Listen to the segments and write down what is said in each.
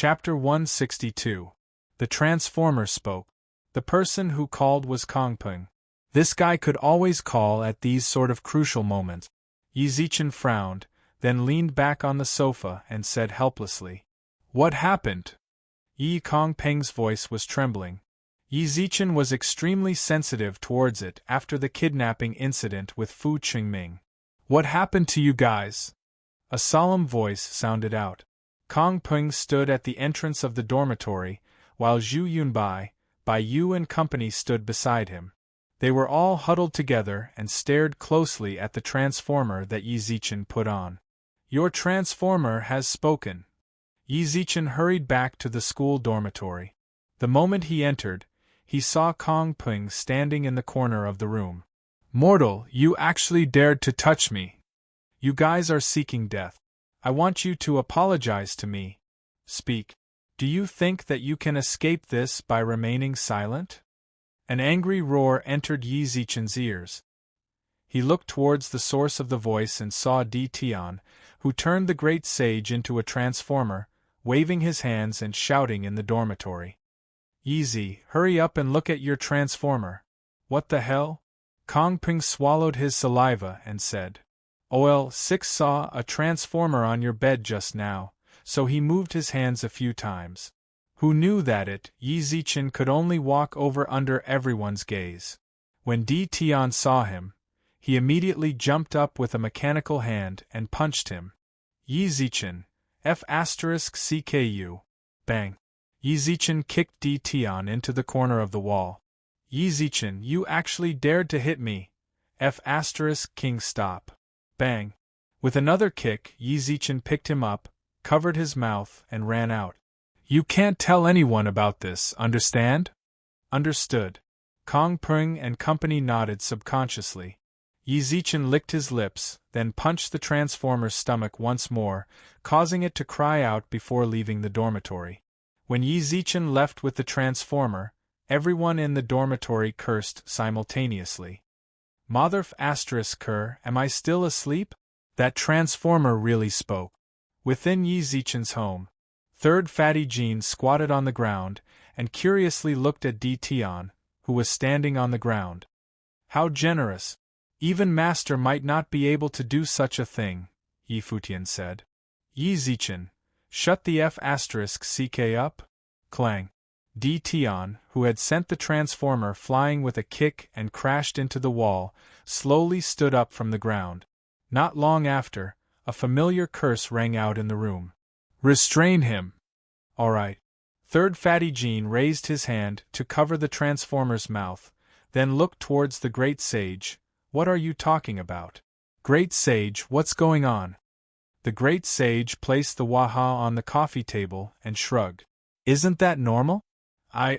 Chapter 162. The Transformer spoke. The person who called was Kongpeng. This guy could always call at these sort of crucial moments. Yi Zichen frowned, then leaned back on the sofa and said helplessly, "What happened?" Yi Kongpeng's voice was trembling. Yi Zichen was extremely sensitive towards it after the kidnapping incident with Fu Qingming. "What happened to you guys?" A solemn voice sounded out. Kongpeng stood at the entrance of the dormitory, while Zhu Yunbai, Bai Yu and company stood beside him. They were all huddled together and stared closely at the transformer that Yi Zichen put on. "Your transformer has spoken." Yi Zichen hurried back to the school dormitory. The moment he entered, he saw Kongpeng standing in the corner of the room. "Mortal, you actually dared to touch me. You guys are seeking death. I want you to apologize to me. Speak. Do you think that you can escape this by remaining silent?" An angry roar entered Yi Zichen's ears. He looked towards the source of the voice and saw Di Tian, who turned the great sage into a transformer, waving his hands and shouting in the dormitory. "Yi Zi, hurry up and look at your transformer." "What the hell?" Kongpeng swallowed his saliva and said, "OL6 saw a transformer on your bed just now, so he moved his hands a few times." Who knew that Yi Zichen could only walk over under everyone's gaze. When Di Tian saw him, he immediately jumped up with a mechanical hand and punched him. "Yi Zichen, F***CKU. Bang. Yi Zichen kicked Di Tian into the corner of the wall. "Yi Zichen, you actually dared to hit me. F***King stop. Bang. With another kick, Yi Zichen picked him up, covered his mouth, and ran out. "You can't tell anyone about this, understand?" "Understood." Kongpeng and company nodded subconsciously. Yi Zichen licked his lips, then punched the transformer's stomach once more, causing it to cry out before leaving the dormitory. When Yi Zichen left with the transformer, everyone in the dormitory cursed simultaneously. "Mother****, am I still asleep?" That transformer really spoke. Within Yi Zichen's home, Third Fatty Jean squatted on the ground and curiously looked at Di Tian, who was standing on the ground. "How generous! Even Master might not be able to do such a thing," Yi Futian said. "Yi Zichen, shut the F***CK up." Clang. Di Tian, who had sent the transformer flying with a kick and crashed into the wall, slowly stood up from the ground. Not long after, a familiar curse rang out in the room. "Restrain him." "All right." Third Fatty Jean raised his hand to cover the transformer's mouth, then looked towards the great sage. "What are you talking about?" "Great sage, what's going on?" The great sage placed the waha on the coffee table and shrugged. "Isn't that normal?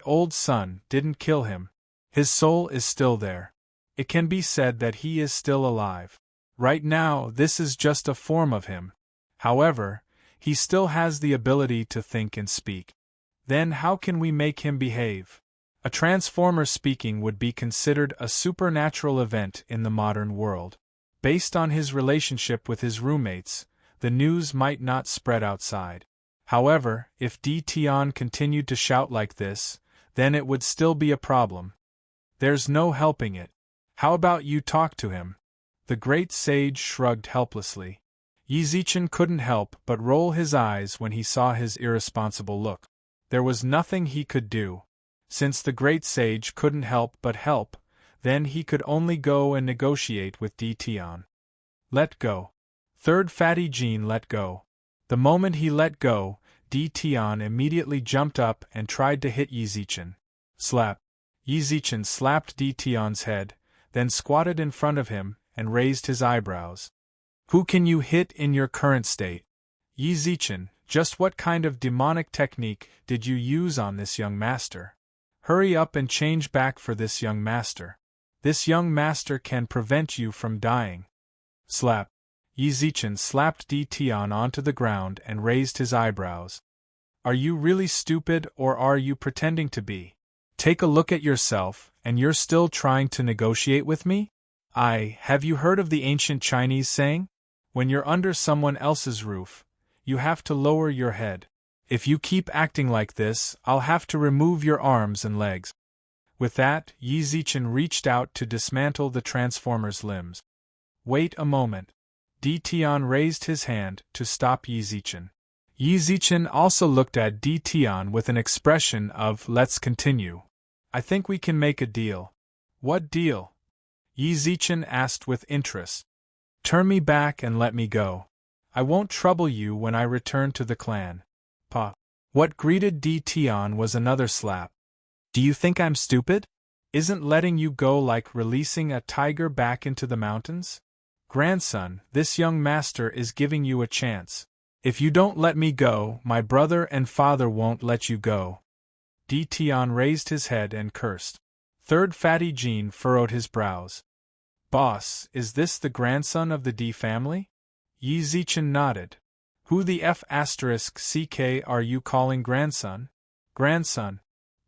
Old son, didn't kill him. His soul is still there. It can be said that he is still alive. Right now, this is just a form of him. However, he still has the ability to think and speak. Then how can we make him behave?" A transformer speaking would be considered a supernatural event in the modern world. Based on his relationship with his roommates, the news might not spread outside. However, if Di Tian continued to shout like this, then it would still be a problem. "There's no helping it. How about you talk to him?" The great sage shrugged helplessly. Yi Zichen couldn't help but roll his eyes when he saw his irresponsible look. There was nothing he could do. Since the great sage couldn't help but help, then he could only go and negotiate with Di Tian. "Let go." Third Fatty Jean let go. The moment he let go, Di Tian immediately jumped up and tried to hit Yi Zichen. Slap. Yi Zichen slapped Di Tian's head, then squatted in front of him and raised his eyebrows. "Who can you hit in your current state?" "Yi Zichen, just what kind of demonic technique did you use on this young master? Hurry up and change back for this young master. This young master can prevent you from dying." Slap. Yi Zichen slapped Di Tian onto the ground and raised his eyebrows. "Are you really stupid or are you pretending to be? Take a look at yourself, and you're still trying to negotiate with me? Have you heard of the ancient Chinese saying? When you're under someone else's roof, you have to lower your head. If you keep acting like this, I'll have to remove your arms and legs. With that, Yi Zichen reached out to dismantle the transformer's limbs. Wait a moment. Di Tian raised his hand to stop Yi Zichen. Yi Zichen also looked at Di Tian with an expression of "Let's continue. I think we can make a deal." What deal? Yi Zichen asked with interest. Turn me back and let me go. I won't trouble you when I return to the clan. Pa. What greeted Di Tian was another slap. Do you think I'm stupid? Isn't letting you go like releasing a tiger back into the mountains? Grandson, this young master is giving you a chance. If you don't let me go, my brother and father won't let you go. Di Tian raised his head and cursed. Third Fatty Jean furrowed his brows. Boss, is this the grandson of the Di family? Yi Zichen nodded. Who the F***ck are you calling grandson? Grandson.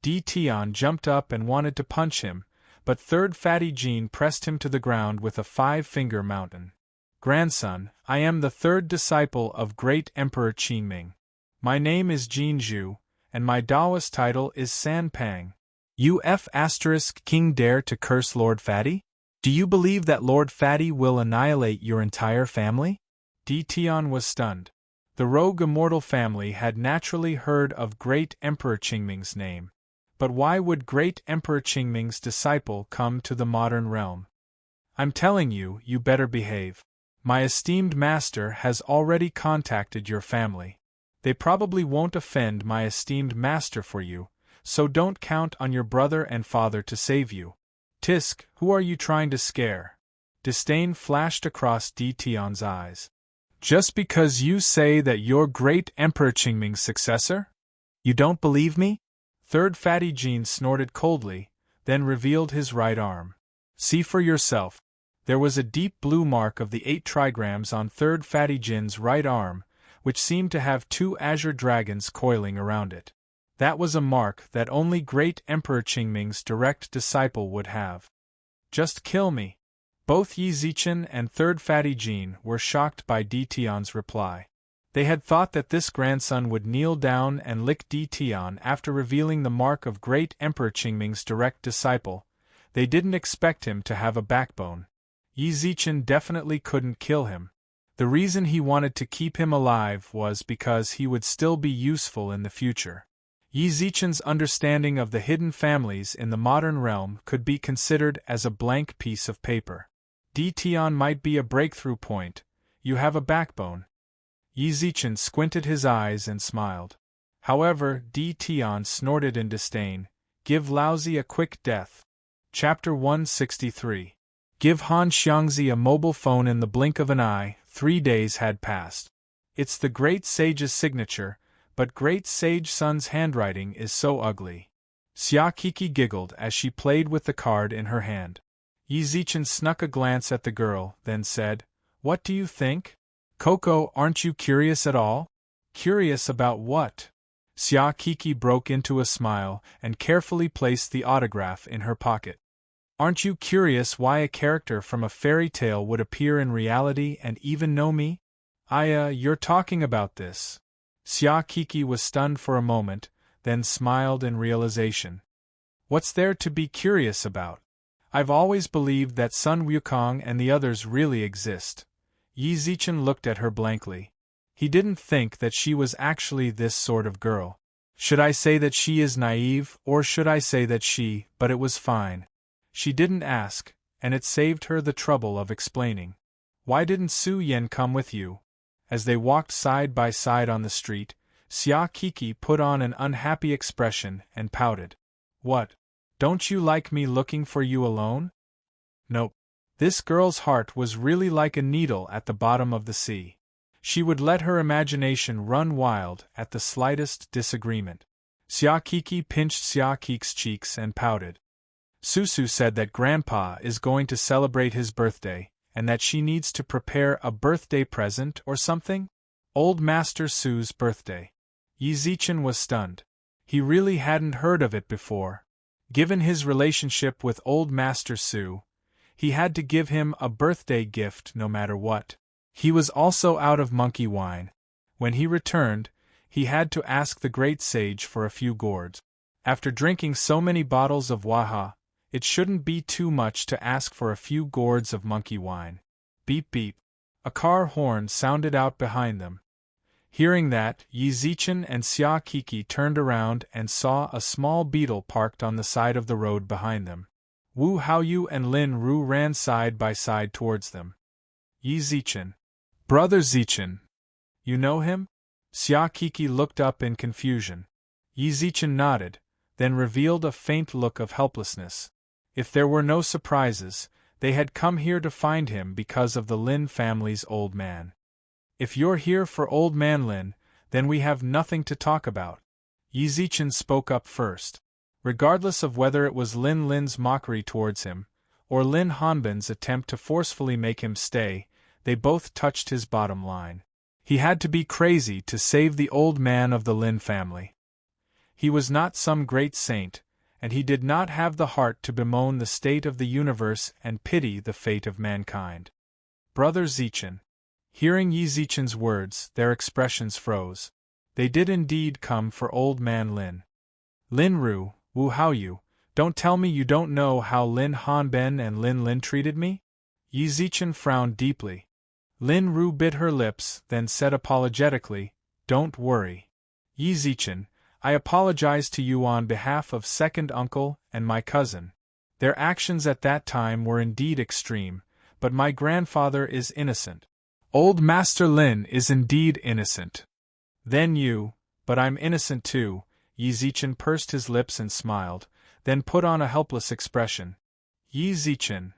Di Tian jumped up and wanted to punch him, but Third Fatty Jean pressed him to the ground with a 5-finger mountain. Grandson, I am the third disciple of great Emperor Qingming. My name is Jin Zhu, and my Daoist title is San Pang. You F***king dare to curse Lord Fatty? Do you believe that Lord Fatty will annihilate your entire family? Di Tian was stunned. The rogue immortal family had naturally heard of great Emperor Qingming's name. But why would great Emperor Qingming's disciple come to the modern realm? I'm telling you, you better behave. My esteemed master has already contacted your family. They probably won't offend my esteemed master for you, so don't count on your brother and father to save you. Tisk, who are you trying to scare? Disdain flashed across Di Tian's eyes. Just because you say that you're great Emperor Qingming's successor? You don't believe me? Third Fatty Jean snorted coldly, then revealed his right arm. See for yourself. There was a deep blue mark of the 8 trigrams on Third Fatty Jean's right arm, which seemed to have 2 azure dragons coiling around it. That was a mark that only great Emperor Qingming's direct disciple would have. Just kill me. Both Yi Zichen and Third Fatty Jean were shocked by Di Tian's reply. They had thought that this grandson would kneel down and lick Di Tian after revealing the mark of great Emperor Qingming's direct disciple. They didn't expect him to have a backbone. Yi Zichen definitely couldn't kill him. The reason he wanted to keep him alive was because he would still be useful in the future. Yi Zichen's understanding of the hidden families in the modern realm could be considered as a blank piece of paper. Di Tian might be a breakthrough point. You have a backbone. Yi Zichen squinted his eyes and smiled. However, Di Tian snorted in disdain. Give Laozi a quick death. Chapter 163. Give Han Xiangzi a mobile phone in the blink of an eye. 3 days had passed. It's the great sage's signature, but great sage Sun's handwriting is so ugly. Xia Kiki giggled as she played with the card in her hand. Yi Zichen snuck a glance at the girl, then said, What do you think? Coco, aren't you curious at all? Curious about what? Xia Kiki broke into a smile and carefully placed the autograph in her pocket. Aren't you curious why a character from a fairy tale would appear in reality and even know me? You're talking about this. Xia Kiki was stunned for a moment, then smiled in realization. What's there to be curious about? I've always believed that Sun Wukong and the others really exist. Yi Zichen looked at her blankly. He didn't think that she was actually this sort of girl. Should I say that she is naive, or should I say that she, but it was fine. She didn't ask, and it saved her the trouble of explaining. Why didn't Su Yan come with you? As they walked side by side on the street, Xia Kiki put on an unhappy expression and pouted. What? Don't you like me looking for you alone? Nope. This girl's heart was really like a needle at the bottom of the sea. She would let her imagination run wild at the slightest disagreement. Xia Kiki pinched Xia Kiki's cheeks and pouted. Susu said that Grandpa is going to celebrate his birthday, and that she needs to prepare a birthday present or something? Old Master Su's birthday. Yi Zichen was stunned. He really hadn't heard of it before. Given his relationship with Old Master Su, he had to give him a birthday gift no matter what. He was also out of monkey wine. When he returned, he had to ask the great sage for a few gourds. After drinking so many bottles of waha, it shouldn't be too much to ask for a few gourds of monkey wine. Beep beep. A car horn sounded out behind them. Hearing that, Yi Zichen and Xia Kiki turned around and saw a small beetle parked on the side of the road behind them. Wu Haoyu and Lin Ru ran side by side towards them. Yi Zichen. Brother Zichen. You know him? Xia Kiki looked up in confusion. Yi Zichen nodded, then revealed a faint look of helplessness. If there were no surprises, they had come here to find him because of the Lin family's old man. If you're here for old man Lin, then we have nothing to talk about. Yi Zichen spoke up first. Regardless of whether it was Lin Lin's mockery towards him, or Lin Hanbin's attempt to forcefully make him stay, they both touched his bottom line. He had to be crazy to save the old man of the Lin family. He was not some great saint, and he did not have the heart to bemoan the state of the universe and pity the fate of mankind. Brother Zichen. Hearing Yi Zichen's words, their expressions froze. They did indeed come for old man Lin. Lin Ru, Wu Haoyu, don't tell me you don't know how Lin Hanben and Lin Lin treated me? Yi Zichen frowned deeply. Lin Ru bit her lips, then said apologetically, Don't worry. Yi Zichen, I apologize to you on behalf of second uncle and my cousin. Their actions at that time were indeed extreme, but my grandfather is innocent. Old Master Lin is indeed innocent. Then you, but I'm innocent too. Yi Zichen pursed his lips and smiled, then put on a helpless expression. Yi Zichen.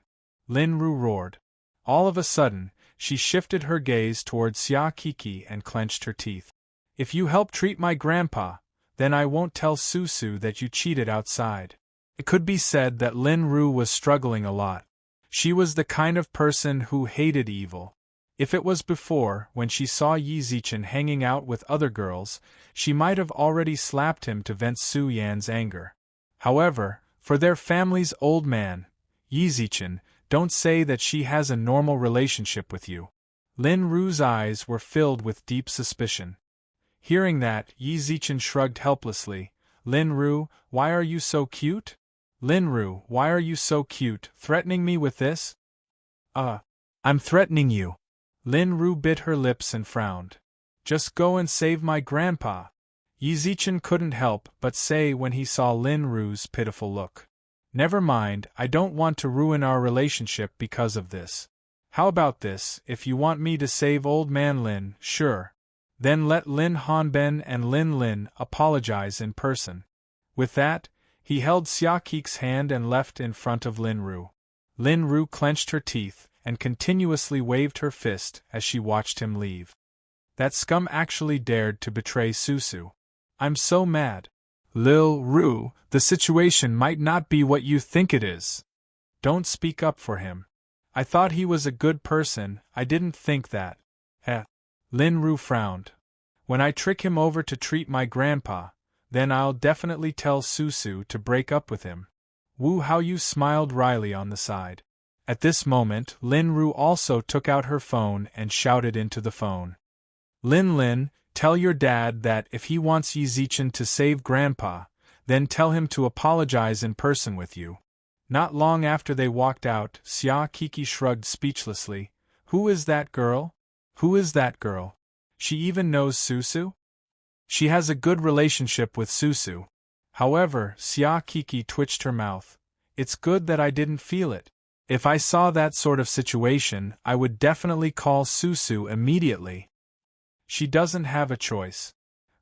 Lin Ru roared. All of a sudden, she shifted her gaze toward Xia Kiki and clenched her teeth. If you help treat my grandpa, then I won't tell Susu that you cheated outside. It could be said that Lin Ru was struggling a lot. She was the kind of person who hated evil. If it was before, when she saw Yi Zichen hanging out with other girls, she might have already slapped him to vent Su Yan's anger. However, for their family's old man, Yi Zichen, don't say that she has a normal relationship with you. Lin Ru's eyes were filled with deep suspicion. Hearing that, Yi Zichen shrugged helplessly. Lin Ru, why are you so cute? Lin Ru, why are you so cute, threatening me with this? I'm threatening you. Lin Ru bit her lips and frowned. Just go and save my grandpa. Yi Zichen couldn't help but say when he saw Lin Ru's pitiful look. Never mind, I don't want to ruin our relationship because of this. How about this, if you want me to save old man Lin, sure. Then let Lin Hanben and Lin Lin apologize in person. With that, he held Xia Kiki's hand and left in front of Lin Ru. Lin Ru clenched her teeth and continuously waved her fist as she watched him leave. That scum actually dared to betray Susu. I'm so mad. Lil Ru, the situation might not be what you think it is. Don't speak up for him. I thought he was a good person, I didn't think that. Lin Ru frowned. When I trick him over to treat my grandpa, then I'll definitely tell Susu to break up with him. Wu Haoyu smiled wryly on the side. At this moment, Lin Ru also took out her phone and shouted into the phone. Lin Lin, tell your dad that if he wants Yi Zichen to save Grandpa, then tell him to apologize in person with you. Not long after they walked out, Xia Kiki shrugged speechlessly. Who is that girl? Who is that girl? She even knows Susu? She has a good relationship with Susu. However, Xia Kiki twitched her mouth. It's good that I didn't feel it. If I saw that sort of situation, I would definitely call Susu immediately. She doesn't have a choice.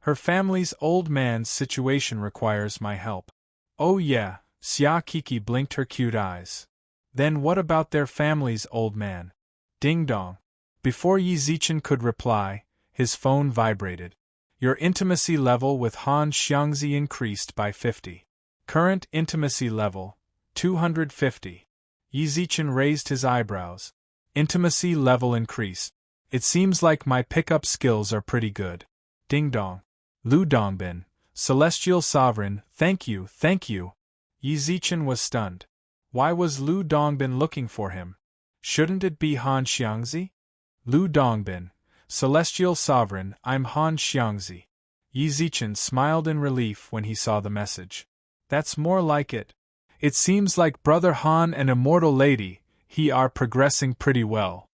Her family's old man's situation requires my help. Oh yeah, Xia Kiki blinked her cute eyes. Then what about their family's old man? Ding dong. Before Yi Zichen could reply, his phone vibrated. Your intimacy level with Han Xiangzi increased by 50. Current intimacy level, 250. Yi Zichen raised his eyebrows. Intimacy level increased. It seems like my pickup skills are pretty good. Ding dong. Lu Dongbin, Celestial Sovereign, thank you, thank you. Yi Zichen was stunned. Why was Lu Dongbin looking for him? Shouldn't it be Han Xiangzi? Lu Dongbin, Celestial Sovereign, I'm Han Xiangzi. Yi Zichen smiled in relief when he saw the message. That's more like it. It seems like Brother Han and Immortal Lady, he are progressing pretty well.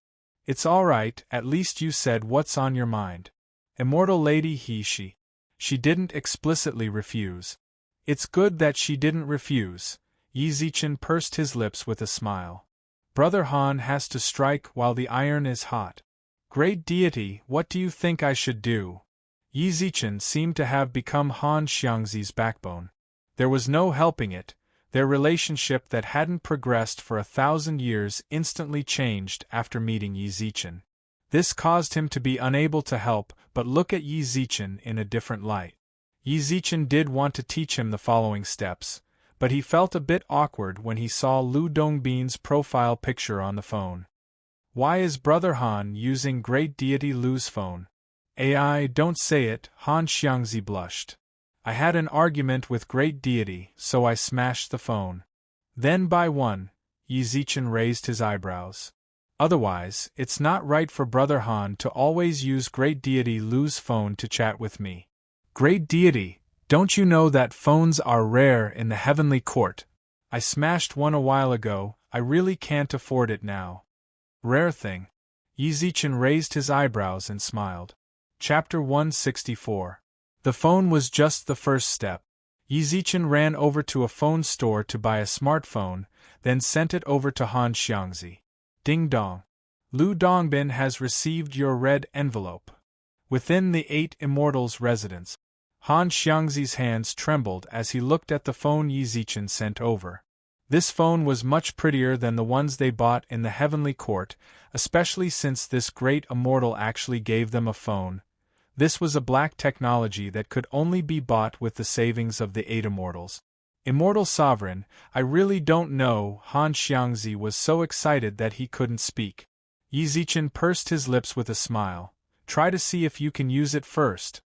It's alright, at least you said what's on your mind. Immortal Lady she didn't explicitly refuse. It's good that she didn't refuse. Yi Zichen pursed his lips with a smile. Brother Han has to strike while the iron is hot. Great deity, what do you think I should do? Yi Zichen seemed to have become Han Xiangzi's backbone. There was no helping it. Their relationship that hadn't progressed for 1,000 years instantly changed after meeting Yi Zichen. This caused him to be unable to help but look at Yi Zichen in a different light. Yi Zichen did want to teach him the following steps, but he felt a bit awkward when he saw Lu Dongbin's profile picture on the phone. Why is Brother Han using Great Deity Lu's phone? AI, don't say it, Han Xiangzi blushed. I had an argument with Great Deity, so I smashed the phone. Then by one, Yi Zichen raised his eyebrows. Otherwise, it's not right for Brother Han to always use Great Deity Lu's phone to chat with me. Great Deity, don't you know that phones are rare in the heavenly court? I smashed one a while ago, I really can't afford it now. Rare thing. Yi Zichen raised his eyebrows and smiled. Chapter 164. The phone was just the first step. Yi Zichen ran over to a phone store to buy a smartphone, then sent it over to Han Xiangzi. Ding dong. Lu Dongbin has received your red envelope. Within the 8 Immortals' residence. Han Xiangzi's hands trembled as he looked at the phone Yi Zichen sent over. This phone was much prettier than the ones they bought in the heavenly court, especially since this great immortal actually gave them a phone. This was a black technology that could only be bought with the savings of the 8 Immortals. Immortal Sovereign, I really don't know. Han Xiangzi was so excited that he couldn't speak. Yi Zichen pursed his lips with a smile. Try to see if you can use it first.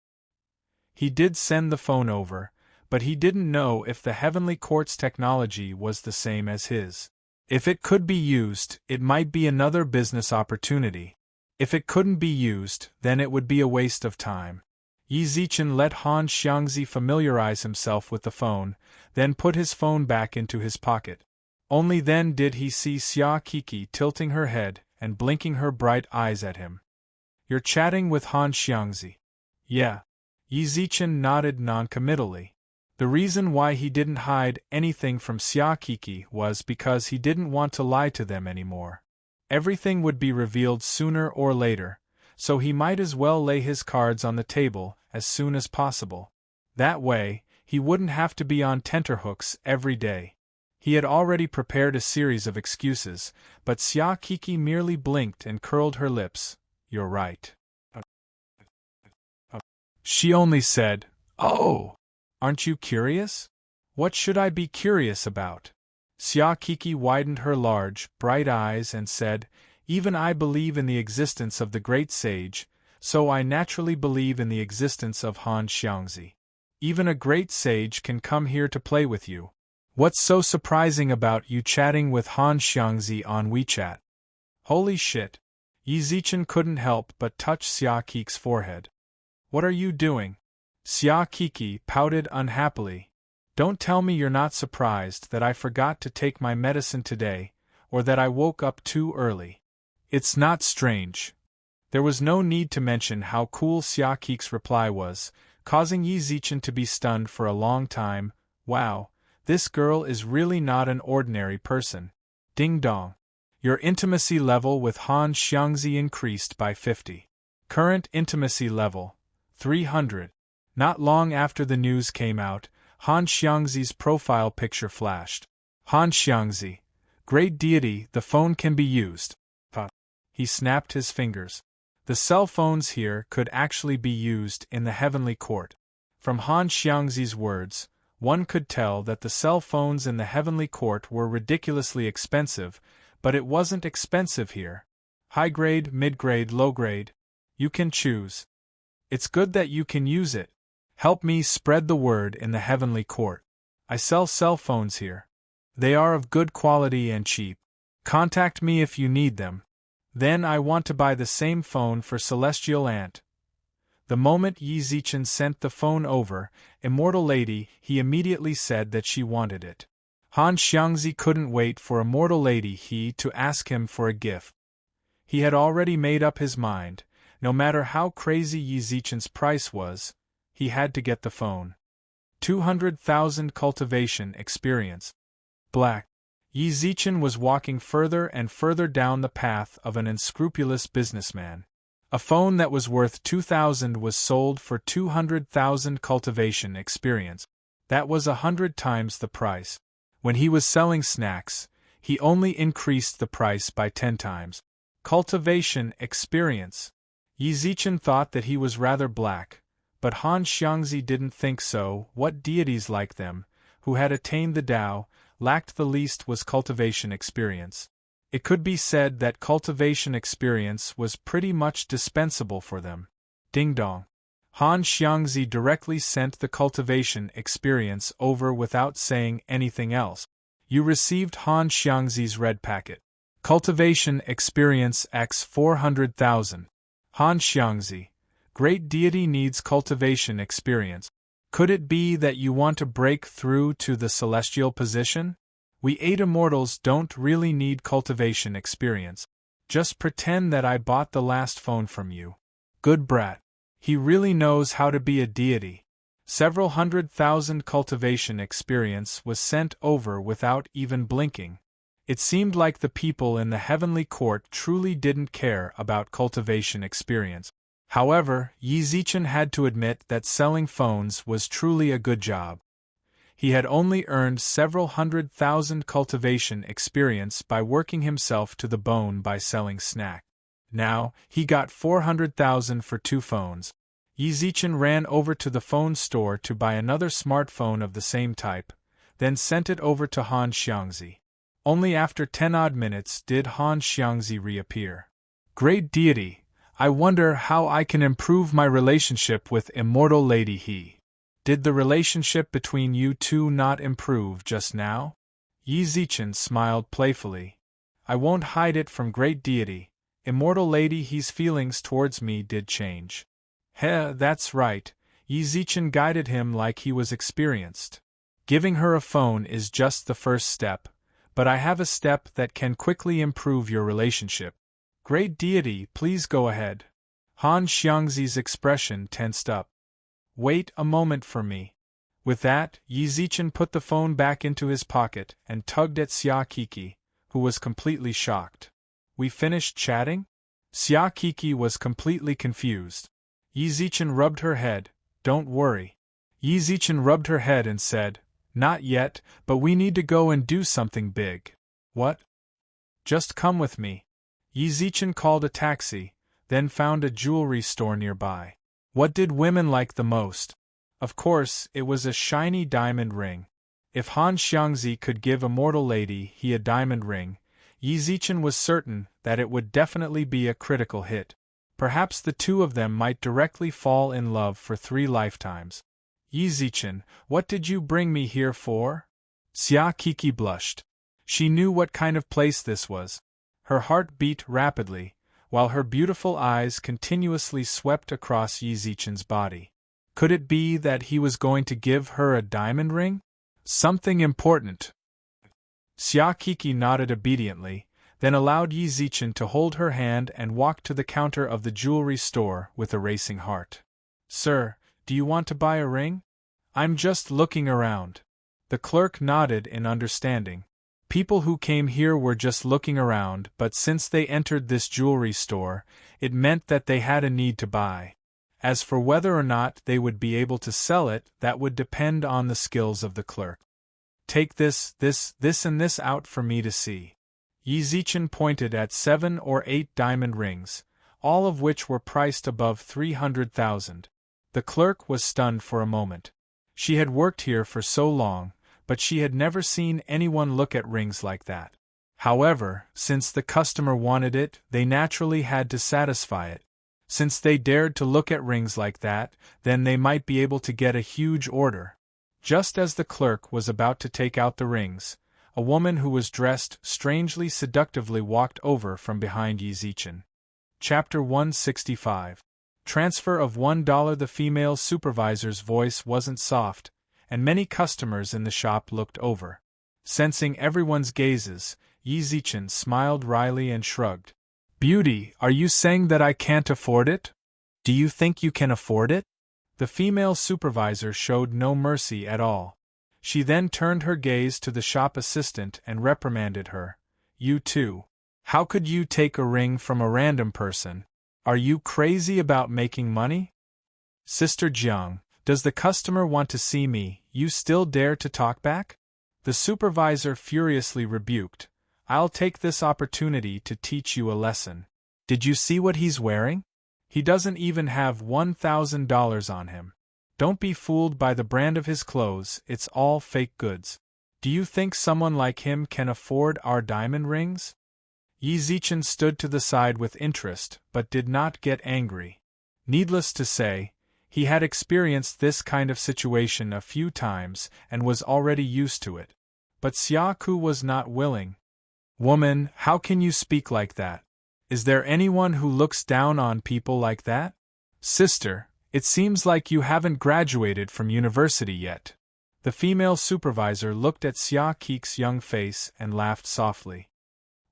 He did send the phone over, but he didn't know if the heavenly court's technology was the same as his. If it could be used, it might be another business opportunity. If it couldn't be used, then it would be a waste of time. Yi Zichen let Han Xiangzi familiarize himself with the phone, then put his phone back into his pocket. Only then did he see Xia Kiki tilting her head and blinking her bright eyes at him. You're chatting with Han Xiangzi? Yeah. Yi Zichen nodded non-committally. The reason why he didn't hide anything from Xia Kiki was because he didn't want to lie to them anymore. Everything would be revealed sooner or later, so he might as well lay his cards on the table as soon as possible. That way, he wouldn't have to be on tenterhooks every day. He had already prepared a series of excuses, but Xia Kiki merely blinked and curled her lips. You're right. She only said, "Oh! Aren't you curious?" What should I be curious about? Xia Kiki widened her large, bright eyes and said, Even I believe in the existence of the great sage, so I naturally believe in the existence of Han Xiangzi. Even a great sage can come here to play with you. What's so surprising about you chatting with Han Xiangzi on WeChat? Holy shit! Yi Zichen couldn't help but touch Xia Kiki's forehead. What are you doing? Xia Kiki pouted unhappily. Don't tell me you're not surprised that I forgot to take my medicine today, or that I woke up too early. It's not strange. There was no need to mention how cool Xia Kiki's reply was, causing Yi Zichen to be stunned for a long time. Wow, this girl is really not an ordinary person. Ding dong. Your intimacy level with Han Xiangzi increased by 50. Current intimacy level, 300. Not long after the news came out, Han Xiangzi's profile picture flashed. Han Xiangzi. Great deity, the phone can be used. He snapped his fingers. The cell phones here could actually be used in the heavenly court. From Han Xiangzi's words, one could tell that the cell phones in the heavenly court were ridiculously expensive, but it wasn't expensive here. High grade, mid grade, low grade. You can choose. It's good that you can use it. Help me spread the word in the heavenly court. I sell cell phones here. They are of good quality and cheap. Contact me if you need them. Then I want to buy the same phone for Celestial Ant. The moment Yi Zichen sent the phone over, Immortal Lady, he immediately said that she wanted it. Han Xiangzi couldn't wait for Immortal Lady He to ask him for a gift. He had already made up his mind, no matter how crazy Yi Zichen's price was, he had to get the phone. 200,000 cultivation experience. Black. Yi Zichen was walking further and further down the path of an unscrupulous businessman. A phone that was worth 2,000 was sold for 200,000 cultivation experience. That was 100 times the price. When he was selling snacks, he only increased the price by 10 times. Cultivation experience. Yi Zichen thought that he was rather black, but Han Xiangzi didn't think so. What deities like them, who had attained the Tao, lacked the least was cultivation experience. It could be said that cultivation experience was pretty much dispensable for them. Ding dong. Han Xiangzi directly sent the cultivation experience over without saying anything else. You received Han Xiangzi's red packet. Cultivation experience X 400,000. Han Xiangzi. Great deity needs cultivation experience. Could it be that you want to break through to the celestial position? We 8 immortals don't really need cultivation experience. Just pretend that I bought the last phone from you. Good brat. He really knows how to be a deity. Several 100,000 cultivation experience was sent over without even blinking. It seemed like the people in the heavenly court truly didn't care about cultivation experience. However, Yi Zichen had to admit that selling phones was truly a good job. He had only earned several 100,000 cultivation experience by working himself to the bone by selling snack. Now, he got 400,000 for 2 phones. Yi Zichen ran over to the phone store to buy another smartphone of the same type, then sent it over to Han Xiangzi. Only after 10 odd minutes did Han Xiangzi reappear. Great deity, I wonder how I can improve my relationship with Immortal Lady He. Did the relationship between you two not improve just now? Yi Zichen smiled playfully. I won't hide it from great deity, Immortal Lady He's feelings towards me did change. Heh, that's right, Yi Zichen guided him like he was experienced. Giving her a phone is just the first step, but I have a step that can quickly improve your relationship. Great deity, please go ahead. Han Xiangzi's expression tensed up. Wait a moment for me. With that, Yi Zichen put the phone back into his pocket and tugged at Xia Kiki, who was completely shocked. We finished chatting? Xia Kiki was completely confused. Yi Zichen rubbed her head. Don't worry. Yi Zichen rubbed her head and said, Not yet, but we need to go and do something big. What? Just come with me. Yi Zichen called a taxi, then found a jewelry store nearby. What did women like the most? Of course, it was a shiny diamond ring. If Han Xiangzi could give Immortal Lady He a diamond ring, Yi Zichen was certain that it would definitely be a critical hit. Perhaps the two of them might directly fall in love for 3 lifetimes. Yi Zichen, what did you bring me here for? Xia Kiki blushed. She knew what kind of place this was. Her heart beat rapidly, while her beautiful eyes continuously swept across Yi Zichen's body. Could it be that he was going to give her a diamond ring? Something important. Xia Kiki nodded obediently, then allowed Yi Zichen to hold her hand and walk to the counter of the jewelry store with a racing heart. Sir, do you want to buy a ring? I'm just looking around. The clerk nodded in understanding. People who came here were just looking around, but since they entered this jewelry store, it meant that they had a need to buy. As for whether or not they would be able to sell it, that would depend on the skills of the clerk. Take this and this out for me to see. Yi Zichen pointed at 7 or 8 diamond rings, all of which were priced above 300,000. The clerk was stunned for a moment. She had worked here for so long, but she had never seen anyone look at rings like that. However, since the customer wanted it, they naturally had to satisfy it. Since they dared to look at rings like that, then they might be able to get a huge order. Just as the clerk was about to take out the rings, a woman who was dressed strangely seductively walked over from behind Yi Zichen. Chapter 165. Transfer of $1. The female supervisor's voice wasn't soft, and many customers in the shop looked over. Sensing everyone's gazes, Yi Zichen smiled wryly and shrugged. Beauty, are you saying that I can't afford it? Do you think you can afford it? The female supervisor showed no mercy at all. She then turned her gaze to the shop assistant and reprimanded her. You too. How could you take a ring from a random person? Are you crazy about making money? Sister Jiang, does the customer want to see me? You still dare to talk back? The supervisor furiously rebuked. I'll take this opportunity to teach you a lesson. Did you see what he's wearing? He doesn't even have $1,000 on him. Don't be fooled by the brand of his clothes, it's all fake goods. Do you think someone like him can afford our diamond rings? Yi Zichen stood to the side with interest, but did not get angry. Needless to say, he had experienced this kind of situation a few times and was already used to it. But Xiaku was not willing. Woman, how can you speak like that? Is there anyone who looks down on people like that? Sister, it seems like you haven't graduated from university yet. The female supervisor looked at Xia Kik's young face and laughed softly.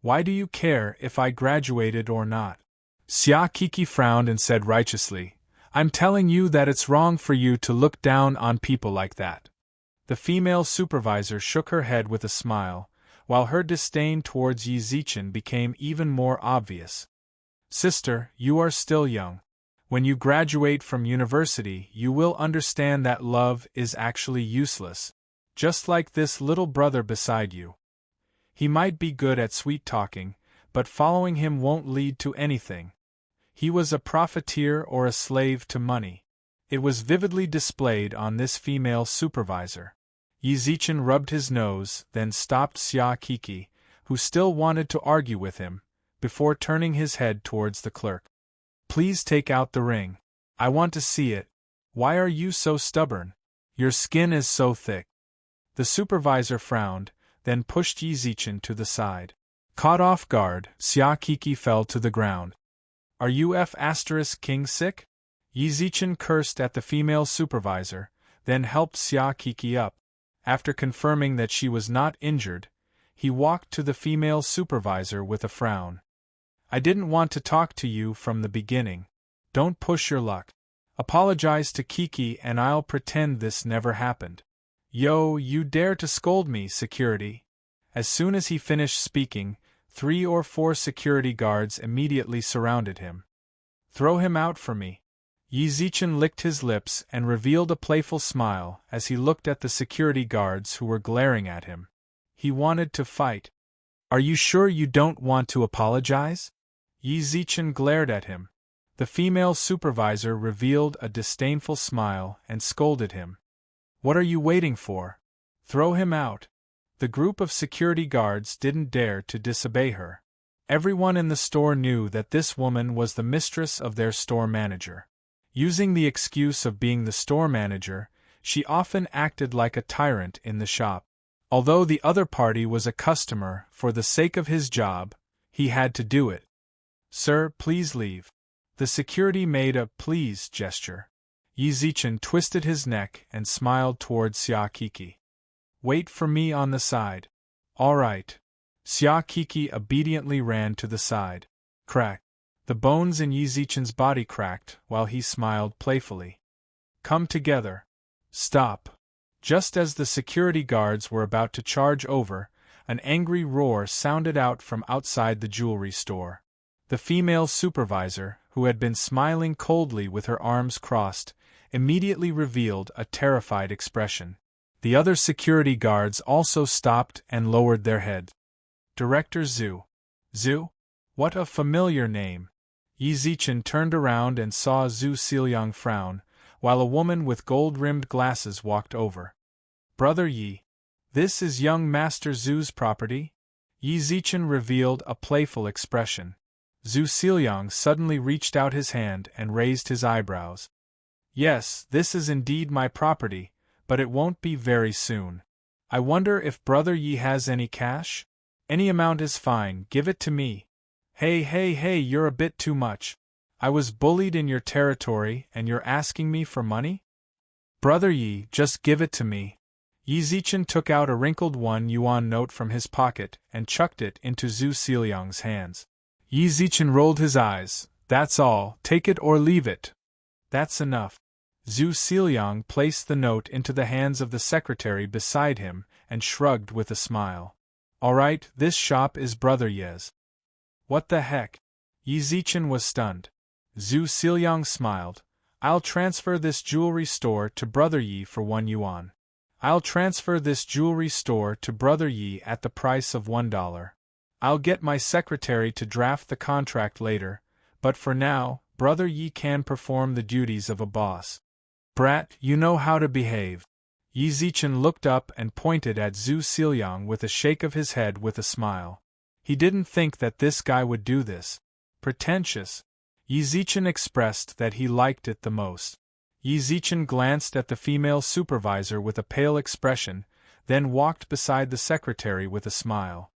Why do you care if I graduated or not? Xia Kiki frowned and said righteously, I'm telling you that it's wrong for you to look down on people like that. The female supervisor shook her head with a smile, while her disdain towards Yi Zichen became even more obvious. Sister, you are still young. When you graduate from university, you will understand that love is actually useless, just like this little brother beside you. He might be good at sweet-talking, but following him won't lead to anything. He was a profiteer or a slave to money. It was vividly displayed on this female supervisor. Yi Zichen rubbed his nose, then stopped Xia Kiki, who still wanted to argue with him, before turning his head towards the clerk. Please take out the ring. I want to see it. Why are you so stubborn? Your skin is so thick. The supervisor frowned, then pushed Yi Zichen to the side. Caught off guard, Xia Kiki fell to the ground. Are you King sick? Yi Zichen cursed at the female supervisor, then helped Xia Kiki up. After confirming that she was not injured, he walked to the female supervisor with a frown. I didn't want to talk to you from the beginning. Don't push your luck. Apologize to Kiki and I'll pretend this never happened. Yo, you dare to scold me, security? As soon as he finished speaking, 3 or 4 security guards immediately surrounded him. Throw him out for me. Yi Zichen licked his lips and revealed a playful smile as he looked at the security guards who were glaring at him. He wanted to fight. Are you sure you don't want to apologize? Yi Zichen glared at him. The female supervisor revealed a disdainful smile and scolded him. What are you waiting for? Throw him out. The group of security guards didn't dare to disobey her. Everyone in the store knew that this woman was the mistress of their store manager. Using the excuse of being the store manager, she often acted like a tyrant in the shop. Although the other party was a customer, for the sake of his job, he had to do it. Sir, please leave. The security made a please gesture. Yi Zichen twisted his neck and smiled towards Xia Kiki. Wait for me on the side. All right. Xia Kiki obediently ran to the side. Crack. The bones in Yi Zichen's body cracked while he smiled playfully. Come together. Stop. Just as the security guards were about to charge over, an angry roar sounded out from outside the jewelry store. The female supervisor, who had been smiling coldly with her arms crossed, immediately revealed a terrified expression. The other security guards also stopped and lowered their heads. Director Zhu. Zhu? What a familiar name. Yi Zichen turned around and saw Zhu Xiliang frown, while a woman with gold-rimmed glasses walked over. Brother Yi. This is young Master Zhu's property? Yi Zichen revealed a playful expression. Zhu Xiliang suddenly reached out his hand and raised his eyebrows. Yes, this is indeed my property, but it won't be very soon. I wonder if Brother Yi has any cash? Any amount is fine, give it to me. Hey, you're a bit too much. I was bullied in your territory and you're asking me for money? Brother Yi, just give it to me. Yi Zichen took out a wrinkled 1 yuan note from his pocket and chucked it into Zhu Xiaoliang's hands. Yi Zichen rolled his eyes. That's all, take it or leave it. That's enough. Zhu Xiaoliang placed the note into the hands of the secretary beside him and shrugged with a smile. All right, this shop is Brother Ye's. What the heck? Yi Zichen was stunned. Zhu Xiaoliang smiled. I'll transfer this jewelry store to Brother Yi for 1 yuan. I'll transfer this jewelry store to Brother Yi at the price of $1. I'll get my secretary to draft the contract later, but for now, Brother Yi can perform the duties of a boss. Brat, you know how to behave. Yi Zichen looked up and pointed at Zhu Xiaoliang with a shake of his head with a smile. He didn't think that this guy would do this. Pretentious. Yi Zichen expressed that he liked it the most. Yi Zichen glanced at the female supervisor with a pale expression, then walked beside the secretary with a smile.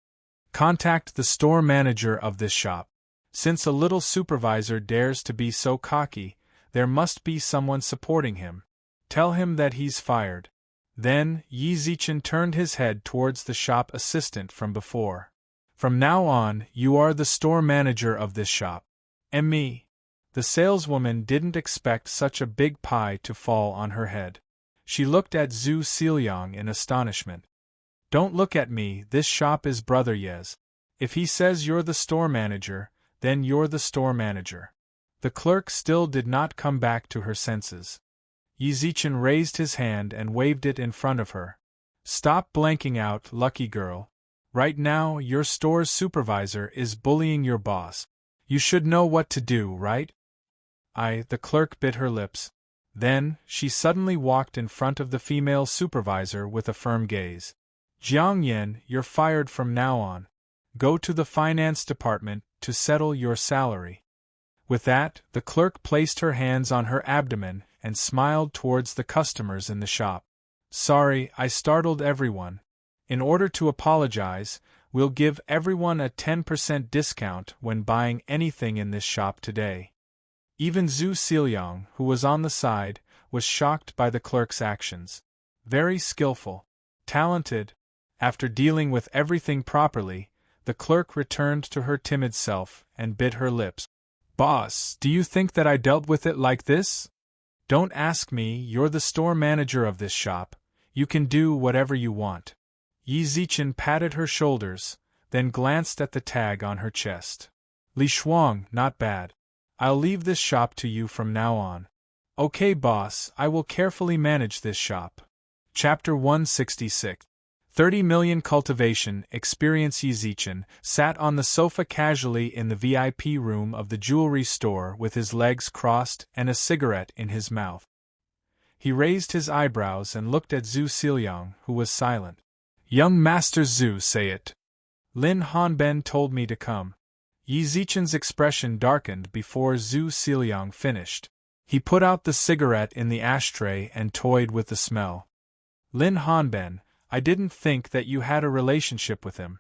Contact the store manager of this shop. Since a little supervisor dares to be so cocky, there must be someone supporting him. Tell him that he's fired. Then, Yi Zichen turned his head towards the shop assistant from before. From now on, you are the store manager of this shop. And me. The saleswoman didn't expect such a big pie to fall on her head. She looked at Zhu Xiaoliang in astonishment. Don't look at me, this shop is Brother Ye's. If he says you're the store manager, then you're the store manager. The clerk still did not come back to her senses. Yi Zichen raised his hand and waved it in front of her. Stop blanking out, lucky girl. Right now, your store's supervisor is bullying your boss. You should know what to do, right? The clerk bit her lips. Then, she suddenly walked in front of the female supervisor with a firm gaze. Jiang Yan, you're fired from now on. Go to the finance department to settle your salary. With that, the clerk placed her hands on her abdomen and smiled towards the customers in the shop. Sorry, I startled everyone. In order to apologize, we'll give everyone a 10% discount when buying anything in this shop today. Even Zhu Xiaoliang, who was on the side, was shocked by the clerk's actions. Very skillful. Talented. After dealing with everything properly, the clerk returned to her timid self and bit her lips. Boss, do you think that I dealt with it like this? Don't ask me, you're the store manager of this shop. You can do whatever you want. Yi Zichen patted her shoulders, then glanced at the tag on her chest. Li Shuang, not bad. I'll leave this shop to you from now on. Okay, boss, I will carefully manage this shop. Chapter 166. 30 million cultivation experience. Yi Zichen sat on the sofa casually in the VIP room of the jewelry store with his legs crossed and a cigarette in his mouth. He raised his eyebrows and looked at Zhu Xiaoliang, who was silent. Young Master Zhu, say it. Lin Hanben told me to come. Yi Zichen's expression darkened before Zhu Xiaoliang finished. He put out the cigarette in the ashtray and toyed with the smell. Lin Hanben, I didn't think that you had a relationship with him.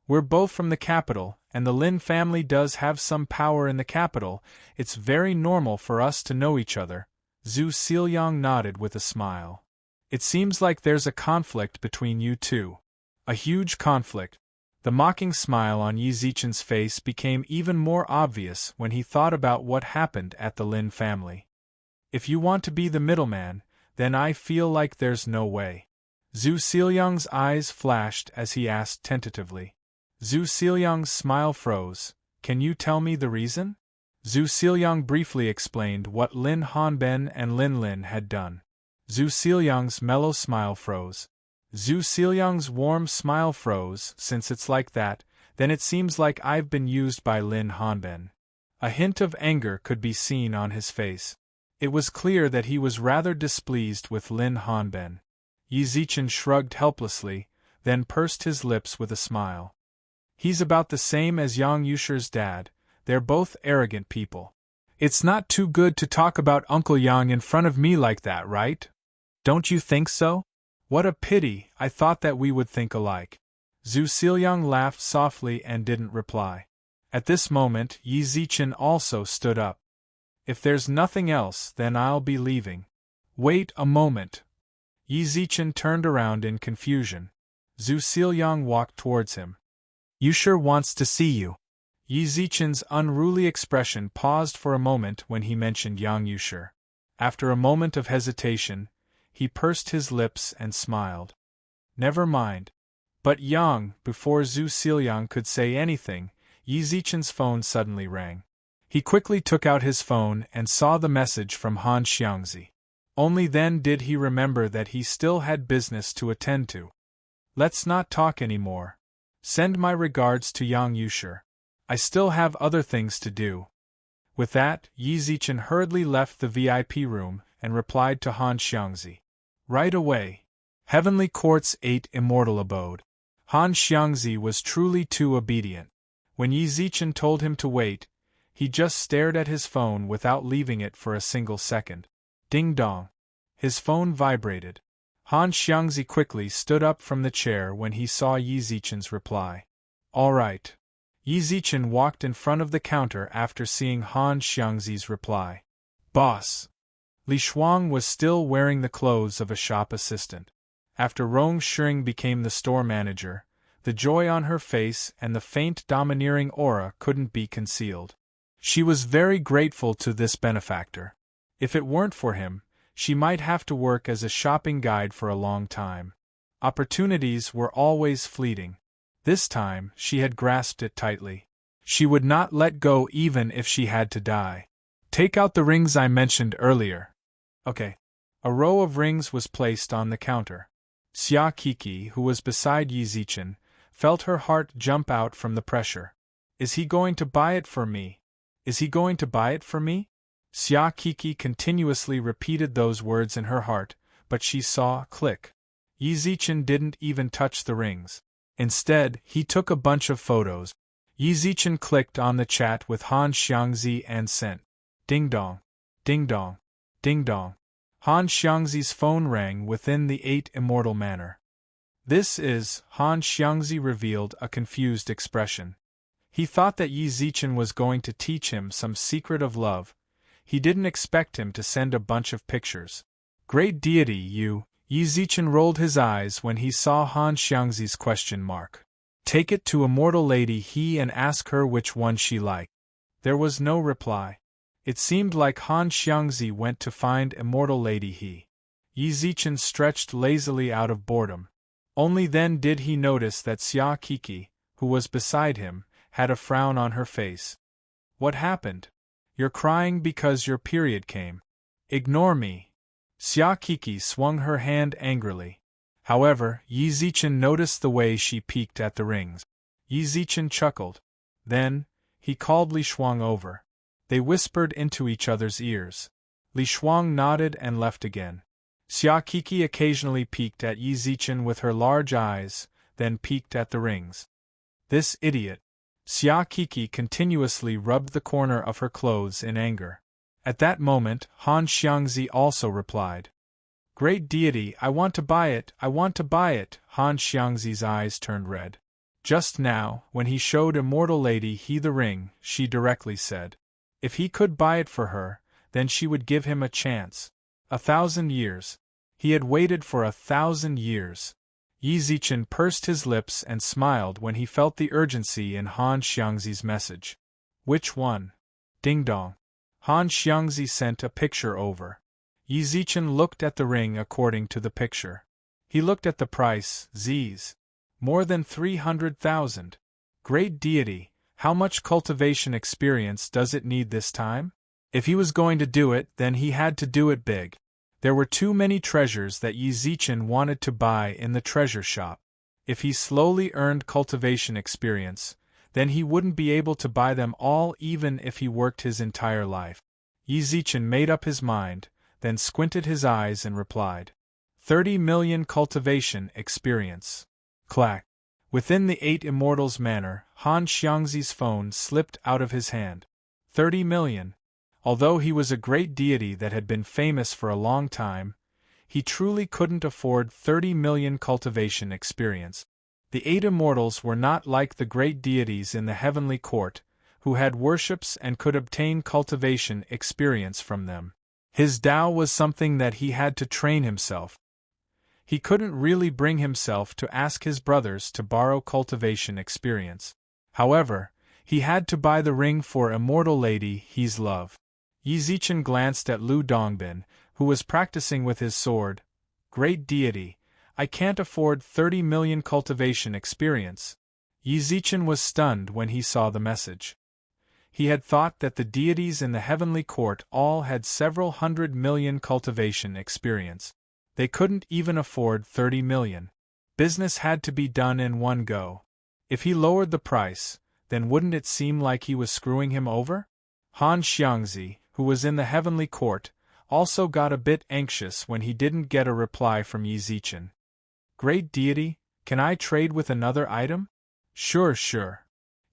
We're both from the capital, and the Lin family does have some power in the capital. It's very normal for us to know each other. Zhu Xiaoliang nodded with a smile. It seems like there's a conflict between you two. A huge conflict. The mocking smile on Yi Zichen's face became even more obvious when he thought about what happened at the Lin family. If you want to be the middleman, then I feel like there's no way. Zhu Xiaoliang's eyes flashed as he asked tentatively. Zhu Xiaoliang's smile froze. Can you tell me the reason? Zhu Xiaoliang briefly explained what Lin Hanben and Lin Lin had done. Zhu Xiaoliang's mellow smile froze. Zhu Xiaoliang's warm smile froze. Since it's like that, then it seems like I've been used by Lin Hanben. A hint of anger could be seen on his face. It was clear that he was rather displeased with Lin Hanben. Yi Zichen shrugged helplessly, then pursed his lips with a smile. He's about the same as Yang Yusher's dad. They're both arrogant people. It's not too good to talk about Uncle Yang in front of me like that, right? Don't you think so? What a pity, I thought that we would think alike. Zhu Xiaoliang laughed softly and didn't reply. At this moment, Yi Zichen also stood up. If there's nothing else, then I'll be leaving. Wait a moment. Yi Zichen turned around in confusion. Zhu Xilyang walked towards him. Yusher wants to see you. Yi Zichen's unruly expression paused for a moment when he mentioned Yang Yusher. After a moment of hesitation, he pursed his lips and smiled. Never mind. But Yang, before Zhu Xilyang could say anything, Yi Zichen's phone suddenly rang. He quickly took out his phone and saw the message from Han Xiangzi. Only then did he remember that he still had business to attend to. Let's not talk anymore. Send my regards to Yang Yusher. I still have other things to do. With that, Yi Zichen hurriedly left the VIP room and replied to Han Xiangzi. Right away. Heavenly Court's 8 immortal abode. Han Xiangzi was truly too obedient. When Yi Zichen told him to wait, he just stared at his phone without leaving it for a single second. Ding dong. His phone vibrated. Han Xiangzi quickly stood up from the chair when he saw Yi Zichen's reply. All right. Yi Zichen walked in front of the counter after seeing Han Xiangzi's reply. Boss. Li Shuang was still wearing the clothes of a shop assistant. After Rong Shering became the store manager, the joy on her face and the faint domineering aura couldn't be concealed. She was very grateful to this benefactor. If it weren't for him, she might have to work as a shopping guide for a long time. Opportunities were always fleeting. This time, she had grasped it tightly. She would not let go even if she had to die. Take out the rings I mentioned earlier. Okay. A row of rings was placed on the counter. Xia Kiki, who was beside Yi Zichen, felt her heart jump out from the pressure. Is he going to buy it for me? Is he going to buy it for me? Xia Kiki continuously repeated those words in her heart, but she saw click. Yi Zichen didn't even touch the rings. Instead, he took a bunch of photos. Yi Zichen clicked on the chat with Han Xiangzi and sent. Ding dong. Ding dong. Ding dong. Han Xiangzi's phone rang within the 8 immortal manner. This is, Han Xiangzi revealed a confused expression. He thought that Yi Zichen was going to teach him some secret of love. He didn't expect him to send a bunch of pictures. Great deity, you. Yi Zichen rolled his eyes when he saw Han Xiangzi's question mark. Take it to Immortal Lady He and ask her which one she liked. There was no reply. It seemed like Han Xiangzi went to find Immortal Lady He. Yi Zichen stretched lazily out of boredom. Only then did he notice that Xia Kiki, who was beside him, had a frown on her face. What happened? You're crying because your period came. Ignore me. Xia Kiki swung her hand angrily. However, Yi Zichen noticed the way she peeked at the rings. Yi Zichen chuckled. Then, he called Li Shuang over. They whispered into each other's ears. Li Shuang nodded and left again. Xia Kiki occasionally peeked at Yi Zichen with her large eyes, then peeked at the rings. This idiot. Xia Kiki continuously rubbed the corner of her clothes in anger. At that moment, Han Xiangzi also replied. Great deity, I want to buy it, I want to buy it. Han Xiangzi's eyes turned red. Just now, when he showed Immortal Lady He the ring, she directly said. If he could buy it for her, then she would give him a chance. 1,000 years. He had waited for 1,000 years. Yi Zichen pursed his lips and smiled when he felt the urgency in Han Xiangzi's message. Which one? Ding dong. Han Xiangzi sent a picture over. Yi Zichen looked at the ring according to the picture. He looked at the price, Z's. More than 300,000. Great deity, how much cultivation experience does it need this time? If he was going to do it, then he had to do it big. There were too many treasures that Yi Zichen wanted to buy in the treasure shop. If he slowly earned cultivation experience, then he wouldn't be able to buy them all even if he worked his entire life. Yi Zichen made up his mind, then squinted his eyes and replied. 30 million cultivation experience. Clack. Within the 8 immortals' manner, Han Xiangzi's phone slipped out of his hand. 30 million. Although he was a great deity that had been famous for a long time, he truly couldn't afford 30 million cultivation experience. The 8 immortals were not like the great deities in the heavenly court, who had worships and could obtain cultivation experience from them. His Tao was something that he had to train himself. He couldn't really bring himself to ask his brothers to borrow cultivation experience. However, he had to buy the ring for immortal lady he's love. Yi Zichen glanced at Lu Dongbin, who was practicing with his sword. Great deity, I can't afford 30 million cultivation experience. Yi Zichen was stunned when he saw the message. He had thought that the deities in the heavenly court all had several 100 million cultivation experience. They couldn't even afford 30 million. Business had to be done in one go. If he lowered the price, then wouldn't it seem like he was screwing him over? Han Xiangzi, who was in the heavenly court, also got a bit anxious when he didn't get a reply from Yi Zichen. Great deity, can I trade with another item? Sure.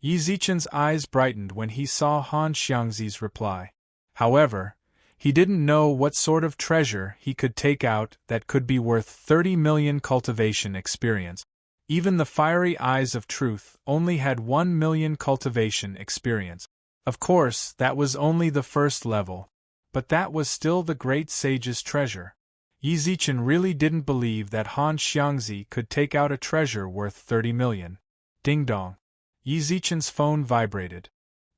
Yi Zichen's eyes brightened when he saw Han Xiangzi's reply. However, he didn't know what sort of treasure he could take out that could be worth 30 million cultivation experience. Even the fiery eyes of truth only had 1 million cultivation experience. Of course, that was only the first level. But that was still the great sage's treasure. Yi Zichen really didn't believe that Han Xiangzi could take out a treasure worth 30 million. Ding dong. Yi Zichen's phone vibrated.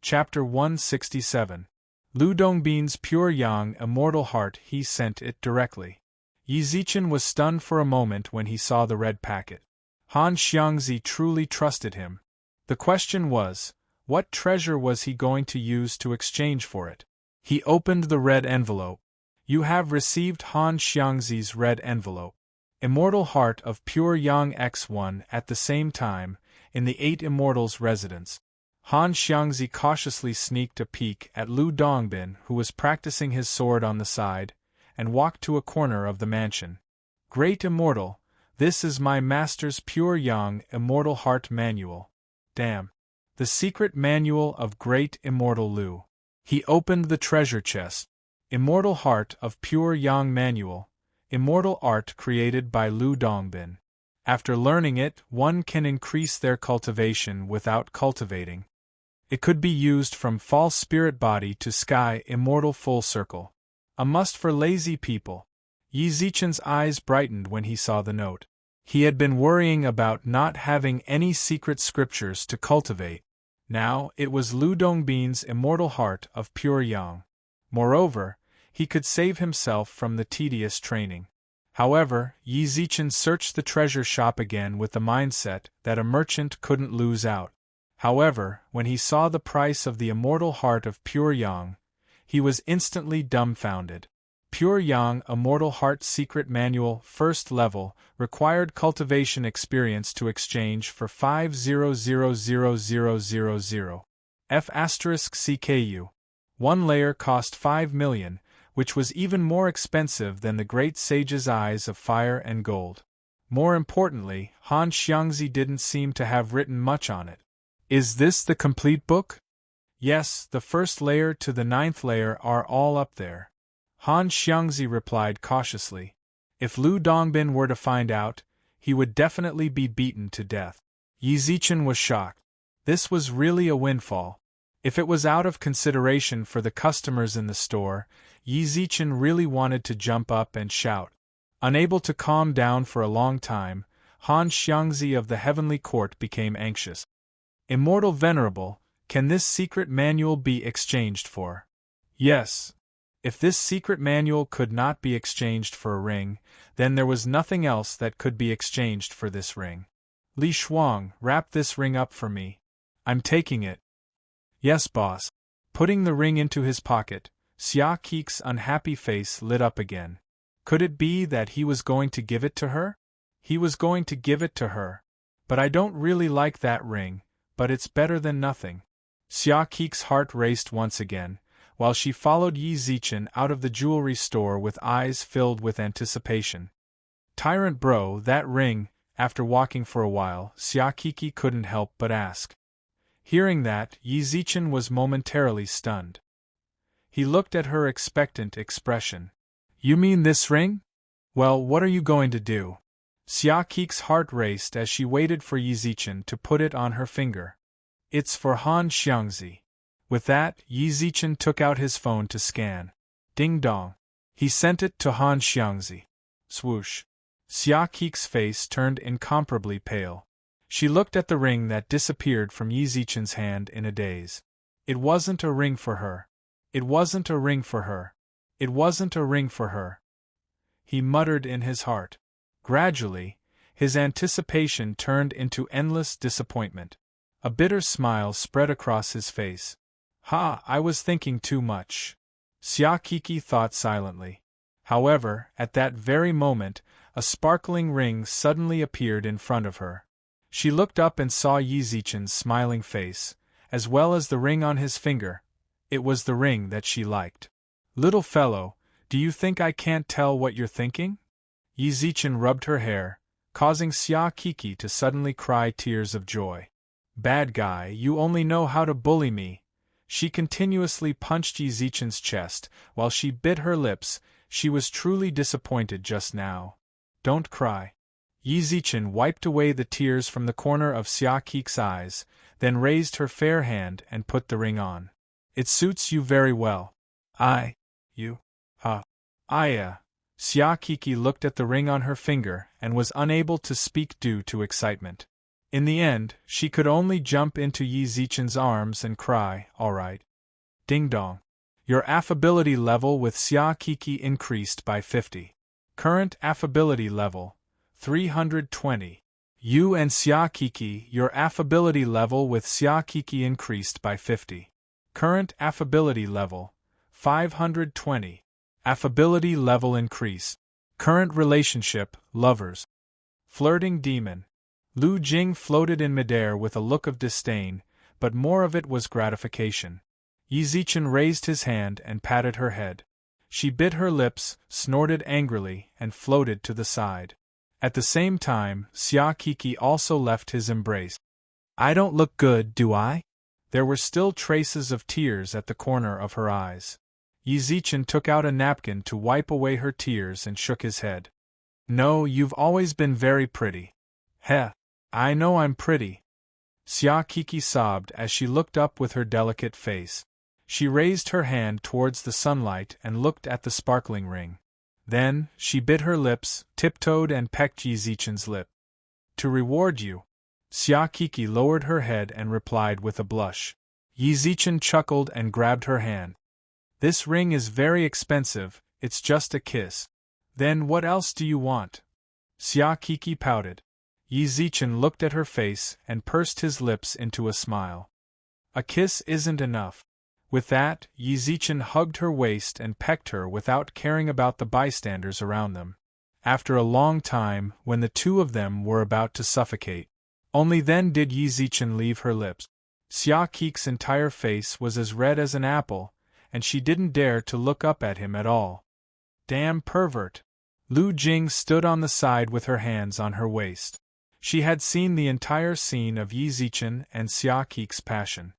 Chapter 167. Lu Dongbin's pure yang immortal heart. He sent it directly. Yi Zichen was stunned for a moment when he saw the red packet. Han Xiangzi truly trusted him. The question was, what treasure was he going to use to exchange for it? He opened the red envelope. You have received Han Xiangzi's red envelope. Immortal heart of pure yang X1 at the same time, in the 8 immortals' residence. Han Xiangzi cautiously sneaked a peek at Lu Dongbin, who was practicing his sword on the side, and walked to a corner of the mansion. Great immortal, this is my master's pure yang immortal heart manual. Damn. The secret manual of great immortal Lu. He opened the treasure chest. Immortal heart of pure yang manual. Immortal art created by Lu Dongbin. After learning it, one can increase their cultivation without cultivating. It could be used from false spirit body to sky immortal full circle. A must for lazy people. Yi Zichen's eyes brightened when he saw the note. He had been worrying about not having any secret scriptures to cultivate. Now, it was Lu Dongbin's immortal heart of pure yang. Moreover, he could save himself from the tedious training. However, Yi Zichen searched the treasure shop again with the mindset that a merchant couldn't lose out. However, when he saw the price of the immortal heart of pure yang, he was instantly dumbfounded. Pure yang immortal heart secret manual first level required cultivation experience to exchange for 500,000 F*CKU. One layer cost 5 million, which was even more expensive than the great sage's eyes of fire and gold. More importantly, Han Xiangzi didn't seem to have written much on it. Is this the complete book? Yes, the first layer to the 9th layer are all up there. Han Xiangzi replied cautiously. If Lu Dongbin were to find out, he would definitely be beaten to death. Yi Zichen was shocked. This was really a windfall. If it was out of consideration for the customers in the store, Yi Zichen really wanted to jump up and shout. Unable to calm down for a long time, Han Xiangzi of the heavenly court became anxious. Immortal Venerable, can this secret manual be exchanged for? Yes. If this secret manual could not be exchanged for a ring, then there was nothing else that could be exchanged for this ring. Li Shuang, wrap this ring up for me. I'm taking it. Yes, boss. Putting the ring into his pocket, Xia Kik's unhappy face lit up again. Could it be that he was going to give it to her? He was going to give it to her. But I don't really like that ring, but it's better than nothing. Xia Kik's heart raced once again, while she followed Yi Zichen out of the jewelry store with eyes filled with anticipation. Tyrant bro, that ring. After walking for a while, Xia Kiki couldn't help but ask. Hearing that, Yi Zichen was momentarily stunned. He looked at her expectant expression. You mean this ring? Well, what are you going to do? Xia Kik's heart raced as she waited for Yi Zichen to put it on her finger. It's for Han Xiangzi. With that, Yi Zichen took out his phone to scan. Ding dong. He sent it to Han Xiangzi. Swoosh. Xia Kik's face turned incomparably pale. She looked at the ring that disappeared from Yi Zichen's hand in a daze. It wasn't a ring for her. It wasn't a ring for her. It wasn't a ring for her. He muttered in his heart. Gradually, his anticipation turned into endless disappointment. A bitter smile spread across his face. Ha, I was thinking too much. Xia Kiki thought silently. However, at that very moment, a sparkling ring suddenly appeared in front of her. She looked up and saw Yi Zichen's smiling face, as well as the ring on his finger. It was the ring that she liked. Little fellow, do you think I can't tell what you're thinking? Yi Zichen rubbed her hair, causing Xia Kiki to suddenly cry tears of joy. Bad guy, you only know how to bully me. She continuously punched Yi Zichen's chest, while she bit her lips. She was truly disappointed just now. Don't cry. Yi Zichen wiped away the tears from the corner of Xia Kik's eyes, then raised her fair hand and put the ring on. It suits you very well. Xia Kiki looked at the ring on her finger and was unable to speak due to excitement. In the end, she could only jump into Yi Zichen's arms and cry, all right. Ding dong. Your affability level with Xia Kiki increased by 50. Current affability level, 320. You and Xia Kiki, your affability level with Xia Kiki increased by 50. Current affability level, 520. Affability level increase. Current relationship, lovers. Flirting demon. Lu Jing floated in midair with a look of disdain, but more of it was gratification. Yi Zichen raised his hand and patted her head. She bit her lips, snorted angrily, and floated to the side. At the same time, Xia Kiki also left his embrace. I don't look good, do I? There were still traces of tears at the corner of her eyes. Yi Zichen took out a napkin to wipe away her tears and shook his head. No, you've always been very pretty. Heh. I know I'm pretty. Xia Kiki sobbed as she looked up with her delicate face. She raised her hand towards the sunlight and looked at the sparkling ring. Then, she bit her lips, tiptoed and pecked Yi Zichen's lip. To reward you. Xia Kiki lowered her head and replied with a blush. Yi Zichen chuckled and grabbed her hand. This ring is very expensive, it's just a kiss. Then what else do you want? Xia Kiki pouted. Yi Zichen looked at her face and pursed his lips into a smile. A kiss isn't enough. With that, Yi Zichen hugged her waist and pecked her without caring about the bystanders around them. After a long time, when the two of them were about to suffocate, only then did Yi Zichen leave her lips. Xia Kik's entire face was as red as an apple, and she didn't dare to look up at him at all. Damn pervert! Lu Jing stood on the side with her hands on her waist. She had seen the entire scene of Yi Zichen and Xia Kik's passion.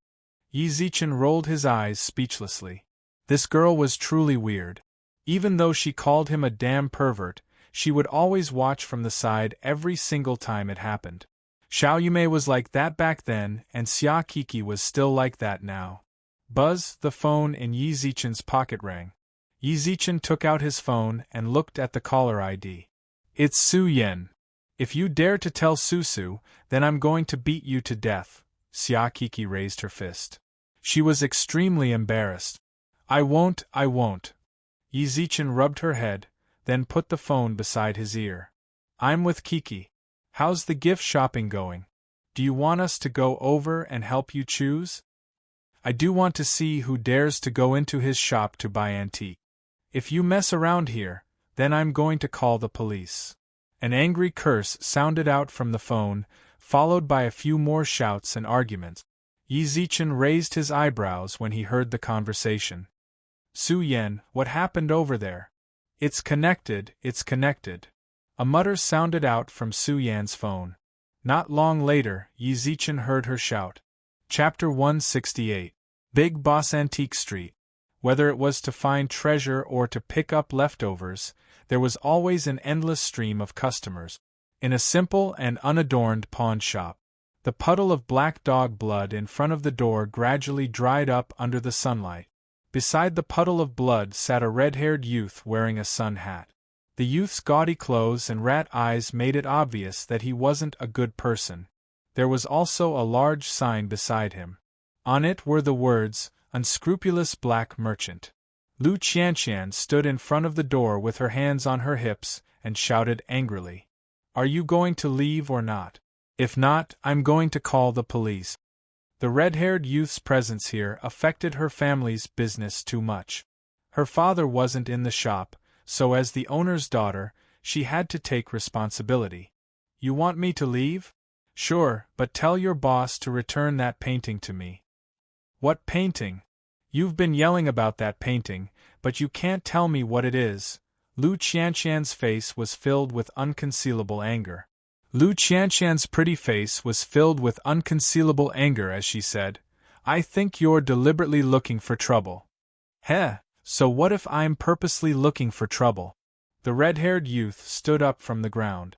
Yi Zichen rolled his eyes speechlessly. This girl was truly weird. Even though she called him a damn pervert, she would always watch from the side every single time it happened. Xiao Yumei was like that back then, and Xia Kiki was still like that now. Buzz, the phone in Yi Zichen's pocket rang. Yi Zichen took out his phone and looked at the caller ID. It's Su Yan. If you dare to tell Susu, then I'm going to beat you to death. Xia Kiki raised her fist. She was extremely embarrassed. I won't. Yi Zichen rubbed her head, then put the phone beside his ear. I'm with Kiki. How's the gift shopping going? Do you want us to go over and help you choose? I do want to see who dares to go into his shop to buy antique. If you mess around here, then I'm going to call the police. An angry curse sounded out from the phone, followed by a few more shouts and arguments. Yi Zichen raised his eyebrows when he heard the conversation. Su Yan, what happened over there? It's connected. A mutter sounded out from Su Yan's phone. Not long later, Yi Zichen heard her shout. Chapter 168. Big Boss Antique Street. Whether it was to find treasure or to pick up leftovers, there was always an endless stream of customers. In a simple and unadorned pawn shop, The puddle of black dog blood in front of the door gradually dried up under the sunlight. Beside the puddle of blood sat a red-haired youth wearing a sun hat. The youth's gaudy clothes and rat eyes made it obvious that he wasn't a good person. There was also a large sign beside him. On it were the words, "Unscrupulous Black Merchant." Lu Qianqian stood in front of the door with her hands on her hips and shouted angrily, "Are you going to leave or not? If not, I'm going to call the police." The red-haired youth's presence here affected her family's business too much. Her father wasn't in the shop, so as the owner's daughter, she had to take responsibility. "You want me to leave? Sure, but tell your boss to return that painting to me." "What painting? You've been yelling about that painting, but you can't tell me what it is." Lu Qianqian's face was filled with unconcealable anger. Lu Qianqian's pretty face was filled with unconcealable anger as she said, "I think you're deliberately looking for trouble." "Heh, so what if I'm purposely looking for trouble?" The red-haired youth stood up from the ground.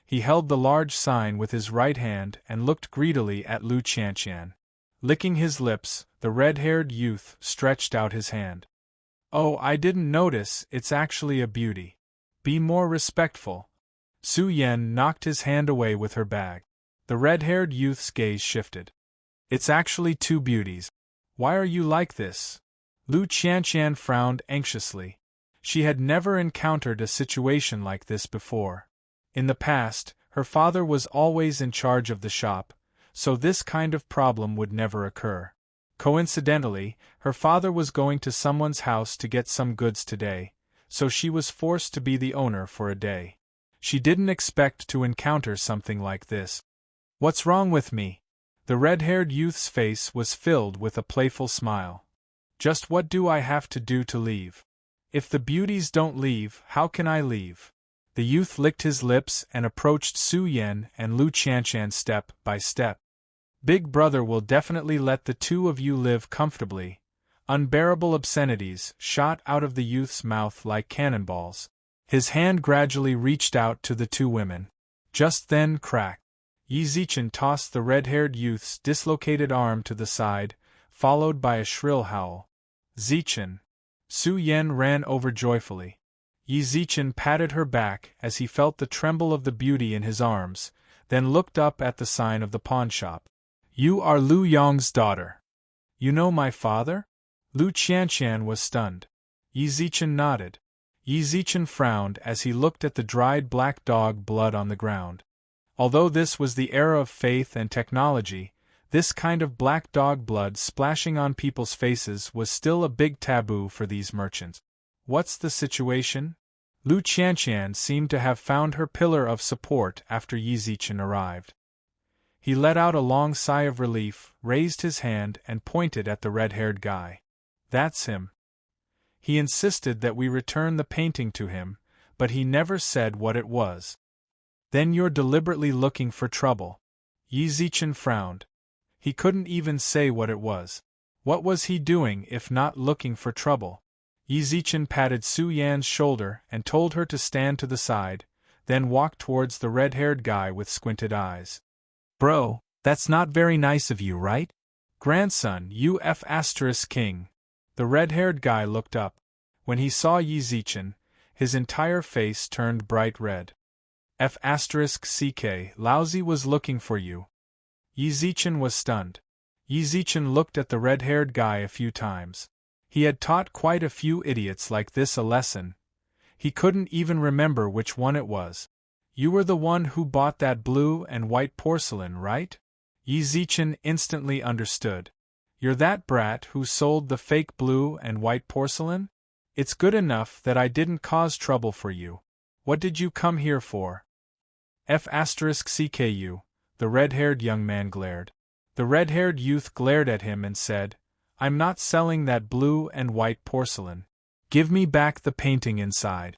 He held the large sign with his right hand and looked greedily at Lu Qianqian. Licking his lips, the red-haired youth stretched out his hand. "Oh, I didn't notice, it's actually a beauty. Be more respectful." Su Yan knocked his hand away with her bag. The red-haired youth's gaze shifted. "It's actually two beauties. Why are you like this?" Lu Qianqian frowned anxiously. She had never encountered a situation like this before. In the past, her father was always in charge of the shop, so this kind of problem would never occur. Coincidentally, her father was going to someone's house to get some goods today, so she was forced to be the owner for a day. She didn't expect to encounter something like this. "What's wrong with me?" The red-haired youth's face was filled with a playful smile. "Just what do I have to do to leave? If the beauties don't leave, how can I leave?" The youth licked his lips and approached Su Yan and Lu Qianqian step by step. "Big Brother will definitely let the two of you live comfortably." Unbearable obscenities shot out of the youth's mouth like cannonballs. His hand gradually reached out to the two women. Just then, crack! Yi Zichen tossed the red-haired youth's dislocated arm to the side, followed by a shrill howl. "Zichen!" Su Yan ran over joyfully. Yi Zichen patted her back as he felt the tremble of the beauty in his arms, then looked up at the sign of the pawnshop. "You are Lu Yong's daughter. You know my father?" Lu Qianqian was stunned. Yi Zichen nodded. Yi Zichen frowned as he looked at the dried black dog blood on the ground. Although this was the era of faith and technology, this kind of black dog blood splashing on people's faces was still a big taboo for these merchants. "What's the situation?" Lu Qianqian seemed to have found her pillar of support after Yi Zichen arrived. He let out a long sigh of relief, raised his hand and pointed at the red-haired guy. "That's him. He insisted that we return the painting to him, but he never said what it was." "Then you're deliberately looking for trouble." Yi Zichen frowned. He couldn't even say what it was. What was he doing if not looking for trouble? Yi Zichen patted Su Yan's shoulder and told her to stand to the side, then walked towards the red-haired guy with squinted eyes. "Bro, that's not very nice of you, right? Grandson, you F***king." The red-haired guy looked up. When he saw Yi Zichen, his entire face turned bright red. F***ck, Lousy was looking for you. Yi Zichen was stunned. Yi Zichen looked at the red-haired guy a few times. He had taught quite a few idiots like this a lesson. He couldn't even remember which one it was. "You were the one who bought that blue and white porcelain, right?" Yi Zichen instantly understood. "You're that brat who sold the fake blue and white porcelain? It's good enough that I didn't cause trouble for you. What did you come here for?" F***ck, the red-haired young man glared. The red-haired youth glared at him and said, "I'm not selling that blue and white porcelain. Give me back the painting inside."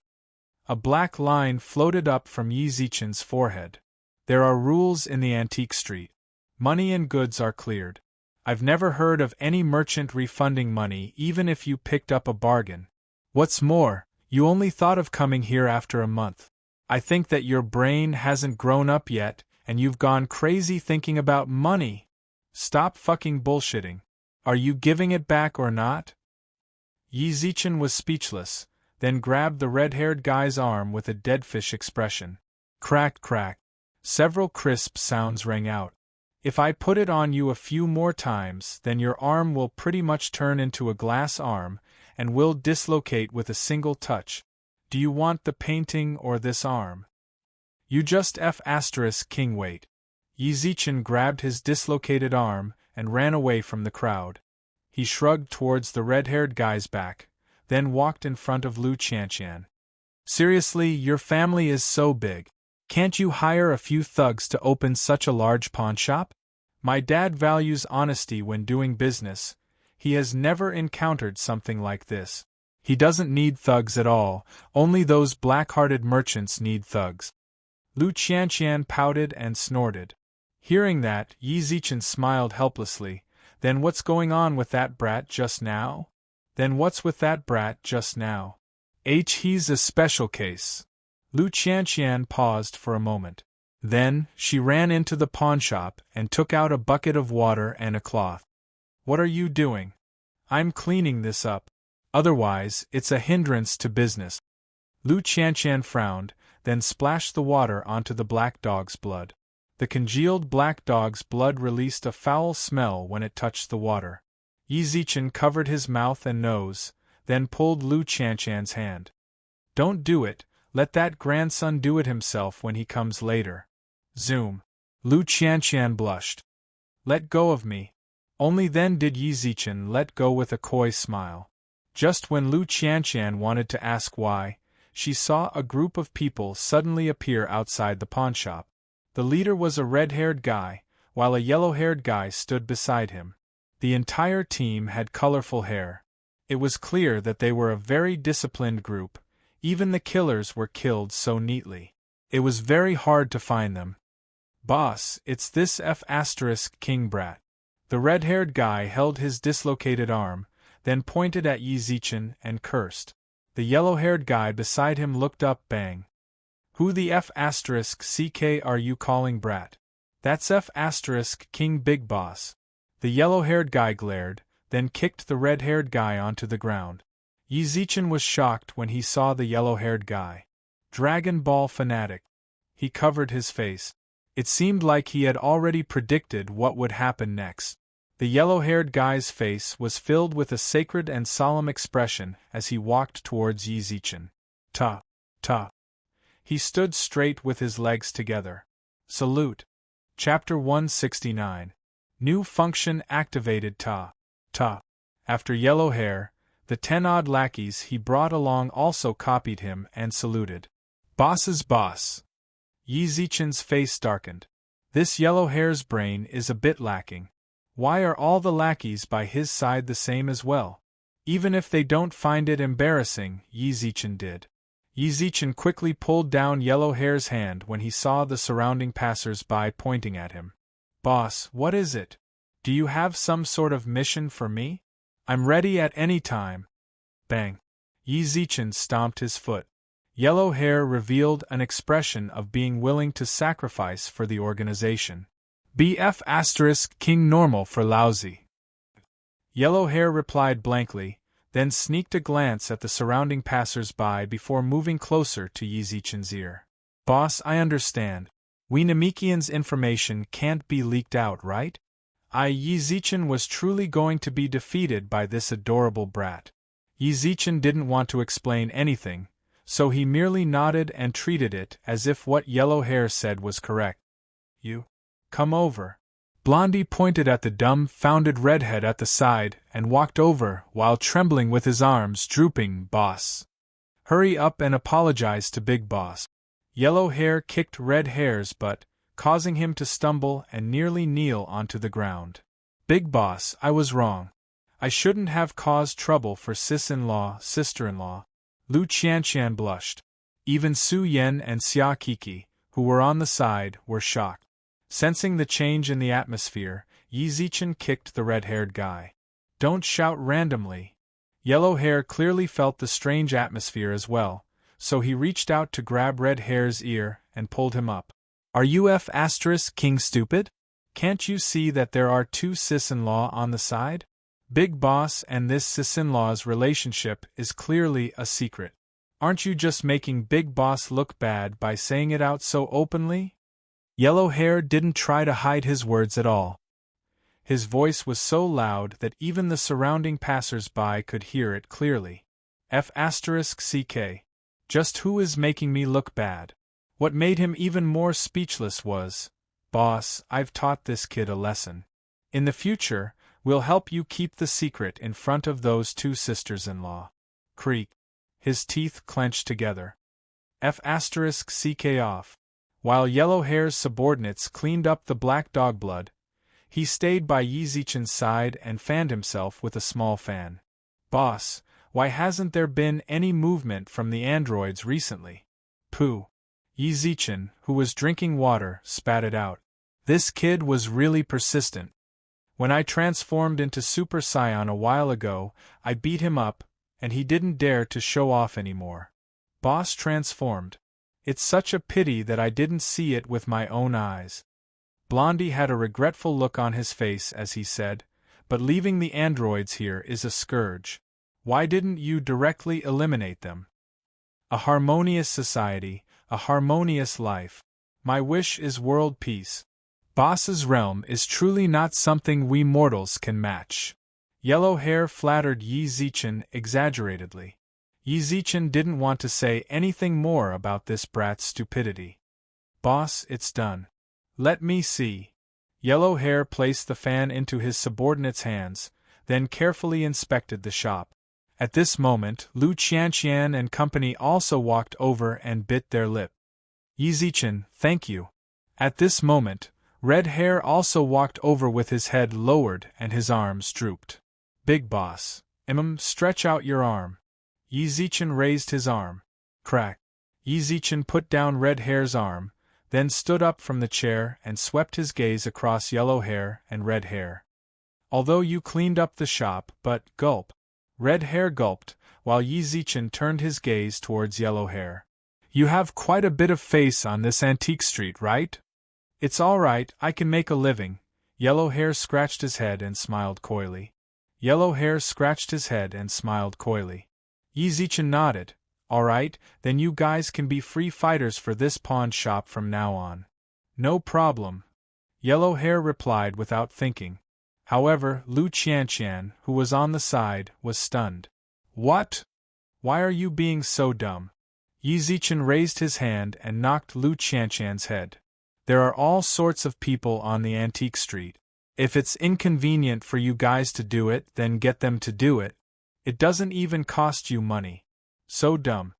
A black line floated up from Yi Zichen's forehead. "There are rules in the antique street. Money and goods are cleared. I've never heard of any merchant refunding money even if you picked up a bargain. What's more, you only thought of coming here after a month. I think that your brain hasn't grown up yet, And you've gone crazy thinking about money. Stop fucking bullshitting. Are you giving it back or not? Yi Zichen was speechless, then grabbed the red-haired guy's arm with a deadfish expression. Crack, crack. Several crisp sounds rang out. If I put it on you a few more times, then your arm will pretty much turn into a glass arm, and will dislocate with a single touch. Do you want the painting or this arm? You just King wait. Yi Zichen grabbed his dislocated arm and ran away from the crowd. He shrugged towards the red-haired guy's back, then walked in front of Lu Qianqian. Seriously, your family is so big. Can't you hire a few thugs to open such a large pawn shop? My dad values honesty when doing business. He has never encountered something like this. He doesn't need thugs at all, only those black-hearted merchants need thugs. Lu Qianqian pouted and snorted. Hearing that, Yi Zichen smiled helplessly. Then what's going on with that brat just now? He's a special case. Lu Qianqian paused for a moment. Then, she ran into the pawnshop and took out a bucket of water and a cloth. What are you doing? I'm cleaning this up. Otherwise, it's a hindrance to business. Lu Qianqian frowned, then splashed the water onto the black dog's blood. The congealed black dog's blood released a foul smell when it touched the water. Yi Zichen covered his mouth and nose, then pulled Lu Qianqian's hand. Don't do it, let that grandson do it himself when he comes later. Zoom. Lu Qianqian blushed. Let go of me. Only then did Yi Zichen let go with a coy smile. Just when Lu Qianqian wanted to ask why, she saw a group of people suddenly appear outside the pawnshop. The leader was a red-haired guy, while a yellow-haired guy stood beside him. The entire team had colorful hair. It was clear that they were a very disciplined group. Even the killers were killed so neatly. It was very hard to find them. Boss, it's this King brat. The red-haired guy held his dislocated arm, then pointed at Yi Zichen and cursed. The yellow-haired guy beside him looked up. Bang. Who the CK are you calling brat? That's King Big Boss. The yellow-haired guy glared, then kicked the red-haired guy onto the ground. Yi Zichen was shocked when he saw the yellow-haired guy. Dragon Ball fanatic. He covered his face. It seemed like he had already predicted what would happen next. The yellow-haired guy's face was filled with a sacred and solemn expression as he walked towards Yi Zichen. Ta. He stood straight with his legs together. Salute. Chapter 169. New function activated. Ta. After Yellow Hair, the 10-odd lackeys he brought along also copied him and saluted. Boss's boss. Yi Zichen's face darkened. This Yellow Hair's brain is a bit lacking. Why are all the lackeys by his side the same as well? Even if they don't find it embarrassing, Yi Zichen did. Yi Zichen quickly pulled down Yellow Hair's hand when he saw the surrounding passers-by pointing at him. Boss, what is it? Do you have some sort of mission for me? I'm ready at any time. Bang. Yi Zichen stomped his foot. Yellow Hair revealed an expression of being willing to sacrifice for the organization. BF King normal for lousy. Yellow Hair replied blankly, then sneaked a glance at the surrounding passers-by before moving closer to Yi Zichen's ear. Boss, I understand. We Namekians' information can't be leaked out, right? Yi Zichen was truly going to be defeated by this adorable brat. Yi Zichen didn't want to explain anything, so he merely nodded and treated it as if what Yellow Hair said was correct. You? Come over. Blondie pointed at the dumbfounded redhead at the side and walked over while trembling with his arms drooping. Boss. Hurry up and apologize to Big Boss. Yellow Hair kicked Red Hair's butt, causing him to stumble and nearly kneel onto the ground. Big Boss, I was wrong. I shouldn't have caused trouble for sister-in-law. Lu Qianqian blushed. Even Su Yen and Xia Kiki, who were on the side, were shocked. Sensing the change in the atmosphere, Yi Zichen kicked the red-haired guy. Don't shout randomly. Yellow Hair clearly felt the strange atmosphere as well, so he reached out to grab Red Hair's ear and pulled him up. Are you F asterisk king stupid? Can't you see that there are two sis-in-law on the side? Big Boss and this sis-in-law's relationship is clearly a secret. Aren't you just making Big Boss look bad by saying it out so openly? Yellow Hair didn't try to hide his words at all. His voice was so loud that even the surrounding passers-by could hear it clearly. F asterisk CK. Just who is making me look bad? What made him even more speechless was, Boss, I've taught this kid a lesson. In the future, we'll help you keep the secret in front of those two sisters-in-law. Creak. His teeth clenched together. F asterisk CK off. While Yellow Hair's subordinates cleaned up the black dog blood, he stayed by Yi Zichen's side and fanned himself with a small fan. Boss, why hasn't there been any movement from the androids recently? Pooh. Yi Zichen, who was drinking water, spat it out. This kid was really persistent. When I transformed into Super Saiyan a while ago, I beat him up, and he didn't dare to show off anymore. Boss transformed. It's such a pity that I didn't see it with my own eyes. Blondie had a regretful look on his face as he said, but leaving the androids here is a scourge. Why didn't you directly eliminate them? A harmonious society, a harmonious life. My wish is world peace. Boss's realm is truly not something we mortals can match. Yellow Hair flattered Yi Zichen exaggeratedly. Yi Zichen didn't want to say anything more about this brat's stupidity. Boss, it's done. Let me see. Yellow Hair placed the fan into his subordinate's hands, then carefully inspected the shop. At this moment, Lu Qianqian and company also walked over and bit their lip. Yi Zichen, thank you. At this moment, Red Hair also walked over with his head lowered and his arms drooped. Big Boss, stretch out your arm. Yi Zichen raised his arm. Crack. Yi Zichen put down Red Hair's arm, then stood up from the chair and swept his gaze across Yellow Hair and Red Hair. Although you cleaned up the shop, but, gulp. Red Hair gulped, while Yi Zichen turned his gaze towards Yellow Hair. You have quite a bit of face on this antique street, right? It's all right, I can make a living. Yellow Hair scratched his head and smiled coyly. Yellow Hair scratched his head and smiled coyly. Yi Zichen nodded. All right, then you guys can be free fighters for this pawn shop from now on. No problem. Yellow Hair replied without thinking. However, Lu Qianqian, who was on the side, was stunned. What? Why are you being so dumb? Yi Zichen raised his hand and knocked Lu Qianqian's head. There are all sorts of people on the antique street. If it's inconvenient for you guys to do it, then get them to do it. It doesn't even cost you money. So dumb.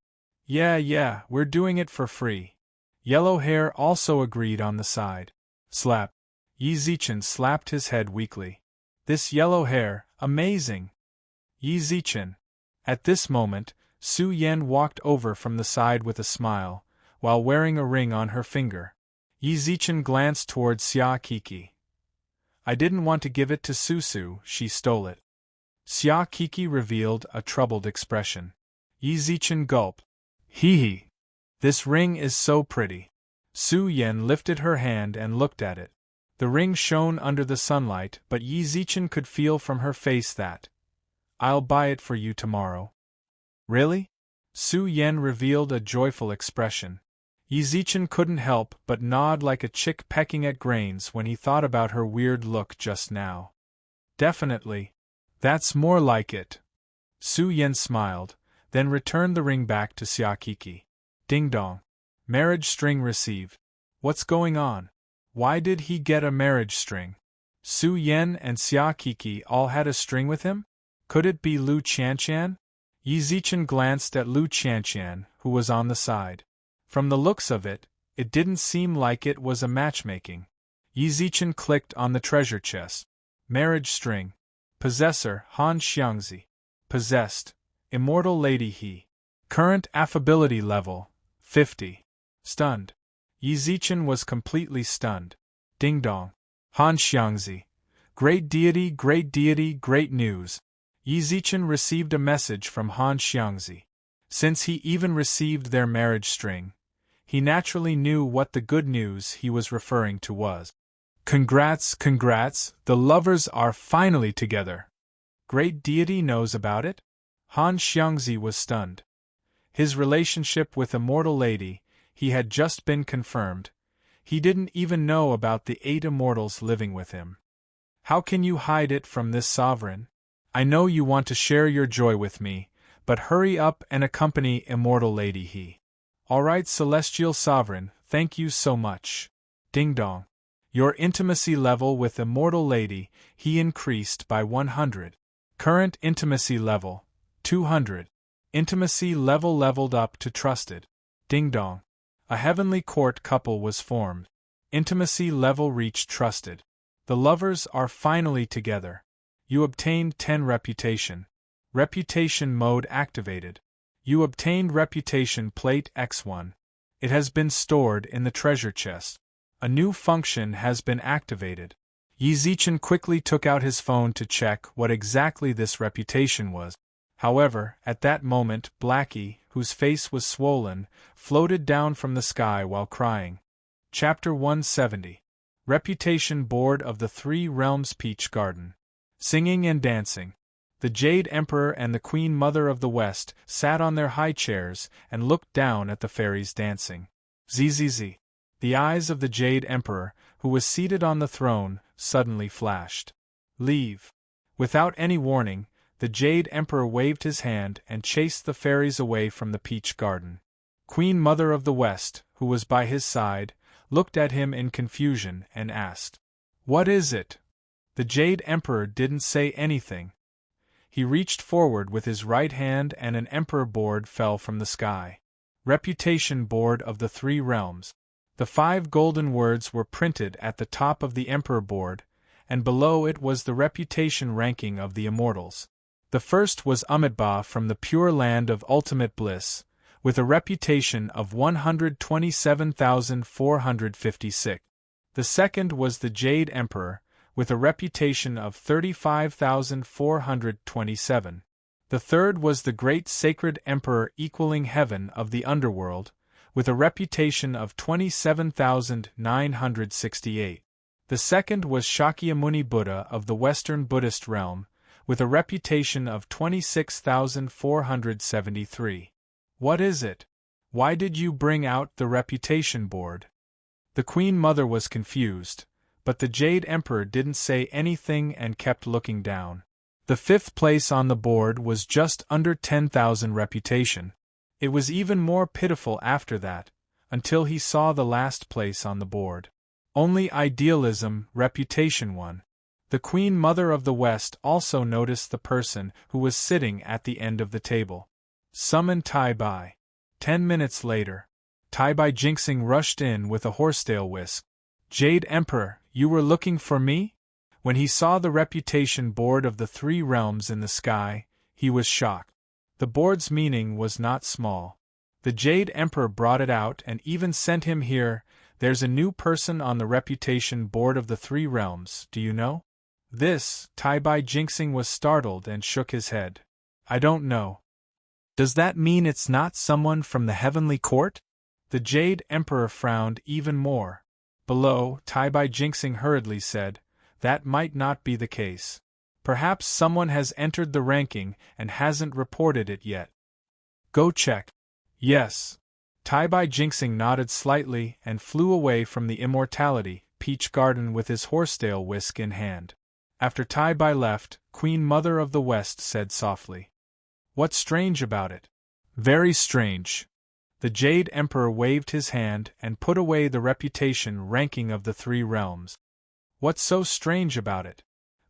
Yeah, we're doing it for free. Yellow Hair also agreed on the side. Slap. Yi Zichen slapped his head weakly. This Yellow Hair, amazing. Yi Zichen. At this moment, Su Yan walked over from the side with a smile, while wearing a ring on her finger. Yi Zichen glanced towards Xia Kiki. I didn't want to give it to Susu, she stole it. Xia Kiki revealed a troubled expression. Yi Zichen gulped. Hee. This ring is so pretty. Su Yan lifted her hand and looked at it. The ring shone under the sunlight, but Yi Zichen could feel from her face that. I'll buy it for you tomorrow. Really? Su Yan revealed a joyful expression. Yi Zichen couldn't help but nod like a chick pecking at grains when he thought about her weird look just now. Definitely. That's more like it. Su Yan smiled, then returned the ring back to Xia Kiki. Ding dong. Marriage string received. What's going on? Why did he get a marriage string? Su Yan and Xia Kiki all had a string with him? Could it be Lu Qianqian? Yi Zichen glanced at Lu Qianqian, who was on the side. From the looks of it, it didn't seem like it was a matchmaking. Yi Zichen clicked on the treasure chest. Marriage string. Possessor, Han Xiangzi. Possessed. Immortal Lady He. Current affability level, 50. Stunned. Yi Zichen was completely stunned. Ding dong. Han Xiangzi. Great deity, great news. Yi Zichen received a message from Han Xiangzi. Since he even received their marriage string, He naturally knew what the good news he was referring to was. Congrats, congrats, the lovers are finally together. Great deity knows about it? Han Xiangzi was stunned. His relationship with Immortal Lady, he had just been confirmed. He didn't even know about the 8 immortals living with him. How can you hide it from this sovereign? I know you want to share your joy with me, but hurry up and accompany Immortal Lady he. Alright, Celestial Sovereign, thank you so much. Ding dong. Your intimacy level with Immortal Lady, he increased by 100. Current intimacy level, 200. Intimacy level leveled up to trusted. Ding dong. A heavenly court couple was formed. Intimacy level reached trusted. The lovers are finally together. You obtained 10 reputation. Reputation mode activated. You obtained reputation plate X1. It has been stored in the treasure chest. A new function has been activated. Yi Zichen quickly took out his phone to check what exactly this reputation was. However, at that moment, Blackie, whose face was swollen, floated down from the sky while crying. Chapter 170. Reputation Board of the 3 Realms Peach Garden. Singing and dancing. The Jade Emperor and the Queen Mother of the West sat on their high chairs and looked down at the fairies dancing. Zzz. The eyes of the Jade Emperor, who was seated on the throne, suddenly flashed. Leave. Without any warning, the Jade Emperor waved his hand and chased the fairies away from the Peach Garden. Queen Mother of the West, who was by his side, looked at him in confusion and asked, "What is it?" The Jade Emperor didn't say anything. He reached forward with his right hand and an Emperor board fell from the sky. Reputation Board of the 3 Realms. The 5 golden words were printed at the top of the Emperor board, and below it was the reputation ranking of the immortals. The first was Amitabha from the Pure Land of Ultimate Bliss, with a reputation of 127,456. The second was the Jade Emperor, with a reputation of 35,427. The third was the Great Sacred Emperor equaling Heaven of the Underworld, with a reputation of 27,968. The second was Shakyamuni Buddha of the Western Buddhist realm, with a reputation of 26,473. What is it? Why did you bring out the reputation board? The Queen Mother was confused, but the Jade Emperor didn't say anything and kept looking down. The 5th place on the board was just under 10,000 reputation. It was even more pitiful after that, until he saw the last place on the board. Only Idealism, reputation 1. The Queen Mother of the West also noticed the person who was sitting at the end of the table. Summon Tai Bai. 10 minutes later, Tai Bai Jinxing rushed in with a horsetail whisk. Jade Emperor, you were looking for me? When he saw the reputation board of the 3 realms in the sky, he was shocked. The board's meaning was not small. The Jade Emperor brought it out and even sent him here. There's a new person on the reputation board of the 3 realms, do you know? This, Tai Bai Jinxing was startled and shook his head. I don't know. Does that mean it's not someone from the heavenly court? The Jade Emperor frowned even more. Below, Tai Bai Jinxing hurriedly said, that might not be the case. Perhaps someone has entered the ranking and hasn't reported it yet. Go check. Yes. Tai Bai Jinxing nodded slightly and flew away from the Immortality Peach Garden with his horsetail whisk in hand. After Tai Bai left, Queen Mother of the West said softly, "What's strange about it?" Very strange. The Jade Emperor waved his hand and put away the reputation ranking of the 3 realms. What's so strange about it?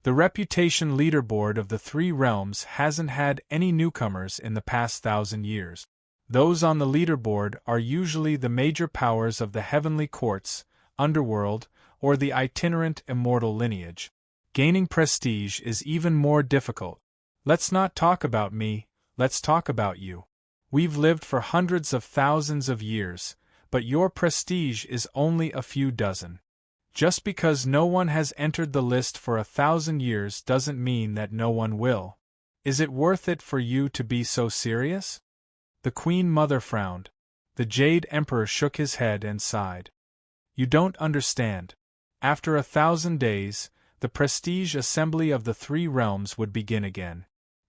The reputation leaderboard of the 3 realms hasn't had any newcomers in the past 1,000 years. Those on the leaderboard are usually the major powers of the heavenly courts, underworld, or the itinerant immortal lineage. Gaining prestige is even more difficult. Let's not talk about me, let's talk about you. We've lived for hundreds of thousands of years, but your prestige is only a few dozen. Just because no one has entered the list for 1,000 years doesn't mean that no one will. Is it worth it for you to be so serious? The Queen Mother frowned. The Jade Emperor shook his head and sighed. You don't understand. After 1,000 days, the prestige assembly of the three realms would begin again.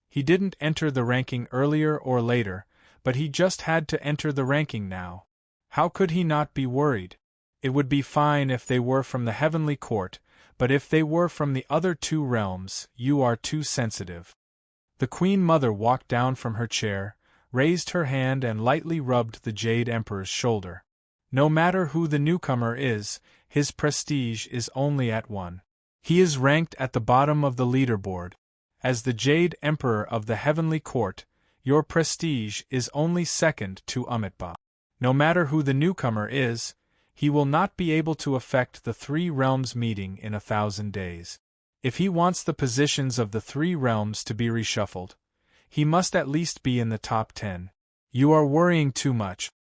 He didn't enter the ranking earlier or later, but he just had to enter the ranking now. How could he not be worried? It would be fine if they were from the heavenly court, but if they were from the other two realms, you are too sensitive. The Queen Mother walked down from her chair, raised her hand and lightly rubbed the Jade Emperor's shoulder. No matter who the newcomer is, his prestige is only at 1. He is ranked at the bottom of the leaderboard. As the Jade Emperor of the Heavenly Court, your prestige is only second to Amitabha. No matter who the newcomer is, he will not be able to affect the three realms meeting in 1,000 days. If he wants the positions of the three realms to be reshuffled, he must at least be in the top 10. You are worrying too much.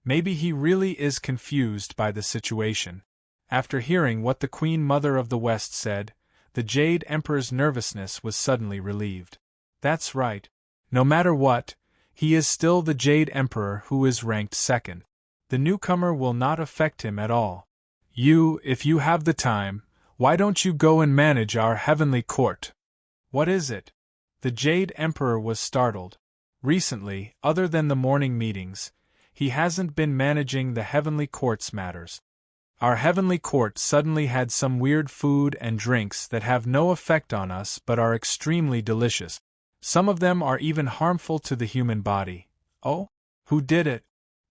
Maybe he really is confused by the situation. After hearing what the Queen Mother of the West said, the Jade Emperor's nervousness was suddenly relieved. That's right. No matter what, he is still the Jade Emperor who is ranked second. The newcomer will not affect him at all. If you have the time, why don't you go and manage our heavenly court? What is it? The Jade Emperor was startled. Recently, other than the morning meetings, he hasn't been managing the heavenly court's matters. Our heavenly court suddenly had some weird food and drinks that have no effect on us but are extremely delicious. Some of them are even harmful to the human body. Oh? Who did it?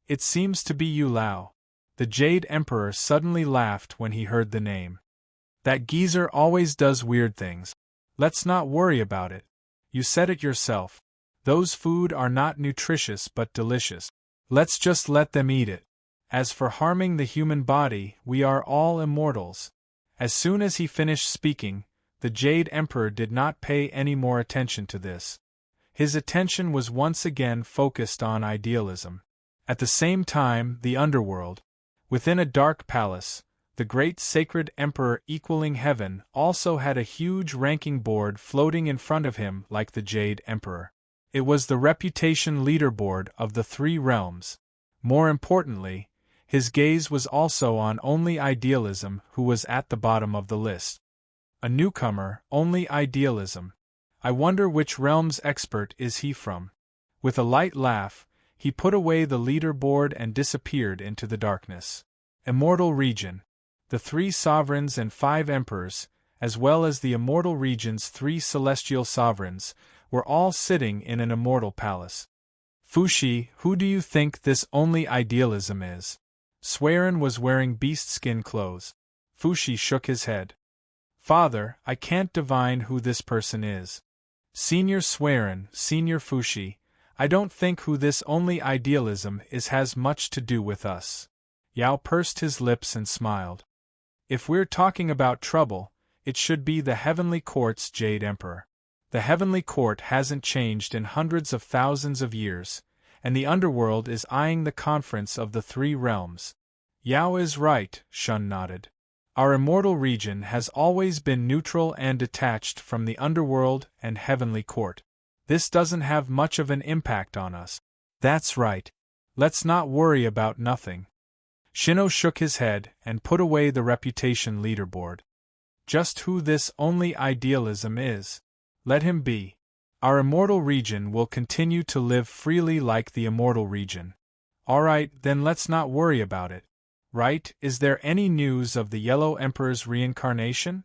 It seems to be you, Lao. The Jade Emperor suddenly laughed when he heard the name. That geezer always does weird things. Let's not worry about it. You said it yourself. Those food are not nutritious but delicious. Let's just let them eat it. As for harming the human body, we are all immortals. As soon as he finished speaking, the Jade Emperor did not pay any more attention to this. His attention was once again focused on idealism. At the same time, the underworld, within a dark palace, the great sacred emperor equaling heaven also had a huge ranking board floating in front of him like the Jade Emperor. It was the reputation leaderboard of the three realms. More importantly, his gaze was also on only idealism, who was at the bottom of the list. A newcomer, only idealism. I wonder which realm's expert is he from? With a light laugh, he put away the leaderboard and disappeared into the darkness. Immortal region. The 3 sovereigns and 5 emperors, as well as the immortal region's 3 celestial sovereigns, were all sitting in an immortal palace. Fushi, who do you think this only idealism is? Swearin was wearing beast skin clothes. Fushi shook his head. Father, I can't divine who this person is. Senior Swearin, Senior Fushi, I don't think who this only idealism is has much to do with us. Yao pursed his lips and smiled. If we're talking about trouble, it should be the Heavenly Court's Jade Emperor. The Heavenly Court hasn't changed in hundreds of thousands of years, and the underworld is eyeing the conference of the 3 realms. Yao is right, Shun nodded. Our immortal region has always been neutral and detached from the underworld and Heavenly Court. This doesn't have much of an impact on us. That's right. Let's not worry about nothing. Shino shook his head and put away the reputation leaderboard. Just who this only idealism is. Let him be. Our immortal region will continue to live freely like the immortal region. Alright, then let's not worry about it. Right, is there any news of the Yellow Emperor's reincarnation?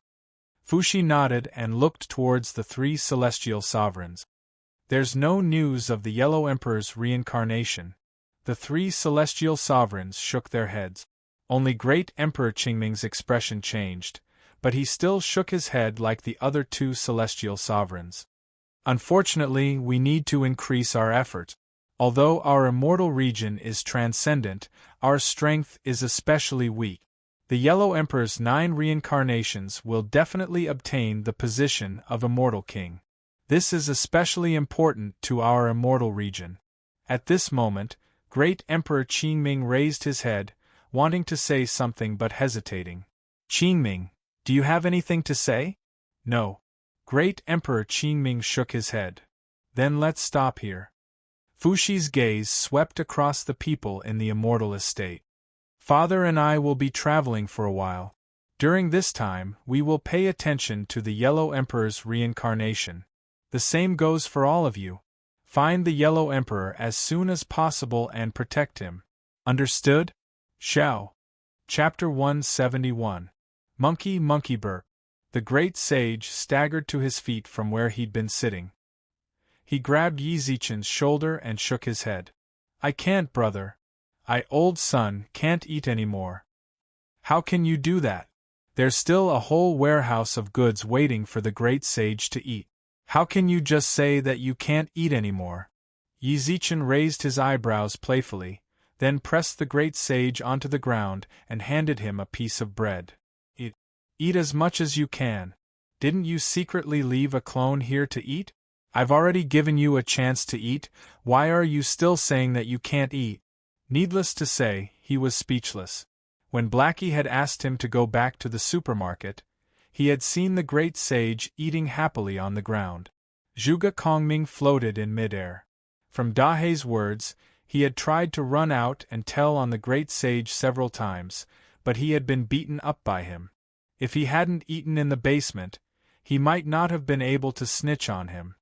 Fushi nodded and looked towards the 3 celestial sovereigns. There's no news of the Yellow Emperor's reincarnation. The 3 celestial sovereigns shook their heads. Only Great Emperor Qingming's expression changed, but he still shook his head like the other 2 celestial sovereigns. Unfortunately, we need to increase our efforts. Although our immortal region is transcendent, our strength is especially weak. The Yellow Emperor's 9 reincarnations will definitely obtain the position of Immortal King. This is especially important to our immortal region. At this moment, Great Emperor Qingming raised his head, wanting to say something but hesitating. Qingming, do you have anything to say? No. Great Emperor Qingming shook his head. Then let's stop here. Fushi's gaze swept across the people in the immortal estate. Father and I will be traveling for a while. During this time, we will pay attention to the Yellow Emperor's reincarnation. The same goes for all of you. Find the Yellow Emperor as soon as possible and protect him. Understood? Shao. Chapter 171. Monkey Monkey Burp. The great sage staggered to his feet from where he'd been sitting. He grabbed Yi Zichen's shoulder and shook his head. I can't, brother. Old son, can't eat anymore. How can you do that? There's still a whole warehouse of goods waiting for the great sage to eat. How can you just say that you can't eat anymore? Yi Zichen raised his eyebrows playfully, then pressed the great sage onto the ground and handed him a piece of bread. Eat as much as you can. Didn't you secretly leave a clone here to eat? I've already given you a chance to eat, why are you still saying that you can't eat? Needless to say, he was speechless. When Blackie had asked him to go back to the supermarket, he had seen the great sage eating happily on the ground. Zhuge Kongming floated in midair. From Dahe's words, he had tried to run out and tell on the great sage several times, but he had been beaten up by him. If he hadn't eaten in the basement, he might not have been able to snitch on him.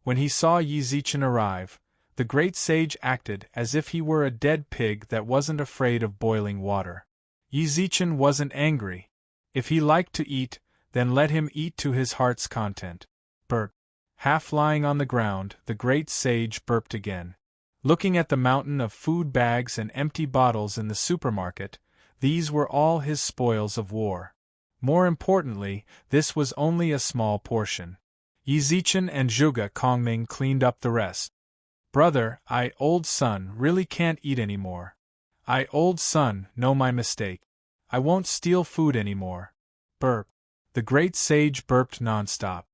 When he saw Yi Zichen arrive, the great sage acted as if he were a dead pig that wasn't afraid of boiling water. Yi Zichen wasn't angry. If he liked to eat, then let him eat to his heart's content. Burp. Half lying on the ground, the great sage burped again. Looking at the mountain of food bags and empty bottles in the supermarket, these were all his spoils of war. More importantly, this was only a small portion. Yi Zichen and Zhuge Kongming cleaned up the rest. Brother, old son, really can't eat anymore. Old son, know my mistake. I won't steal food anymore. Burp. The great sage burped non-stop.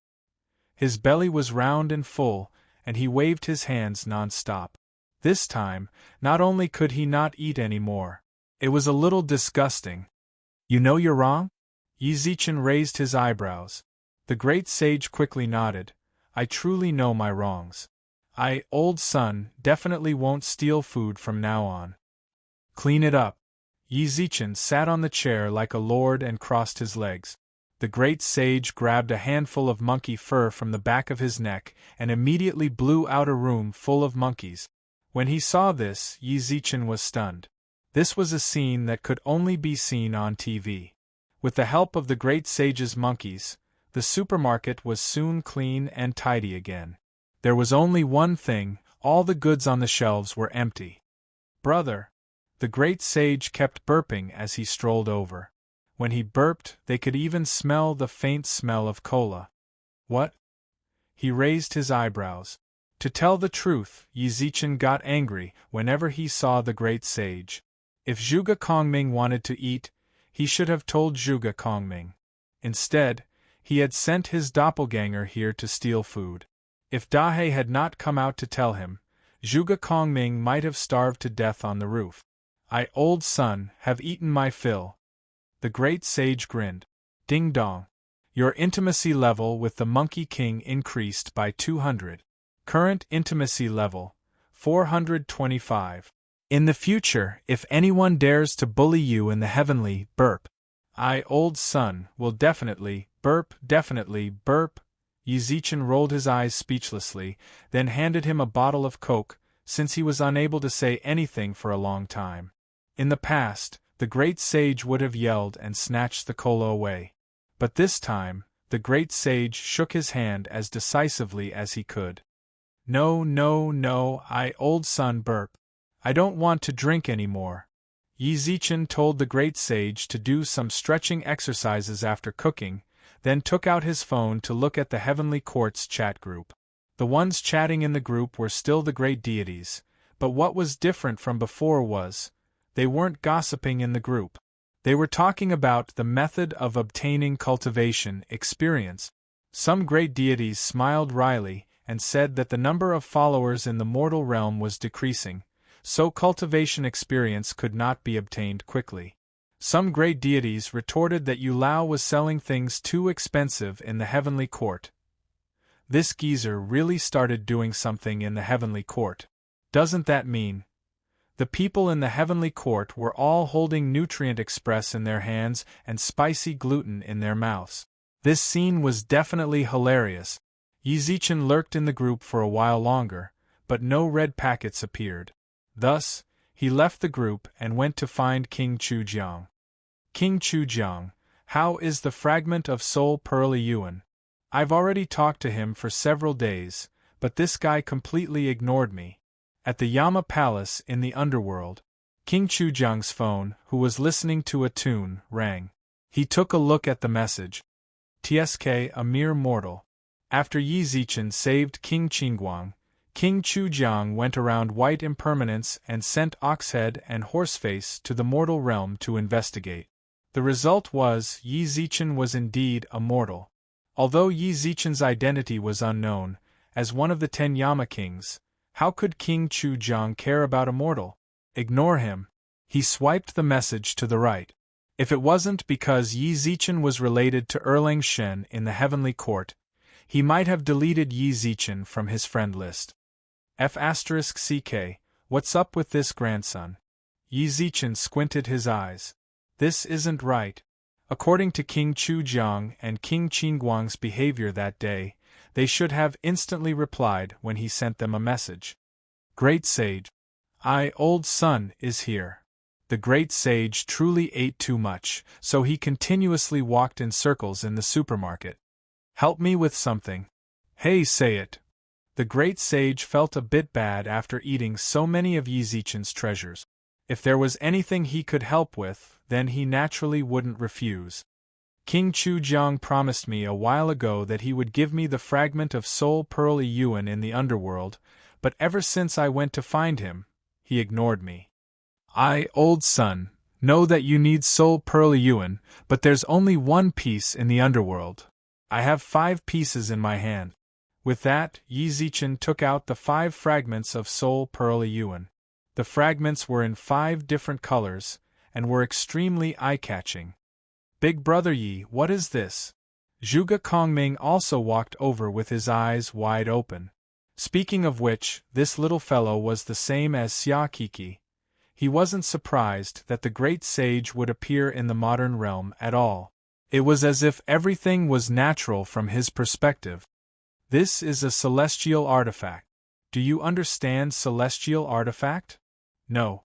His belly was round and full, and he waved his hands non-stop. This time, not only could he not eat anymore, it was a little disgusting. You know you're wrong? Yi Zichen raised his eyebrows. The great sage quickly nodded. I truly know my wrongs. Old son, definitely won't steal food from now on. Clean it up. Yi Zichen sat on the chair like a lord and crossed his legs. The great sage grabbed a handful of monkey fur from the back of his neck and immediately blew out a room full of monkeys. When he saw this, Yi Zichen was stunned. This was a scene that could only be seen on TV. With the help of the great sage's monkeys, the supermarket was soon clean and tidy again. There was only one thing, all the goods on the shelves were empty. Brother. The great sage kept burping as he strolled over. When he burped, they could even smell the faint smell of cola. What? He raised his eyebrows. To tell the truth, Yi Zichen got angry whenever he saw the great sage. If Zhuge Kongming wanted to eat, he should have told Zhuge Kongming. Instead, he had sent his doppelganger here to steal food. If Dahe had not come out to tell him, Zhuge Kongming might have starved to death on the roof. Old son, have eaten my fill. The great sage grinned. Ding dong. Your intimacy level with the Monkey King increased by 200. Current intimacy level, 425. In the future, if anyone dares to bully you in the heavenly burp, old son, will definitely burp. Yi Zichen rolled his eyes speechlessly, then handed him a bottle of Coke, since he was unable to say anything for a long time. In the past, the great sage would have yelled and snatched the cola away. But this time, the great sage shook his hand as decisively as he could. No, old son burp. I don't want to drink anymore. Yi Zichen told the great sage to do some stretching exercises after cooking, then took out his phone to look at the Heavenly Court's chat group. The ones chatting in the group were still the great deities, but what was different from before was, they weren't gossiping in the group. They were talking about the method of obtaining cultivation experience. Some great deities smiled wryly and said that the number of followers in the mortal realm was decreasing, so cultivation experience could not be obtained quickly. Some great deities retorted that Yu Lao was selling things too expensive in the Heavenly Court. This geezer really started doing something in the Heavenly Court. Doesn't that mean? The people in the heavenly court were all holding Nutrient Express in their hands and spicy gluten in their mouths. This scene was definitely hilarious. Yizichin lurked in the group for a while longer, but no red packets appeared. Thus, he left the group and went to find King Chujiang. King Chujiang, how is the fragment of soul Pearly Yuan? I've already talked to him for several days, but this guy completely ignored me. At the Yama Palace in the underworld, King Chujiang's phone, who was listening to a tune, rang. He took a look at the message. TSK, a mere mortal. After Yi Zichen saved King Qingguang, King Chujiang went around White Impermanence and sent Oxhead and Horseface to the mortal realm to investigate. The result was Yi Zichen was indeed a mortal. Although Yi Zichen's identity was unknown, as one of the 10 Yama kings, how could King Chujiang care about a mortal? Ignore him. He swiped the message to the right. If it wasn't because Yi Zichen was related to Erlang Shen in the heavenly court, he might have deleted Yi Zichen from his friend list. F***CK, what's up with this grandson? Yi Zichen squinted his eyes. This isn't right. According to King Chujiang and King Qingguang's behavior that day, they should have instantly replied when he sent them a message. Great Sage. Old son, is here. The great sage truly ate too much, so he continuously walked in circles in the supermarket. Help me with something. Hey, say it. The great sage felt a bit bad after eating so many of Yi Zichen's treasures. If there was anything he could help with, then he naturally wouldn't refuse. King Chujiang promised me a while ago that he would give me the fragment of soul Pearly Yuan in the underworld, but ever since I went to find him, he ignored me. Old son, know that you need soul Pearly Yuan, but there's only one piece in the underworld. I have 5 pieces in my hand. With that, Yi Zichen took out the 5 fragments of soul Pearly Yuan. The fragments were in 5 different colors, and were extremely eye-catching. Big brother Yi, what is this? Zhuge Kongming also walked over with his eyes wide open. Speaking of which, this little fellow was the same as Xia Kiki. He wasn't surprised that the great sage would appear in the modern realm at all. It was as if everything was natural from his perspective. This is a celestial artifact. Do you understand celestial artifact? No.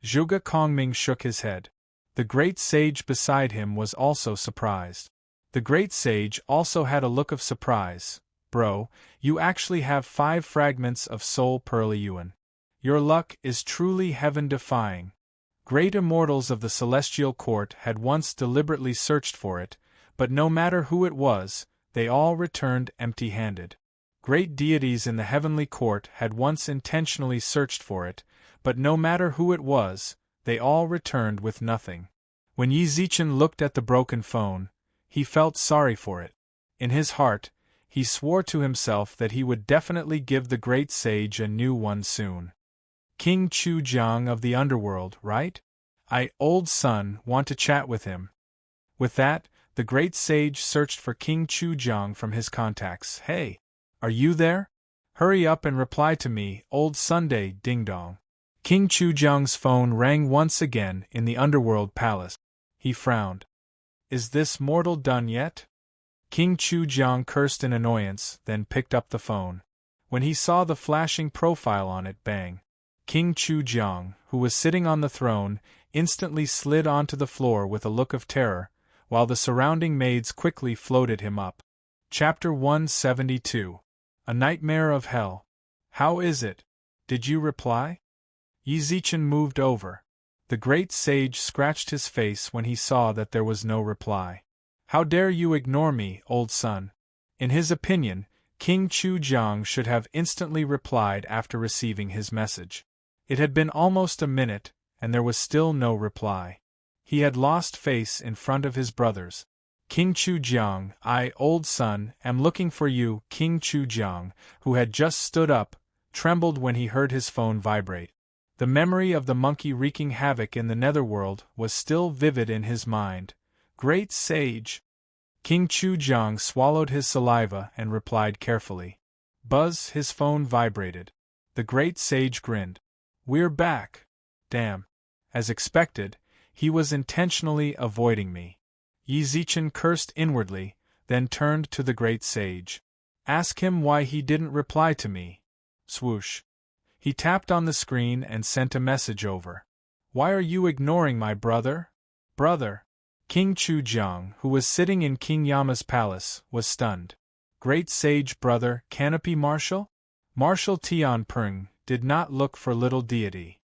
Zhuge Kongming shook his head. The great sage beside him was also surprised. The great sage also had a look of surprise. Bro, you actually have 5 fragments of soul Pearly Yuan. Your luck is truly heaven-defying. Great immortals of the celestial court had once deliberately searched for it, but no matter who it was, they all returned empty-handed. Great deities in the heavenly court had once intentionally searched for it, but no matter who it was, they all returned with nothing. When Yi Zichen looked at the broken phone, he felt sorry for it. In his heart, he swore to himself that he would definitely give the great sage a new one soon. King Chujiang of the underworld, right? Old son, want to chat with him. With that, the great sage searched for King Chujiang from his contacts. Hey, are you there? Hurry up and reply to me, old Sunday, ding-dong. King Chujiang's phone rang once again in the underworld palace. He frowned. Is this mortal done yet? King Chujiang cursed in annoyance, then picked up the phone. When he saw the flashing profile on it, bang. King Chujiang, who was sitting on the throne, instantly slid onto the floor with a look of terror, while the surrounding maids quickly floated him up. Chapter 172. A Nightmare of Hell. How is it? Did you reply? Yi Zichen moved over. The great sage scratched his face when he saw that there was no reply. How dare you ignore me, old son? In his opinion, King Chujiang should have instantly replied after receiving his message. It had been almost a minute, and there was still no reply. He had lost face in front of his brothers. King Chujiang, old son, am looking for you. King Chujiang, who had just stood up, trembled when he heard his phone vibrate. The memory of the monkey wreaking havoc in the netherworld was still vivid in his mind. Great sage! King Chujiang swallowed his saliva and replied carefully. Buzz, his phone vibrated. The great sage grinned. We're back. Damn. As expected, he was intentionally avoiding me. Yi Zichen cursed inwardly, then turned to the great sage. Ask him why he didn't reply to me. Swoosh. He tapped on the screen and sent a message over. Why are you ignoring my brother? Brother. King Chujiang, who was sitting in King Yama's palace, was stunned. Great sage brother, canopy marshal? Marshal Tian Peng did not look for little deity.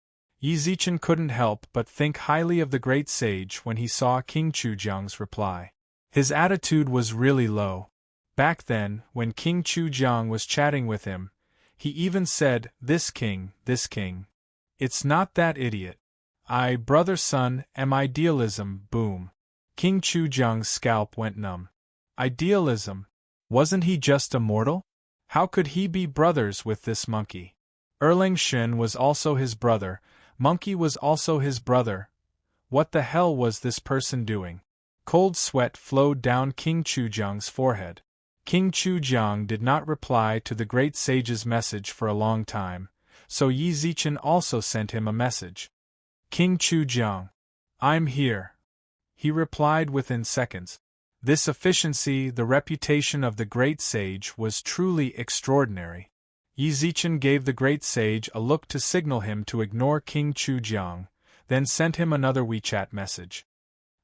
Yi Zichen couldn't help but think highly of the great sage when he saw King Chujiang's reply. His attitude was really low. Back then, when King Chujiang was chatting with him, he even said, this king. It's not that idiot. I, brother son, am idealism, boom. King Chujiang's scalp went numb. Idealism? Wasn't he just a mortal? How could he be brothers with this monkey? Erlang Shen was also his brother, Monkey was also his brother. What the hell was this person doing? Cold sweat flowed down King Chujiang's forehead. King Chujiang did not reply to the great sage's message for a long time, so Yi Zichen also sent him a message. King Chujiang. I'm here. He replied within seconds. This efficiency, the reputation of the great sage, was truly extraordinary. Yi Zichen gave the great sage a look to signal him to ignore King Chujiang, then sent him another WeChat message.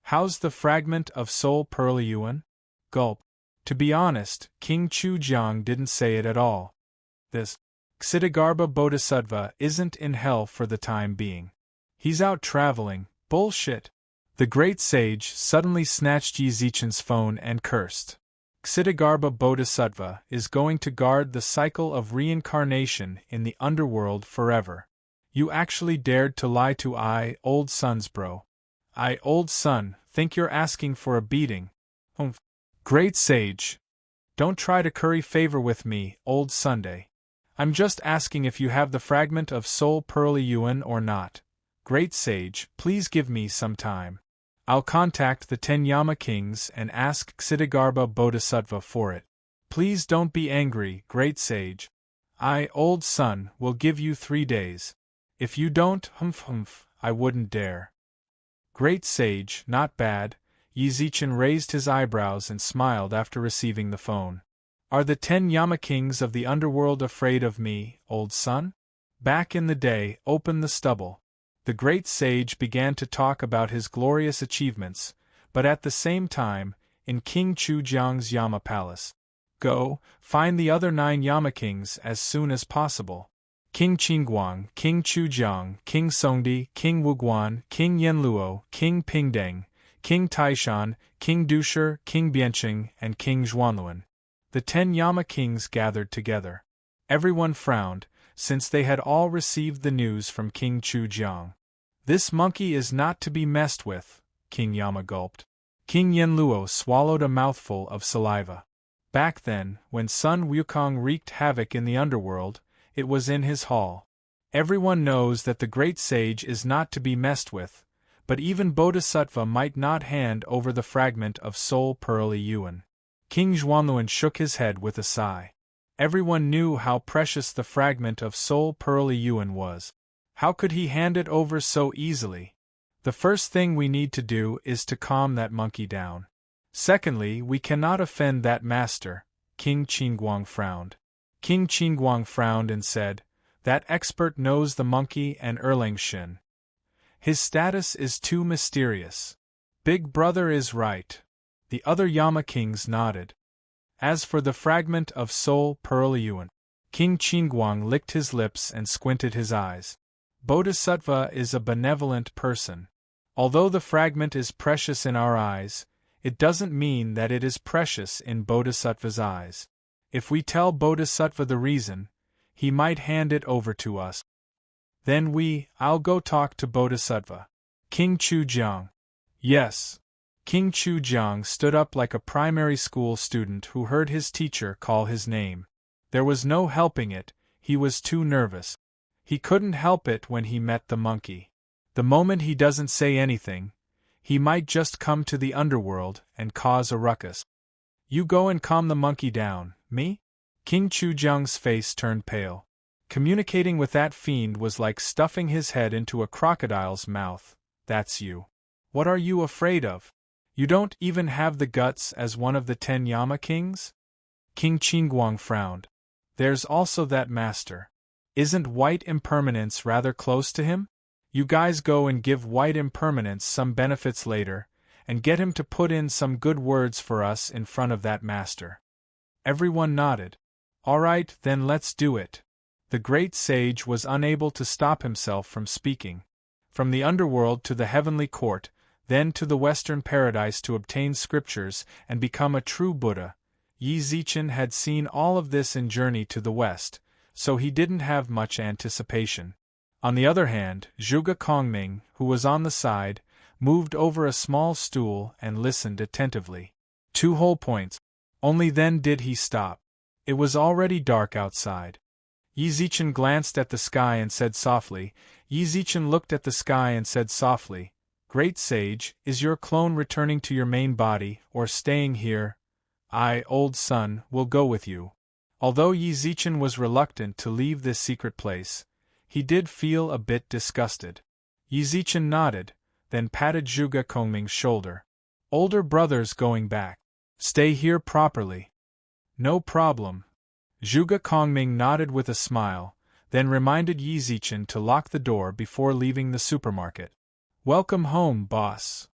How's the fragment of soul Pearl Yuan? Gulp. To be honest, King Chujiang didn't say it at all. This Ksitigarbha Bodhisattva isn't in hell for the time being. He's out traveling. Bullshit. The great sage suddenly snatched Yi Zichen's phone and cursed. Ksitigarbha Bodhisattva is going to guard the cycle of reincarnation in the underworld forever. You actually dared to lie to I, old sons bro. I, old son, think you're asking for a beating. Humph. Great sage. Don't try to curry favor with me, old Sunday. I'm just asking if you have the fragment of soul Pearl Yuan or not. Great sage, please give me some time. I'll contact the 10 Yama kings and ask Ksitigarbha Bodhisattva for it. Please don't be angry, great sage. I, old son, will give you 3 days. If you don't, humph, I wouldn't dare. Great sage, not bad. Yi Zichen raised his eyebrows and smiled after receiving the phone. Are the 10 Yama kings of the underworld afraid of me, old son? Back in the day, open the stubble. The great sage began to talk about his glorious achievements, but at the same time, in King Chujiang's Yama palace. Go, find the other 9 Yama kings as soon as possible. King Qingguang, King Chujiang, King Songdi, King Wuguan, King Yanluo, King Pingdeng, King Taishan, King Dushi, King Bianqing, and King Zhuanluan. The 10 Yama kings gathered together. Everyone frowned, since they had all received the news from King Chujiang. This monkey is not to be messed with, King Yama gulped. King Yanluo swallowed a mouthful of saliva. Back then, when Sun Wukong wreaked havoc in the underworld, it was in his hall. Everyone knows that the great sage is not to be messed with, but even Bodhisattva might not hand over the fragment of soul Pearl Yuan. King Zhuanluan shook his head with a sigh. Everyone knew how precious the fragment of soul Pearl Yuan was. How could he hand it over so easily? The first thing we need to do is to calm that monkey down. Secondly, we cannot offend that master. King Qingguang frowned. King Qingguang frowned and said, that expert knows the monkey and Erlang Shen. His status is too mysterious. Big brother is right. The other Yama kings nodded. As for the fragment of soul Pearl Yuan, King Qingguang licked his lips and squinted his eyes. Bodhisattva is a benevolent person. Although the fragment is precious in our eyes, it doesn't mean that it is precious in Bodhisattva's eyes. If we tell Bodhisattva the reason, he might hand it over to us. Then I'll go talk to Bodhisattva. King Chujiang. Yes. King Chujiang stood up like a primary school student who heard his teacher call his name. There was no helping it, he was too nervous. He couldn't help it when he met the monkey. The moment he doesn't say anything, he might just come to the underworld and cause a ruckus. You go and calm the monkey down, me? King Chujiang's face turned pale. Communicating with that fiend was like stuffing his head into a crocodile's mouth. That's you. What are you afraid of? You don't even have the guts as one of the 10 Yama kings? King Qingguang frowned. There's also that master. Isn't White Impermanence rather close to him? You guys go and give White Impermanence some benefits later, and get him to put in some good words for us in front of that master. Everyone nodded. All right, then let's do it. The great sage was unable to stop himself from speaking. From the underworld to the heavenly court, then to the western paradise to obtain scriptures and become a true Buddha, Yi Zichen had seen all of this in Journey to the West, so he didn't have much anticipation. On the other hand, Zhuge Kongming, who was on the side, moved over a small stool and listened attentively. 2 whole points. Only then did he stop. It was already dark outside. Yi Zichen glanced at the sky and said softly. Yi Zichen looked at the sky and said softly, Great Sage, is your clone returning to your main body, or staying here? I, old son, will go with you. Although Yi Zichen was reluctant to leave this secret place, he did feel a bit disgusted. Yi Zichen nodded, then patted Zhuge Kongming's shoulder. Older brother's going back. Stay here properly. No problem. Zhuge Kongming nodded with a smile, then reminded Yi Zichen to lock the door before leaving the supermarket. Welcome home, boss.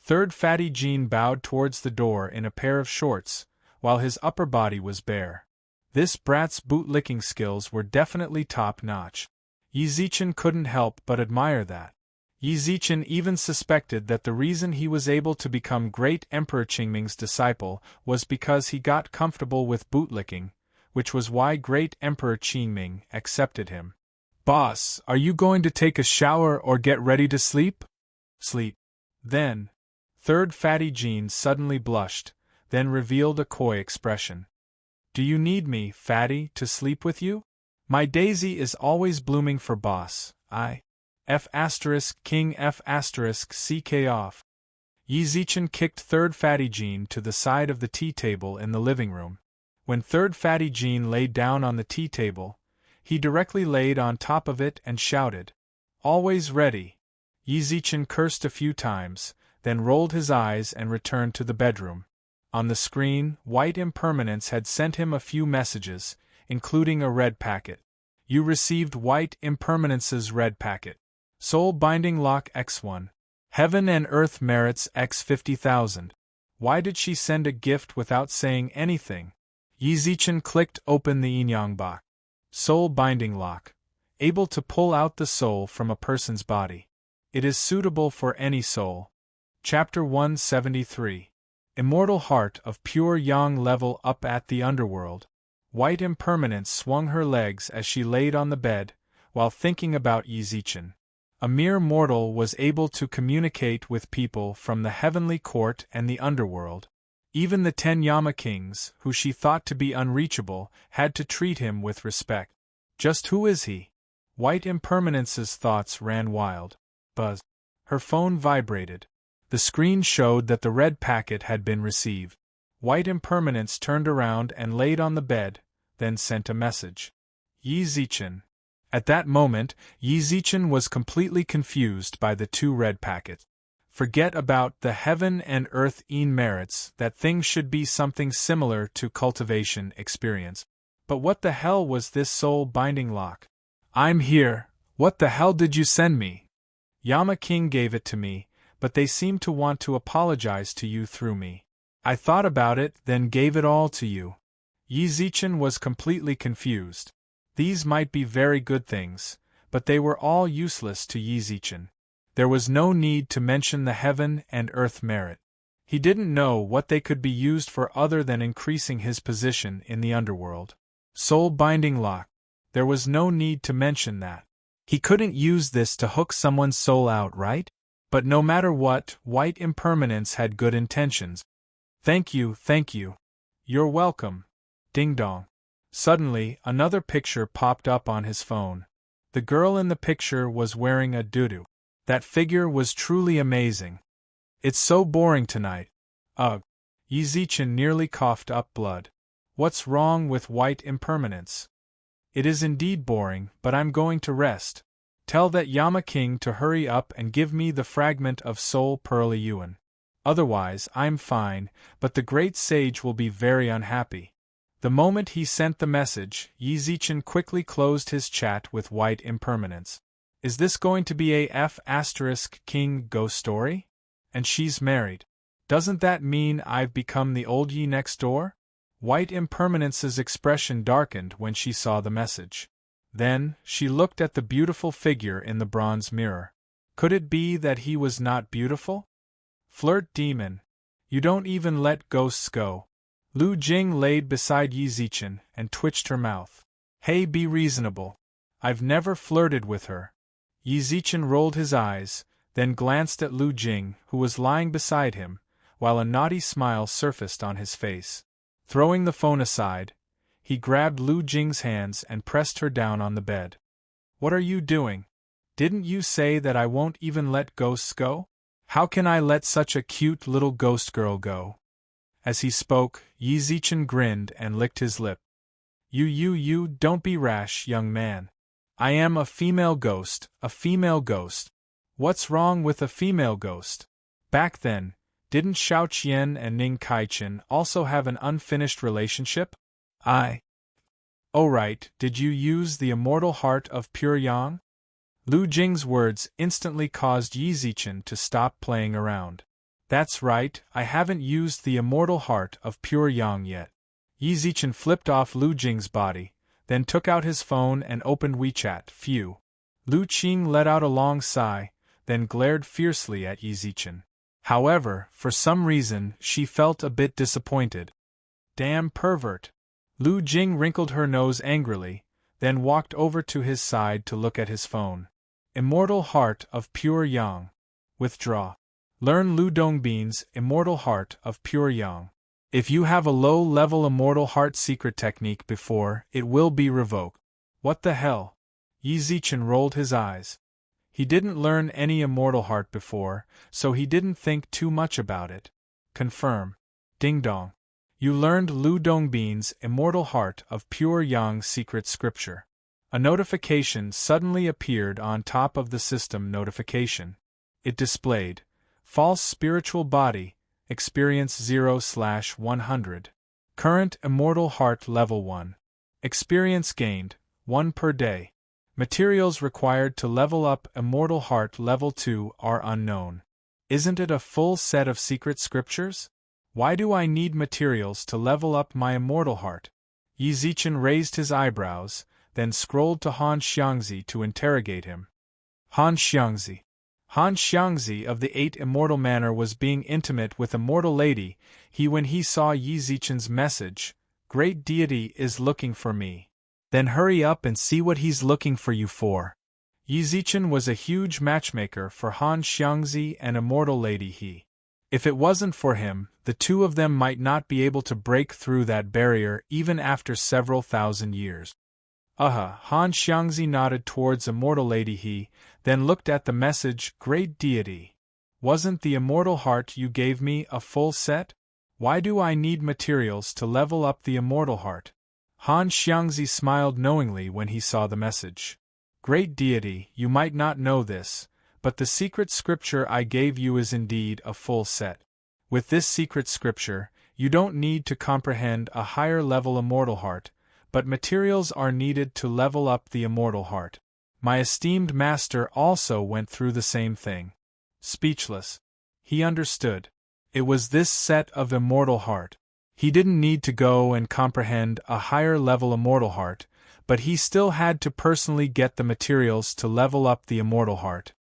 Third Fatty Jean bowed towards the door in a pair of shorts, while his upper body was bare. This brat's bootlicking skills were definitely top-notch. Yi Zichen couldn't help but admire that. Yi Zichen even suspected that the reason he was able to become Great Emperor Qingming's disciple was because he got comfortable with bootlicking, which was why Great Emperor Qingming accepted him. Boss, are you going to take a shower or get ready to sleep? Sleep. Then. Third Fatty Jean suddenly blushed, then revealed a coy expression. Do you need me, Fatty, to sleep with you? My daisy is always blooming for boss, King CK off. Yi Zichen kicked Third Fatty Jean to the side of the tea table in the living room. When Third Fatty Jean laid down on the tea table, he directly laid on top of it and shouted, Always ready. Yi Zichen cursed a few times, then rolled his eyes and returned to the bedroom. On the screen, White Impermanence had sent him a few messages, including a red packet. You received White Impermanence's red packet. Soul Binding Lock X1. Heaven and Earth Merits X 50,000. Why did she send a gift without saying anything? Yi Zichen clicked open the Inyang box. Soul Binding Lock. Able to pull out the soul from a person's body. It is suitable for any soul. Chapter 173. Immortal Heart of Pure Yang level up at the underworld. White Impermanence swung her legs as she laid on the bed, while thinking about Yi Zichen. A mere mortal was able to communicate with people from the heavenly court and the underworld. Even the 10 Yama kings, who she thought to be unreachable, had to treat him with respect. Just who is he? White Impermanence's thoughts ran wild. Buzz. Her phone vibrated. The screen showed that the red packet had been received. White Impermanence turned around and laid on the bed, then sent a message. Yi Zichen. At that moment, Yi Zichen was completely confused by the 2 red packets. Forget about the heaven and earth merits, that thing should be something similar to cultivation experience. But what the hell was this soul binding lock? I'm here, what the hell did you send me? Yama King gave it to me, but they seem to want to apologize to you through me. I thought about it, then gave it all to you. Yi Zichen was completely confused. These might be very good things, but they were all useless to Yi Zichen. There was no need to mention the heaven and earth merit. He didn't know what they could be used for other than increasing his position in the underworld. Soul binding lock. There was no need to mention that. He couldn't use this to hook someone's soul out, right? But no matter what, White Impermanence had good intentions. Thank you, thank you. You're welcome. Ding dong. Suddenly, another picture popped up on his phone. The girl in the picture was wearing a tutu. That figure was truly amazing. It's so boring tonight. Ugh. Yi Zichen nearly coughed up blood. What's wrong with White Impermanence? It is indeed boring, but I'm going to rest. Tell that Yama King to hurry up and give me the fragment of Soul Pearl Yuan. Otherwise, I'm fine, but the great sage will be very unhappy. The moment he sent the message, Yi Zichen quickly closed his chat with white impermanence. Is this going to be a F***King ghost story? And she's married. Doesn't that mean I've become the old Yi next door? White impermanence's expression darkened when she saw the message. Then, she looked at the beautiful figure in the bronze mirror. Could it be that he was not beautiful? Flirt demon. You don't even let ghosts go. Lu Jing laid beside Yi Zichen and twitched her mouth. Hey, be reasonable. I've never flirted with her. Yi Zichen rolled his eyes, then glanced at Lu Jing, who was lying beside him, while a naughty smile surfaced on his face. Throwing the phone aside, he grabbed Lu Jing's hands and pressed her down on the bed. What are you doing? Didn't you say that I won't even let ghosts go? How can I let such a cute little ghost girl go? As he spoke, Yi Zichen grinned and licked his lip. You, don't be rash, young man. I am a female ghost, a female ghost. What's wrong with a female ghost? Back then, didn't Xiao Qian and Ning Kaichen also have an unfinished relationship? Oh right, did you use the immortal heart of pure yang? Lu Jing's words instantly caused Yi Zichen to stop playing around. That's right, I haven't used the immortal heart of pure yang yet. Yi Zichen flipped off Lu Jing's body, then took out his phone and opened WeChat. Phew. Lu Qing let out a long sigh, then glared fiercely at Yi Zichen. However, for some reason, she felt a bit disappointed. Damn pervert. Lu Jing wrinkled her nose angrily, then walked over to his side to look at his phone. Immortal Heart of Pure Yang. Withdraw. Learn Lu Dongbin's Immortal Heart of Pure Yang. If you have a low-level Immortal Heart secret technique before, it will be revoked. What the hell? Yi Zichen rolled his eyes. He didn't learn any Immortal Heart before, so he didn't think too much about it. Confirm. Ding dong. You learned Lu Dongbin's Immortal Heart of Pure Yang secret scripture. A notification suddenly appeared on top of the system notification. It displayed, False Spiritual Body, Experience 0/100. Current Immortal Heart Level 1. Experience gained, 1 per day. Materials required to level up Immortal Heart Level 2 are unknown. Isn't it a full set of secret scriptures? Why do I need materials to level up my Immortal Heart? Yi Zichen raised his eyebrows, then scrolled to Han Xiangzi to interrogate him. Han Xiangzi. Han Xiangzi of the 8 Immortal Manor was being intimate with Immortal Lady. When he saw Yi Zichen's message, Great Deity is looking for me. Then hurry up and see what he's looking for you for. Yi Zichen was a huge matchmaker for Han Xiangzi and Immortal Lady. If it wasn't for him, the two of them might not be able to break through that barrier even after several thousand years. Han Xiangzi nodded towards Immortal Lady then looked at the message, Great Deity. Wasn't the Immortal Heart you gave me a full set? Why do I need materials to level up the Immortal Heart? Han Xiangzi smiled knowingly when he saw the message. Great Deity, you might not know this, but the secret scripture I gave you is indeed a full set. With this secret scripture, you don't need to comprehend a higher level Immortal Heart, but materials are needed to level up the Immortal Heart. My esteemed master also went through the same thing. Speechless. He understood. It was this set of Immortal Heart. He didn't need to go and comprehend a higher level Immortal Heart, but he still had to personally get the materials to level up the Immortal Heart.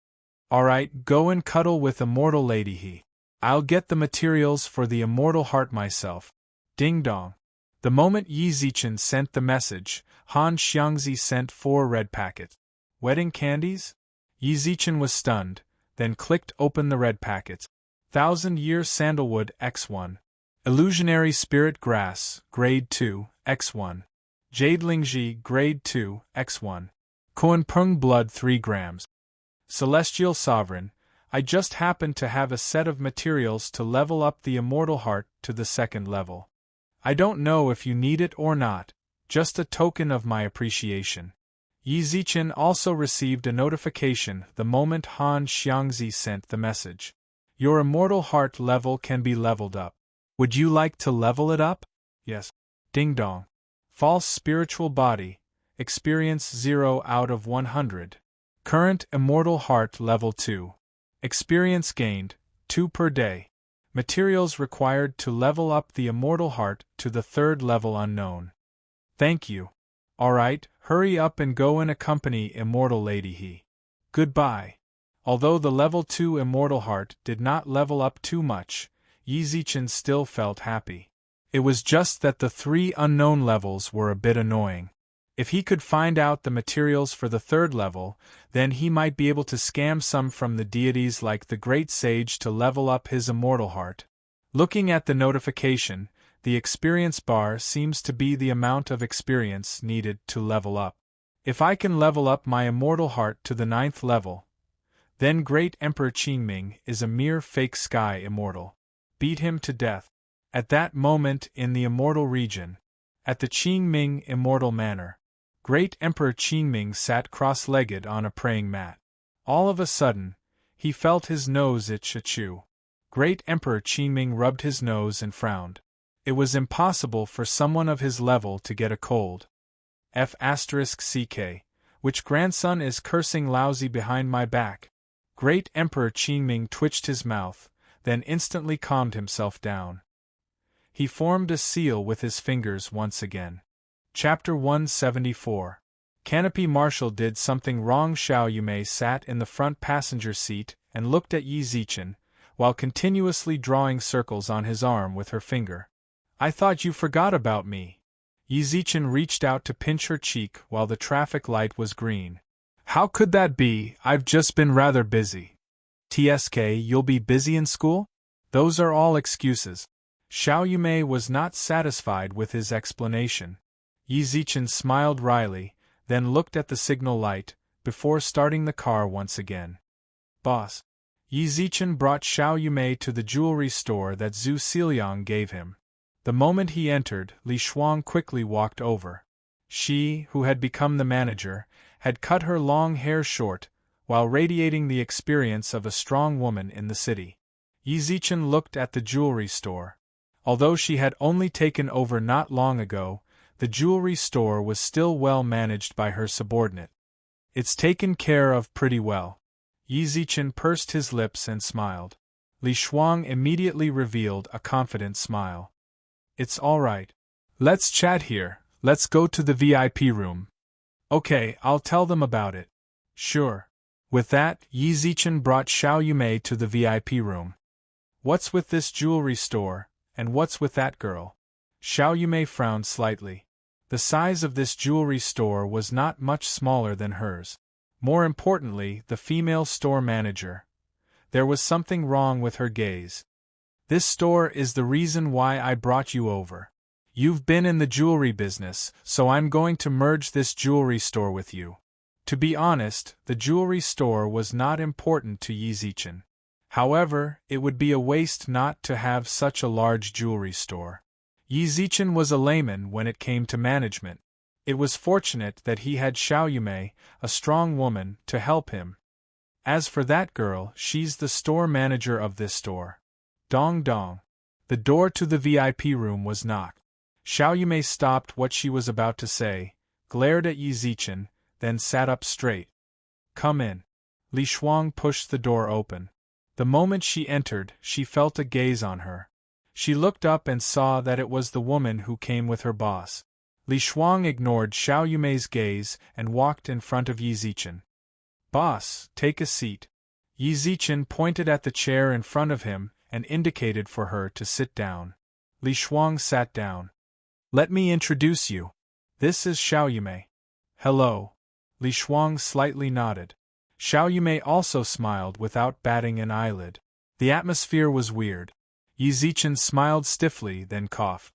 Alright, go and cuddle with Immortal Lady. I'll get the materials for the Immortal Heart myself. Ding dong. The moment Yi Zichen sent the message, Han Xiangzi sent 4 red packets. Wedding candies? Yi Zichen was stunned, then clicked open the red packets. 1000-Year Sandalwood X1. Illusionary Spirit Grass, Grade 2, X1. Jade Lingji, Grade 2, X1. Kuanpeng Blood 3 grams. Celestial Sovereign, I just happen to have a set of materials to level up the Immortal Heart to the 2nd level. I don't know if you need it or not, Just a token of my appreciation. Yi Zichen also received a notification the moment Han Xiangzi sent the message. Your immortal heart level can be leveled up. Would you like to level it up? Yes. Ding dong. False spiritual body. Experience 0 out of 100. Current immortal heart level 2. Experience gained, 2 per day. Materials required to level up the immortal heart to the 3rd level unknown. Thank you. Alright, hurry up and go and accompany immortal lady He. Goodbye. Although the level 2 immortal heart did not level up too much, Yi Zichen still felt happy. It was just that the 3 unknown levels were a bit annoying. If he could find out the materials for the 3rd level, then he might be able to scam some from the deities like the Great Sage to level up his immortal heart. Looking at the notification, the experience bar seems to be the amount of experience needed to level up. If I can level up my immortal heart to the 9th level, then Great Emperor Qingming is a mere fake sky immortal. Beat him to death. At that moment in the immortal region, at the Qingming Immortal Manor, Great Emperor Qingming sat cross-legged on a praying mat. All of a sudden, he felt his nose itch achoo. Great Emperor Qingming rubbed his nose and frowned. It was impossible for someone of his level to get a cold. F***ck, which grandson is cursing lousy behind my back? Great Emperor Qingming twitched his mouth, then instantly calmed himself down. He formed a seal with his fingers once again. Chapter 174. Canopy Marshal did something wrong. Xiao Yumei sat in the front passenger seat and looked at Yi Zichen, while continuously drawing circles on his arm with her finger. I thought you forgot about me. Yi Zichen reached out to pinch her cheek while the traffic light was green. How could that be? I've just been rather busy. TSK, you'll be busy in school? Those are all excuses. Xiao Yumei was not satisfied with his explanation. Yi Zichen smiled wryly, then looked at the signal light, before starting the car once again. Boss. Yi Zichen brought Xiao Yumei to the jewelry store that Zhu Xiliang gave him. The moment he entered, Li Shuang quickly walked over. She, who had become the manager, had cut her long hair short, while radiating the experience of a strong woman in the city. Yi Zichen looked at the jewelry store. Although she had only taken over not long ago, the jewelry store was still well managed by her subordinate. It's taken care of pretty well. Yi Zichen pursed his lips and smiled. Li Shuang immediately revealed a confident smile. It's all right. Let's chat here. Let's go to the VIP room. Okay, I'll tell them about it. Sure. With that, Yi Zichen brought Xiao Yumei to the VIP room. What's with this jewelry store, and what's with that girl? Xiao Yumei frowned slightly. The size of this jewelry store was not much smaller than hers. More importantly, the female store manager. There was something wrong with her gaze. This store is the reason why I brought you over. You've been in the jewelry business, so I'm going to merge this jewelry store with you. To be honest, the jewelry store was not important to Yi Zichen. However, it would be a waste not to have such a large jewelry store. Yi Zichen was a layman when it came to management. It was fortunate that he had Xiao Yumei, a strong woman, to help him. As for that girl, she's the store manager of this store. Dong dong. The door to the VIP room was knocked. Xiao Yumei stopped what she was about to say, glared at Yi Zichen, then sat up straight. Come in. Li Shuang pushed the door open. The moment she entered, she felt a gaze on her. She looked up and saw that it was the woman who came with her boss. Li Shuang ignored Xiao Yumei's gaze and walked in front of Yi Zichen. Boss, take a seat. Yi Zichen pointed at the chair in front of him and indicated for her to sit down. Li Shuang sat down. Let me introduce you. This is Xiao Yumei. Hello. Li Shuang slightly nodded. Xiao Yumei also smiled without batting an eyelid. The atmosphere was weird. Yi Zichen smiled stiffly, then coughed.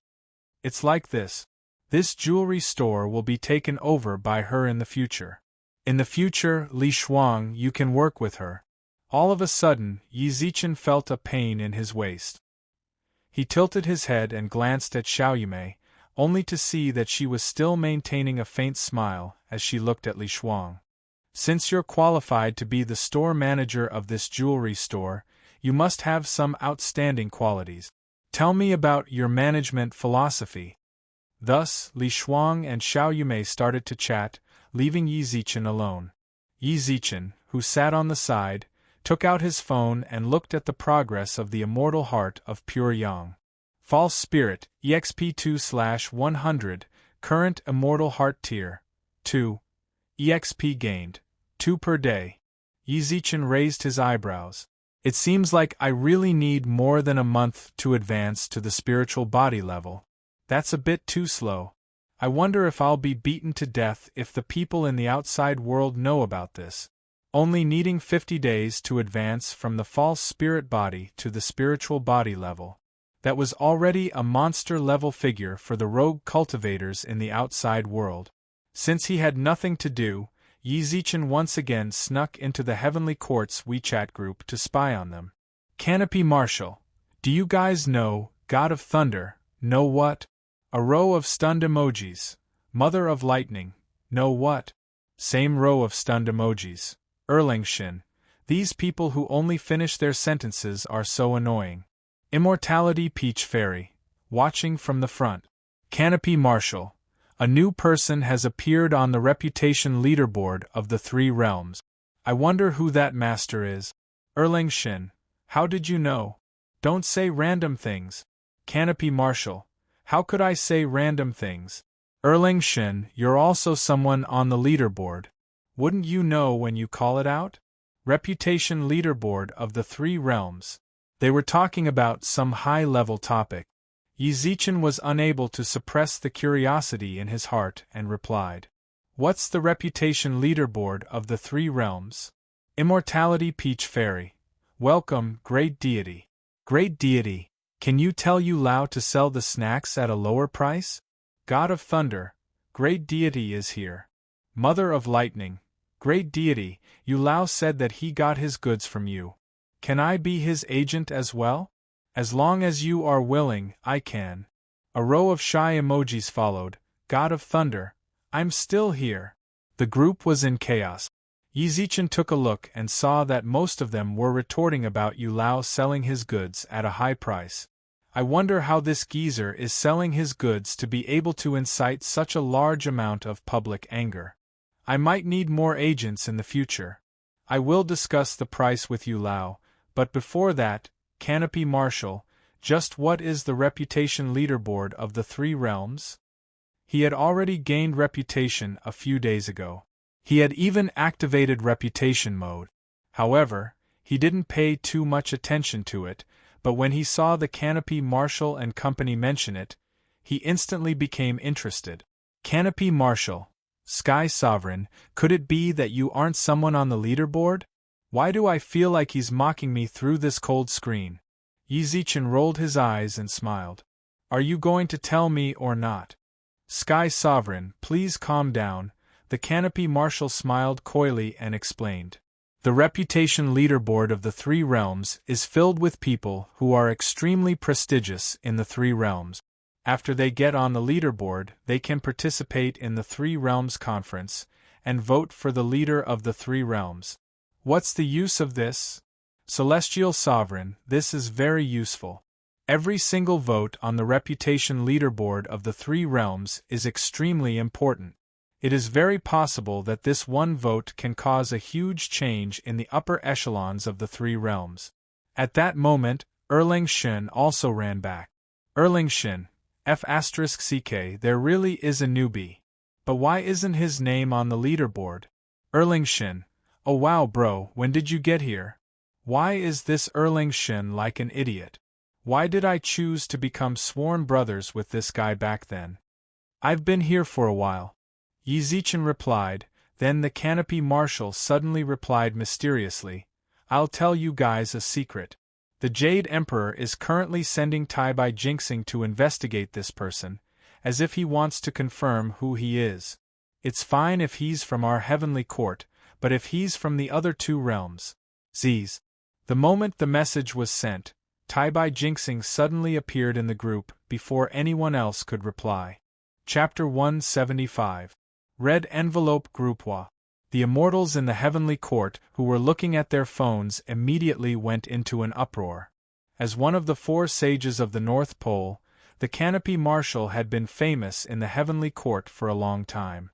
It's like this. This jewelry store will be taken over by her in the future. In the future, Li Shuang, you can work with her. All of a sudden, Yi Zichen felt a pain in his waist. He tilted his head and glanced at Xiao Yumei, only to see that she was still maintaining a faint smile as she looked at Li Shuang. Since you're qualified to be the store manager of this jewelry store, you must have some outstanding qualities. Tell me about your management philosophy. Thus, Li Shuang and Xiao Yumei started to chat, leaving Yi Zichen alone. Yi Zichen, who sat on the side, took out his phone and looked at the progress of the immortal heart of pure yang. False Spirit, EXP 2/100, current immortal heart tier, 2. EXP gained, 2 per day. Yi Zichen raised his eyebrows. It seems like I really need more than a month to advance to the spiritual body level. That's a bit too slow. I wonder if I'll be beaten to death if the people in the outside world know about this. Only needing 50 days to advance from the false spirit body to the spiritual body level. That was already a monster-level figure for the rogue cultivators in the outside world. Since he had nothing to do, Yi Zichen once again snuck into the Heavenly Court's WeChat group to spy on them. Canopy Marshal, do you guys know, God of Thunder, know what? A row of stunned emojis. Mother of Lightning, know what? Same row of stunned emojis. Shin, these people who only finish their sentences are so annoying. Immortality Peach Fairy, watching from the front. Canopy Marshal, a new person has appeared on the reputation leaderboard of the 3 realms. I wonder who that master is. Shin, how did you know? Don't say random things. Canopy Marshal, how could I say random things? Shin, you're also someone on the leaderboard. Wouldn't you know when you call it out? Reputation leaderboard of the 3 realms. They were talking about some high-level topic. Yi Zichen was unable to suppress the curiosity in his heart and replied. What's the reputation leaderboard of the 3 realms? Immortality Peach Fairy. Welcome, Great Deity. Great Deity, can you tell Yu Lao to sell the snacks at a lower price? God of Thunder, Great Deity is here. Mother of Lightning, Great Deity, Yu Lao said that he got his goods from you. Can I be his agent as well? As long as you are willing, I can. A row of shy emojis followed. God of Thunder, I'm still here. The group was in chaos. Yi Zichen took a look and saw that most of them were retorting about Yu Lao selling his goods at a high price. I wonder how this geezer is selling his goods to be able to incite such a large amount of public anger. I might need more agents in the future. I will discuss the price with Yu Lao, but before that, Canopy Marshal, just what is the reputation leaderboard of the 3 realms? He had already gained reputation a few days ago. He had even activated reputation mode. However, he didn't pay too much attention to it, but when he saw the Canopy Marshal and company mention it, he instantly became interested. Canopy Marshal, Sky Sovereign, could it be that you aren't someone on the leaderboard? Why do I feel like he's mocking me through this cold screen? Yi Zichen rolled his eyes and smiled. Are you going to tell me or not? Sky Sovereign, please calm down. The Canopy Marshal smiled coyly and explained. The reputation leaderboard of the 3 realms is filled with people who are extremely prestigious in the 3 realms. After they get on the leaderboard, they can participate in the 3 realms conference and vote for the leader of the 3 realms. What's the use of this? Celestial Sovereign, this is very useful. Every single vote on the reputation leaderboard of the 3 realms is extremely important. It is very possible that this one vote can cause a huge change in the upper echelons of the 3 realms. At that moment, Shin also ran back. Shin, F***CK, there really is a newbie. But why isn't his name on the leaderboard? Shin, oh wow bro, when did you get here? Why is this Shin like an idiot? Why did I choose to become sworn brothers with this guy back then? I've been here for a while. Yi Zichen replied, then the Canopy Marshal suddenly replied mysteriously, I'll tell you guys a secret. The Jade Emperor is currently sending Tai-Bai Jinxing to investigate this person, as if he wants to confirm who he is. It's fine if he's from our heavenly court, but if he's from the other 2 realms. Z's. The moment the message was sent, Tai-Bai Jinxing suddenly appeared in the group before anyone else could reply. Chapter 175. Red Envelope Groupois. The immortals in the heavenly court who were looking at their phones immediately went into an uproar. As one of the 4 sages of the North Pole, the Canopy Marshal had been famous in the heavenly court for a long time.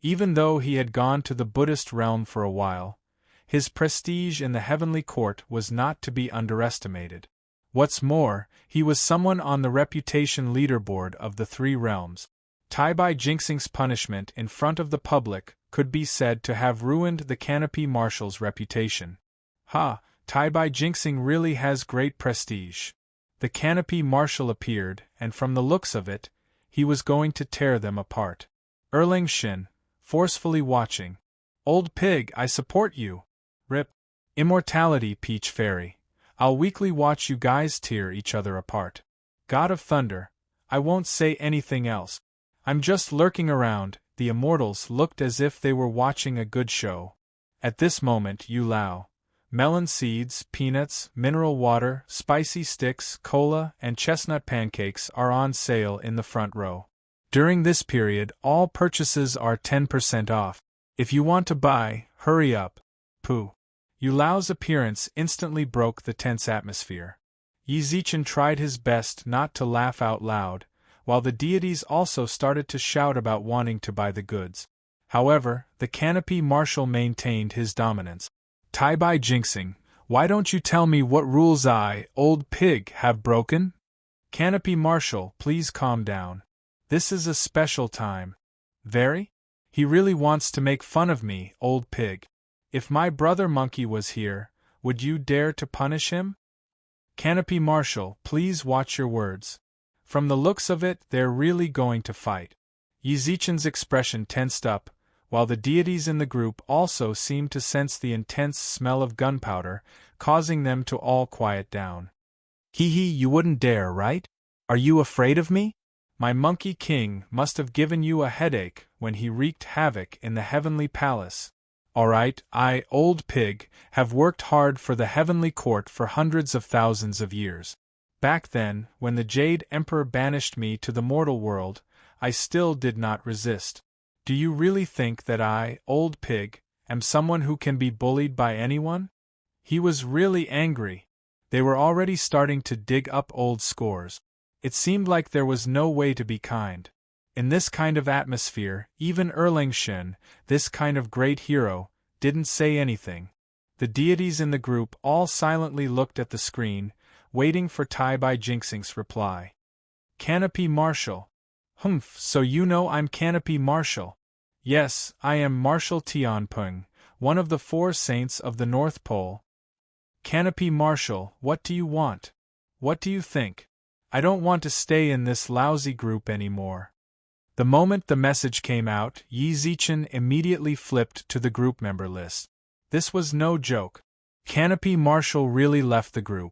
Even though he had gone to the Buddhist realm for a while, his prestige in the heavenly court was not to be underestimated. What's more, he was someone on the reputation leaderboard of the 3 realms. Tai-Bai Jinxing's punishment in front of the public could be said to have ruined the Canopy Marshal's reputation. Tai-Bai Jinxing really has great prestige. The Canopy Marshal appeared, and from the looks of it, he was going to tear them apart. Erling Shin, forcefully watching. Old pig, I support you. Rip. Immortality, Peach Fairy. I'll weekly watch you guys tear each other apart. God of Thunder, I won't say anything else. I'm just lurking around. The immortals looked as if they were watching a good show. At this moment, Yu Lao. Melon seeds, peanuts, mineral water, spicy sticks, cola, and chestnut pancakes are on sale in the front row. During this period, all purchases are 10% off. If you want to buy, hurry up. Pooh. Yu Lao's appearance instantly broke the tense atmosphere. Yi Zichen tried his best not to laugh out loud, while the deities also started to shout about wanting to buy the goods. However, the Canopy Marshal maintained his dominance. Tai-Bai Jinxing, why don't you tell me what rules I, old pig, have broken? Canopy Marshal, please calm down. This is a special time. Very? He really wants to make fun of me, old pig. If my brother Monkey was here, would you dare to punish him? Canopy Marshal, please watch your words. From the looks of it, they're really going to fight. Yi Zichen's expression tensed up, while the deities in the group also seemed to sense the intense smell of gunpowder, causing them to all quiet down. Hee, you wouldn't dare, right? Are you afraid of me? My Monkey King must have given you a headache when he wreaked havoc in the heavenly palace. Alright, I, old pig, have worked hard for the heavenly court for hundreds of thousands of years. Back then, when the Jade Emperor banished me to the mortal world, I still did not resist. Do you really think that I, old pig, am someone who can be bullied by anyone? He was really angry. They were already starting to dig up old scores. It seemed like there was no way to be kind. In this kind of atmosphere, even Erling Shin, this kind of great hero, didn't say anything. The deities in the group all silently looked at the screen, waiting for Tai-Bai Jinxing's reply. Canopy Marshal. Humph, so you know I'm Canopy Marshal. Yes, I am Marshal Tianpeng, one of the 4 saints of the North Pole. Canopy Marshal, what do you want? What do you think? I don't want to stay in this lousy group anymore. The moment the message came out, Yi Zichen immediately flipped to the group member list. This was no joke. Canopy Marshal really left the group.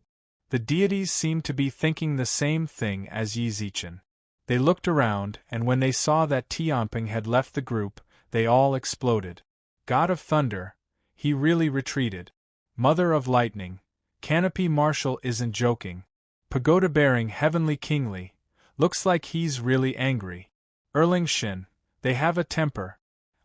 The deities seemed to be thinking the same thing as Yi Zichen. They looked around, and when they saw that Tianpeng had left the group, they all exploded. God of Thunder, he really retreated. Mother of Lightning, Canopy Marshal isn't joking. Pagoda bearing Heavenly Kingly, looks like he's really angry. Erling Shin, they have a temper.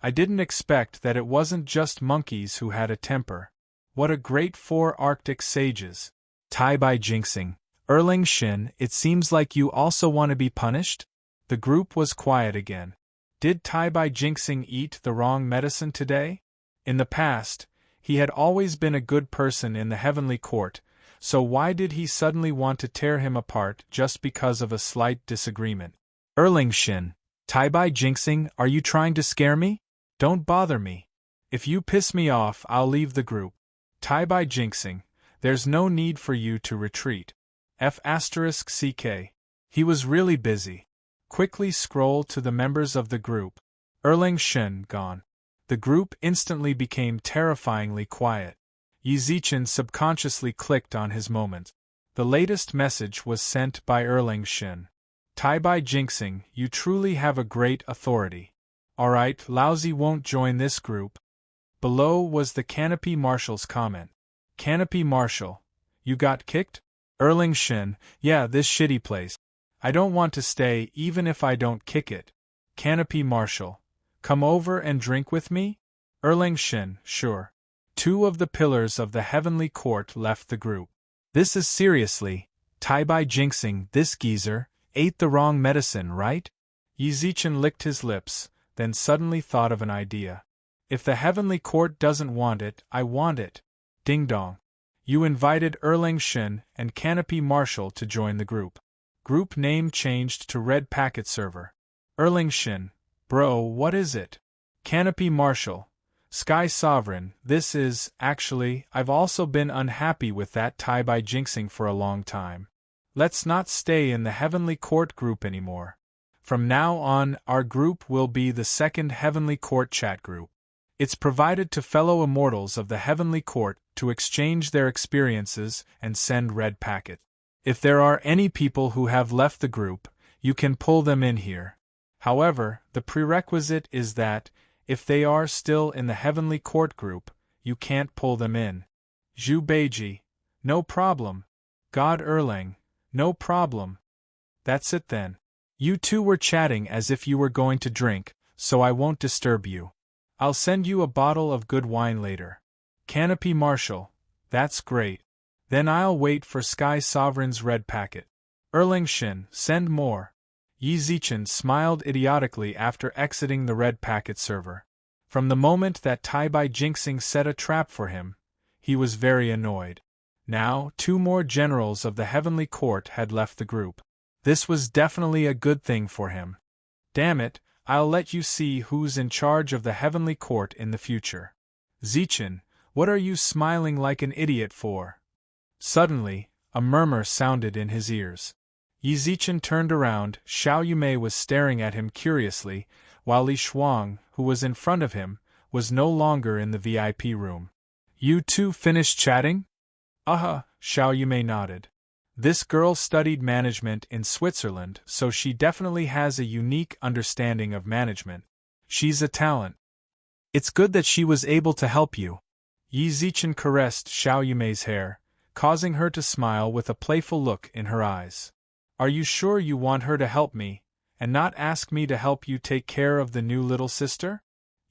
I didn't expect that it wasn't just monkeys who had a temper. What a great 4 Arctic sages. Tai-Bai Jinxing, Erling Shin, it seems like you also want to be punished? The group was quiet again. Did Tai-Bai Jinxing eat the wrong medicine today? In the past, he had always been a good person in the heavenly court, so why did he suddenly want to tear him apart just because of a slight disagreement? Erling Shin, Tai-Bai Jinxing, are you trying to scare me? Don't bother me. If you piss me off, I'll leave the group. Tai-Bai Jinxing, there's no need for you to retreat. F***CK. He was really busy. Quickly scroll to the members of the group. Erling Shin gone. The group instantly became terrifyingly quiet. Yi Zichen subconsciously clicked on his moment. The latest message was sent by Erling Shin. Tai-Bai Jinxing, you truly have a great authority. Alright, Lousy won't join this group. Below was the Canopy Marshal's comment. Canopy Marshal, you got kicked? Erling Shin, yeah, this shitty place. I don't want to stay even if I don't kick it. Canopy Marshal. Come over and drink with me? Erlang Shin, sure. Two of the pillars of the heavenly court left the group. This is seriously, Tai-Bai jinxing, this geezer, ate the wrong medicine, right? Yi Zichen licked his lips, then suddenly thought of an idea. If the heavenly court doesn't want it, I want it. Ding dong. You invited Erlang Shin and Canopy Marshal to join the group. Group name changed to Red Packet Server. Erlang Shin, bro, what is it? Canopy Marshal. Sky Sovereign, this is, actually, I've also been unhappy with that Tai-Bai jinxing for a long time. Let's not stay in the Heavenly Court group anymore. From now on, our group will be the second Heavenly Court chat group. It's provided to fellow immortals of the Heavenly Court to exchange their experiences and send red packet. If there are any people who have left the group, you can pull them in here. However, the prerequisite is that, if they are still in the Heavenly Court group, you can't pull them in. Zhu Beiji. No problem. God Erlang. No problem. That's it then. You two were chatting as if you were going to drink, so I won't disturb you. I'll send you a bottle of good wine later. Canopy Marshal. That's great. Then I'll wait for Sky Sovereign's red packet. Erlang Shin, send more. Yi Zichen smiled idiotically after exiting the red packet server. From the moment that Tai-Bai jinxing set a trap for him, he was very annoyed. Now, two more generals of the Heavenly Court had left the group. This was definitely a good thing for him. Damn it, I'll let you see who's in charge of the Heavenly Court in the future. Zichen, what are you smiling like an idiot for? Suddenly, a murmur sounded in his ears. Yi Zichen turned around. Xiao Yumei was staring at him curiously, while Li Shuang, who was in front of him, was no longer in the VIP room. You two finished chatting? Xiao Yumei nodded. This girl studied management in Switzerland, so she definitely has a unique understanding of management. She's a talent. It's good that she was able to help you. Yi Zichen caressed Xiao Yumei's hair, causing her to smile with a playful look in her eyes. Are you sure you want her to help me, and not ask me to help you take care of the new little sister?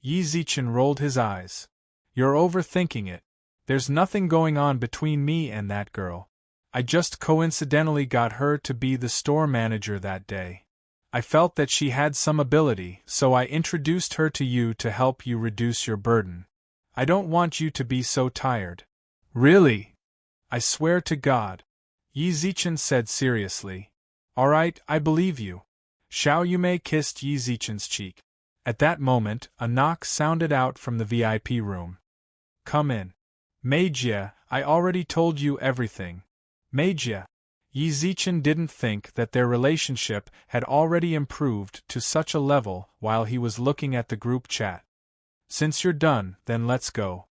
Yi Zichen rolled his eyes. You're overthinking it. There's nothing going on between me and that girl. I just coincidentally got her to be the store manager that day. I felt that she had some ability, so I introduced her to you to help you reduce your burden. I don't want you to be so tired. Really? I swear to God. Yi Zichen said seriously. All right, I believe you. Xiao Yumei kissed Yi Zichen's cheek. At that moment, a knock sounded out from the VIP room. Come in. Meijia, I already told you everything. Meijia. Yi Zichen didn't think that their relationship had already improved to such a level while he was looking at the group chat. Since you're done, then let's go.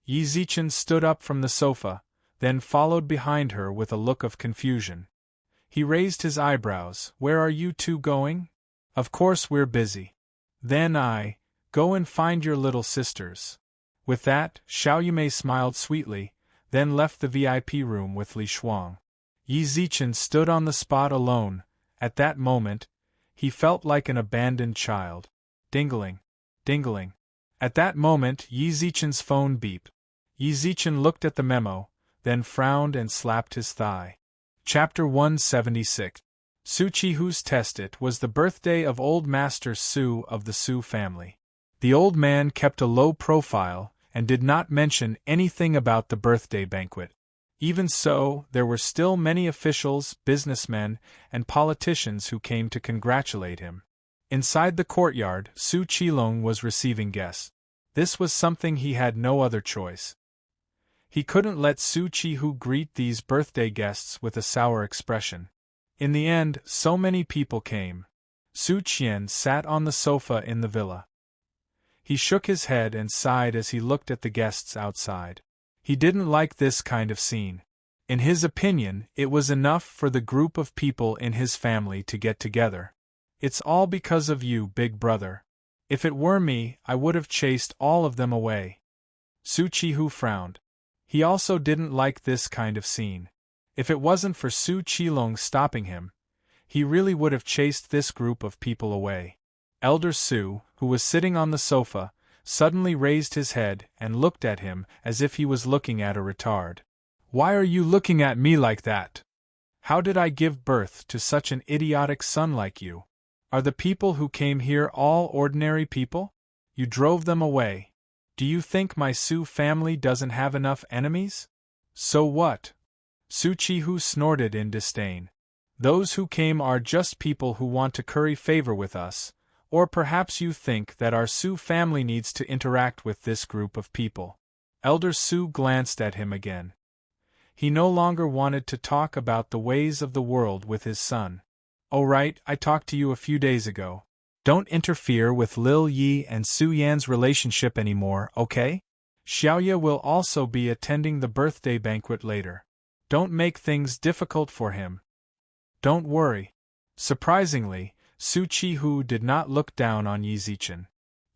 Yi Zichen stood up from the sofa, then followed behind her with a look of confusion. He raised his eyebrows. Where are you two going? Of course we're busy. Then go and find your little sisters. With that, Xiao Yumei smiled sweetly, then left the VIP room with Li Shuang. Yi Zichen stood on the spot alone. At that moment, he felt like an abandoned child. Dingling. Dingling. At that moment, Yi Zichen's phone beeped. Yi Zichen looked at the memo, then frowned and slapped his thigh. Chapter 176. Su Qihu's test. It was the birthday of Old Master Su of the Su family. The old man kept a low profile and did not mention anything about the birthday banquet. Even so, there were still many officials, businessmen, and politicians who came to congratulate him. Inside the courtyard, Su Qilong was receiving guests. This was something he had no other choice. He couldn't let Su Qihu greet these birthday guests with a sour expression. In the end, so many people came. Su Qian sat on the sofa in the villa. He shook his head and sighed as he looked at the guests outside. He didn't like this kind of scene. In his opinion, it was enough for the group of people in his family to get together. It's all because of you, big brother. If it were me, I would have chased all of them away. Su Qihu frowned. He also didn't like this kind of scene. If it wasn't for Su Qilong stopping him, he really would have chased this group of people away. Elder Su, who was sitting on the sofa, suddenly raised his head and looked at him as if he was looking at a retard. Why are you looking at me like that? How did I give birth to such an idiotic son like you? Are the people who came here all ordinary people? You drove them away. Do you think my Su family doesn't have enough enemies? So what? Su Chihu snorted in disdain. Those who came are just people who want to curry favor with us, or perhaps you think that our Su family needs to interact with this group of people. Elder Su glanced at him again. He no longer wanted to talk about the ways of the world with his son. Oh right, I talked to you a few days ago. Don't interfere with Lil Yi and Su Yan's relationship anymore, okay? Xiaoya will also be attending the birthday banquet later. Don't make things difficult for him. Don't worry. Surprisingly, Su Chihu did not look down on Yi Zichen.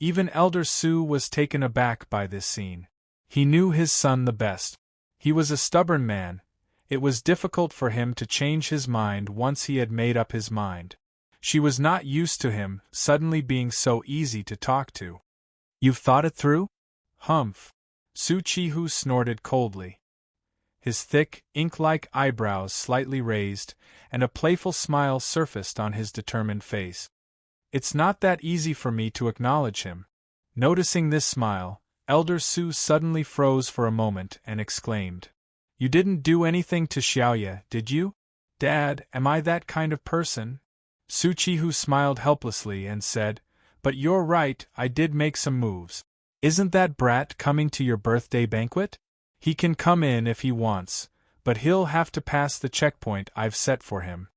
Even Elder Su was taken aback by this scene. He knew his son the best. He was a stubborn man. It was difficult for him to change his mind once he had made up his mind. She was not used to him suddenly being so easy to talk to. You've thought it through? Humph. Su Chihu snorted coldly. His thick, ink-like eyebrows slightly raised, and a playful smile surfaced on his determined face. It's not that easy for me to acknowledge him. Noticing this smile, Elder Su suddenly froze for a moment and exclaimed, You didn't do anything to Xiaoya, did you? Dad, am I that kind of person? Su Chihu smiled helplessly and said, But you're right, I did make some moves. Isn't that brat coming to your birthday banquet? He can come in if he wants, but he'll have to pass the checkpoint I've set for him.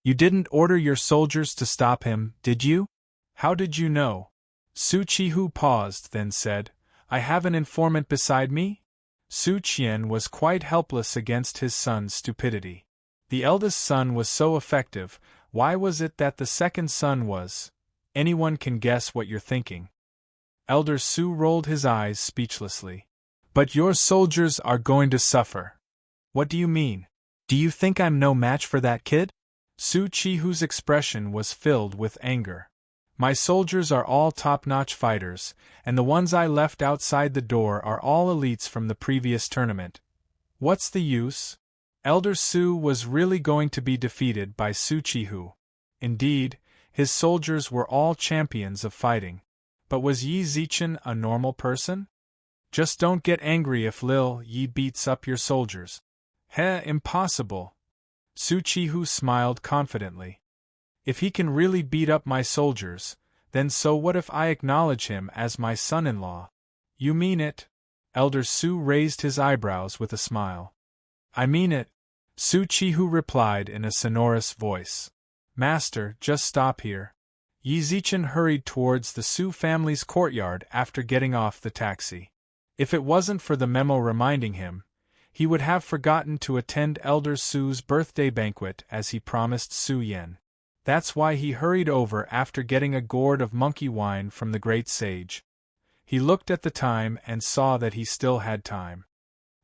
You didn't order your soldiers to stop him, did you? How did you know? Su Chihu paused, then said, I have an informant beside me? Su Qian was quite helpless against his son's stupidity. The eldest son was so effective, why was it that the second son was? Anyone can guess what you're thinking. Elder Su rolled his eyes speechlessly. But your soldiers are going to suffer. What do you mean? Do you think I'm no match for that kid? Su Chihu's expression was filled with anger. My soldiers are all top-notch fighters, and the ones I left outside the door are all elites from the previous tournament. What's the use? Elder Su was really going to be defeated by Su Chihu. Indeed, his soldiers were all champions of fighting. But was Yi Zichen a normal person? Just don't get angry if Lil Yi beats up your soldiers. Heh, impossible. Su Chihu smiled confidently. If he can really beat up my soldiers, then so what if I acknowledge him as my son-in-law? You mean it? Elder Su raised his eyebrows with a smile. I mean it, Su Chihu replied in a sonorous voice. Master, just stop here. Yi Zichen hurried towards the Su family's courtyard after getting off the taxi. If it wasn't for the memo reminding him, he would have forgotten to attend Elder Su's birthday banquet as he promised Su Yan. That's why he hurried over after getting a gourd of monkey wine from the great sage. He looked at the time and saw that he still had time.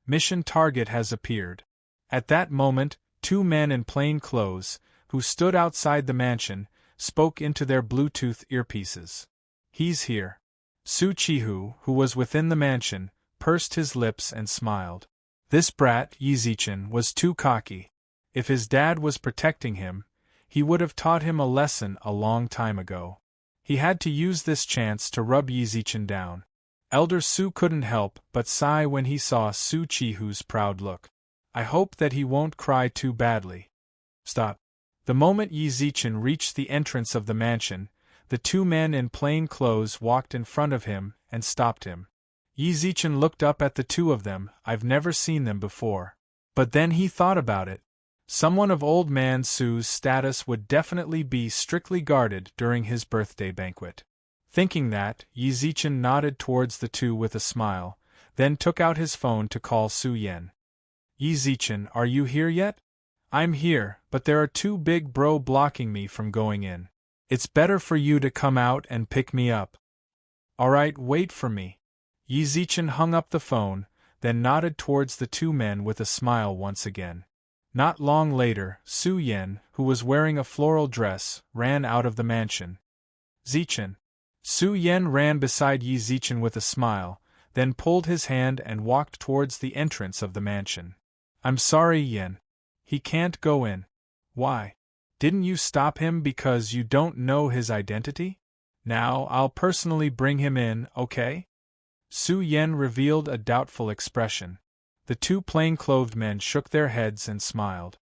Mission target has appeared. At that moment, two men in plain clothes, who stood outside the mansion, spoke into their Bluetooth earpieces. He's here. Su Chihu, who was within the mansion, pursed his lips and smiled. This brat, Yi Zichen, was too cocky. If his dad was protecting him, he would have taught him a lesson a long time ago. He had to use this chance to rub Yi Zichen down. Elder Su couldn't help but sigh when he saw Su Chihu's proud look. I hope that he won't cry too badly. Stop. The moment Yi Zichen reached the entrance of the mansion, the two men in plain clothes walked in front of him and stopped him. Yi Zichen looked up at the two of them. I've never seen them before. But then he thought about it. Someone of Old Man Su's status would definitely be strictly guarded during his birthday banquet. Thinking that, Yi Zichen nodded towards the two with a smile, then took out his phone to call Su Yan. Yi Zichen, are you here yet? I'm here, but there are two big bro blocking me from going in. It's better for you to come out and pick me up. Alright, wait for me. Yi Zichen hung up the phone, then nodded towards the two men with a smile once again. Not long later, Su Yan, who was wearing a floral dress, ran out of the mansion. Zichen. Su Yan ran beside Yi Zichen with a smile, then pulled his hand and walked towards the entrance of the mansion. I'm sorry, Yen. He can't go in. Why? Didn't you stop him because you don't know his identity? Now, I'll personally bring him in, okay? Su Yen revealed a doubtful expression. The two plain-clothed men shook their heads and smiled.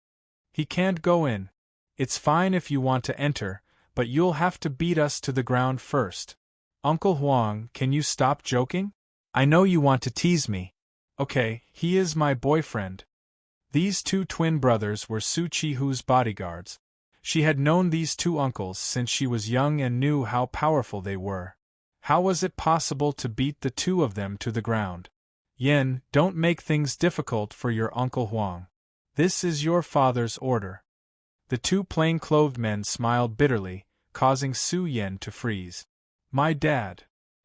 He can't go in. It's fine if you want to enter, but you'll have to beat us to the ground first. Uncle Huang, can you stop joking? I know you want to tease me. Okay, he is my boyfriend. These two twin brothers were Su Qihu's bodyguards. She had known these two uncles since she was young and knew how powerful they were. How was it possible to beat the two of them to the ground? Yen, don't make things difficult for your Uncle Huang. This is your father's order. The two plain-clothed men smiled bitterly, causing Su Yen to freeze. My dad.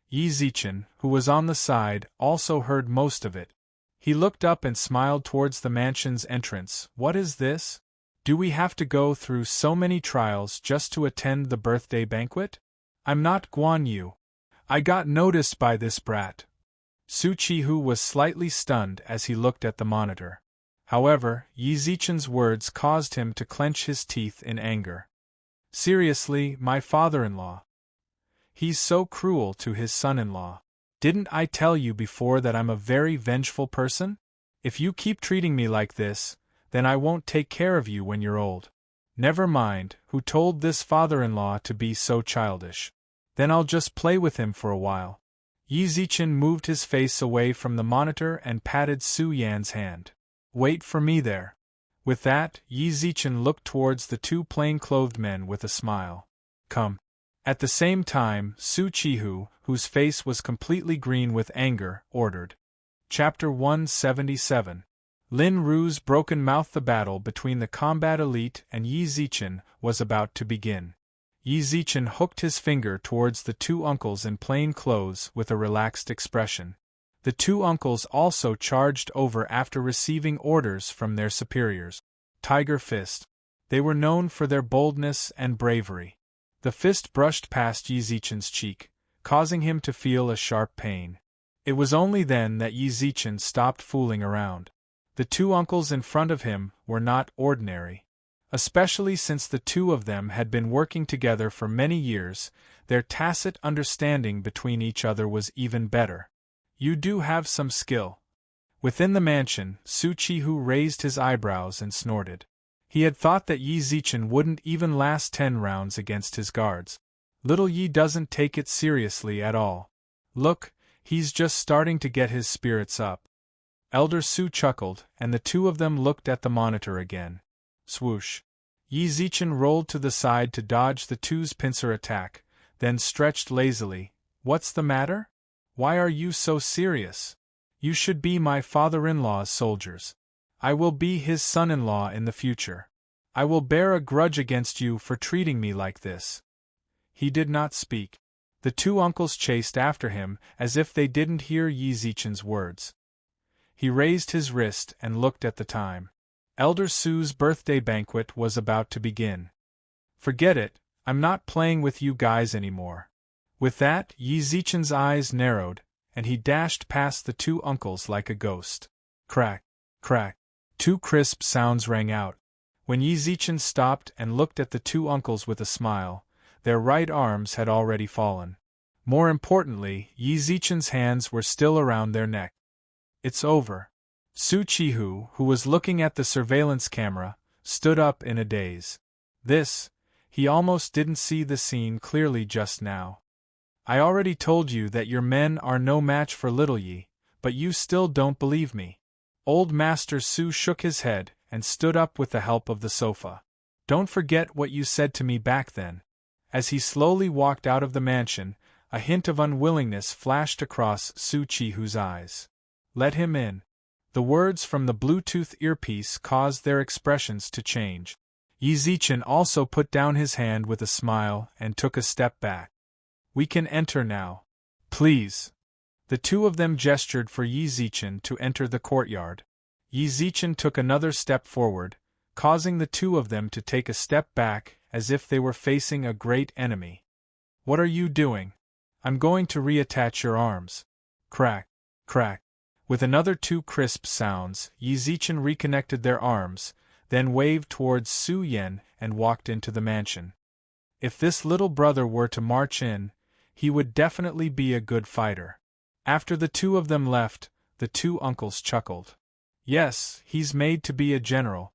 Yi Zichen, who was on the side, also heard most of it. He looked up and smiled towards the mansion's entrance. What is this? Do we have to go through so many trials just to attend the birthday banquet? I'm not Guan Yu. I got noticed by this brat. Su Qihu was slightly stunned as he looked at the monitor. However, Yi Zichen's words caused him to clench his teeth in anger. Seriously, my father-in-law. He's so cruel to his son-in-law. Didn't I tell you before that I'm a very vengeful person? If you keep treating me like this, then I won't take care of you when you're old. Never mind, who told this father-in-law to be so childish? Then I'll just play with him for a while. Yi Zichen moved his face away from the monitor and patted Su Yan's hand. Wait for me there. With that, Yi Zichen looked towards the two plain-clothed men with a smile. Come. At the same time, Su Qihu, whose face was completely green with anger, ordered. Chapter 177. Lin Ru's broken mouth. The battle between the combat elite and Yi Zichen was about to begin. Yi Zichen hooked his finger towards the two uncles in plain clothes with a relaxed expression. The two uncles also charged over after receiving orders from their superiors. Tiger Fist. They were known for their boldness and bravery. The fist brushed past Yi Zichen's cheek, causing him to feel a sharp pain. It was only then that Yi Zichen stopped fooling around. The two uncles in front of him were not ordinary. Especially since the two of them had been working together for many years, their tacit understanding between each other was even better. You do have some skill. Within the mansion, Su Qihu raised his eyebrows and snorted. He had thought that Yi Zichen wouldn't even last 10 rounds against his guards. Little Yi doesn't take it seriously at all. Look, he's just starting to get his spirits up. Elder Su chuckled, and the two of them looked at the monitor again. Swoosh. Yi Zichen rolled to the side to dodge the two's pincer attack, then stretched lazily. What's the matter? Why are you so serious? You should be my father-in-law's soldiers. I will be his son-in-law in the future. I will bear a grudge against you for treating me like this. He did not speak. The two uncles chased after him as if they didn't hear Yi Zichen's words. He raised his wrist and looked at the time. Elder Su's birthday banquet was about to begin. Forget it, I'm not playing with you guys anymore. With that, Yi Zichen's eyes narrowed, and he dashed past the two uncles like a ghost. Crack, crack. Two crisp sounds rang out. When Yi Zichen stopped and looked at the two uncles with a smile, their right arms had already fallen. More importantly, Yi Zichen's hands were still around their neck. It's over. Su Qihu, who was looking at the surveillance camera, stood up in a daze. He almost didn't see the scene clearly just now. I already told you that your men are no match for little Yi, but you still don't believe me. Old Master Su shook his head and stood up with the help of the sofa. Don't forget what you said to me back then. As he slowly walked out of the mansion, a hint of unwillingness flashed across Su Qihu's eyes. Let him in. The words from the Bluetooth earpiece caused their expressions to change. Yi Zichen also put down his hand with a smile and took a step back. We can enter now. Please. The two of them gestured for Yi Zichen to enter the courtyard. Yi Zichen took another step forward, causing the two of them to take a step back as if they were facing a great enemy. What are you doing? I'm going to reattach your arms. Crack, crack. With another 2 crisp sounds, Yi Zichen reconnected their arms, then waved towards Su Yan and walked into the mansion. If this little brother were to march in, he would definitely be a good fighter. After the 2 of them left, the 2 uncles chuckled. Yes, he's made to be a general.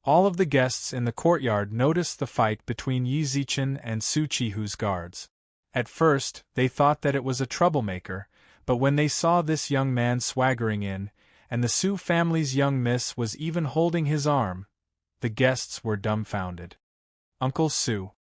All of the guests in the courtyard noticed the fight between Yi Zichen and Su Qihu's guards. At first, they thought that it was a troublemaker, but when they saw this young man swaggering in, and the Su family's young miss was even holding his arm, the guests were dumbfounded. Uncle Su.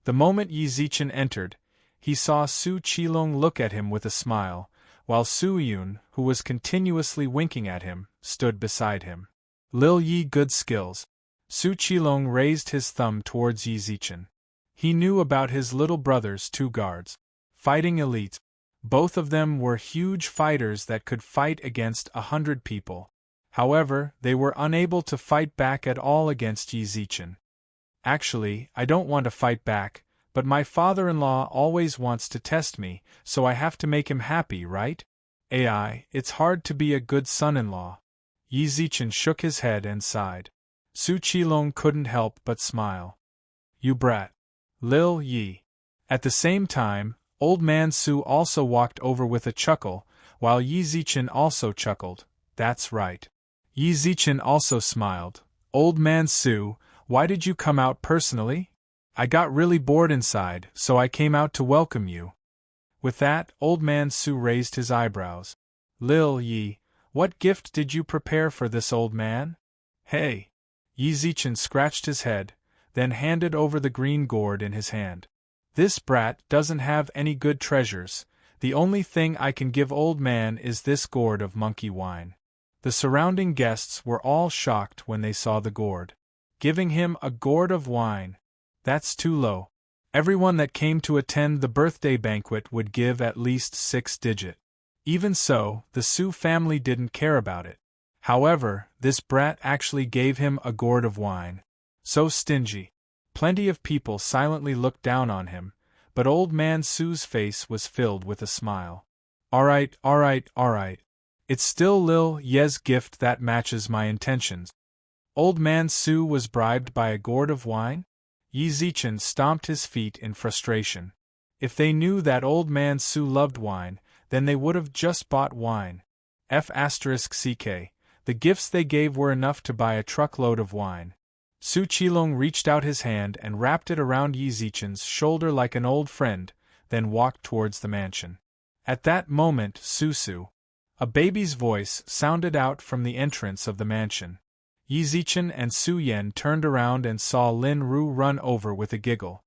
The moment Yi Zichen entered, he saw Su Qilong look at him with a smile, while Su Yun, who was continuously winking at him, stood beside him. Lil Yi good skills. Su Qilong raised his thumb towards Yi Zichen. He knew about his little brother's 2 guards. Fighting elites. Both of them were huge fighters that could fight against 100 people. However, they were unable to fight back at all against Yi Zichen. Actually, I don't want to fight back, but my father-in-law always wants to test me, so I have to make him happy, right? It's hard to be a good son-in-law. Yi Zichen shook his head and sighed. Su Qilong couldn't help but smile. You brat. Lil Yi. At the same time, Old Man Su also walked over with a chuckle, while Yi Zichen also chuckled. That's right. Yi Zichen also smiled. Old Man Su, why did you come out personally? I got really bored inside, so I came out to welcome you. With that, Old Man Su raised his eyebrows. Lil Yi, what gift did you prepare for this old man? Hey! Yi Zichen scratched his head, then handed over the green gourd in his hand. This brat doesn't have any good treasures. The only thing I can give old man is this gourd of monkey wine. The surrounding guests were all shocked when they saw the gourd. Giving him a gourd of wine. That's too low. Everyone that came to attend the birthday banquet would give at least 6-digit. Even so, the Su family didn't care about it. However, this brat actually gave him a gourd of wine. So stingy. Plenty of people silently looked down on him, but Old Man Su's face was filled with a smile. Alright. It's still Lil Ye's gift that matches my intentions. Old Man Su was bribed by a gourd of wine? Yi Zichen stomped his feet in frustration. If they knew that Old Man Su loved wine, then they would have just bought wine. F***ck, the gifts they gave were enough to buy a truckload of wine. Su Qilong reached out his hand and wrapped it around Yi Zichen's shoulder like an old friend, then walked towards the mansion. At that moment, Su, a baby's voice, sounded out from the entrance of the mansion. Yi Zichen and Su Yan turned around and saw Lin Ru run over with a giggle.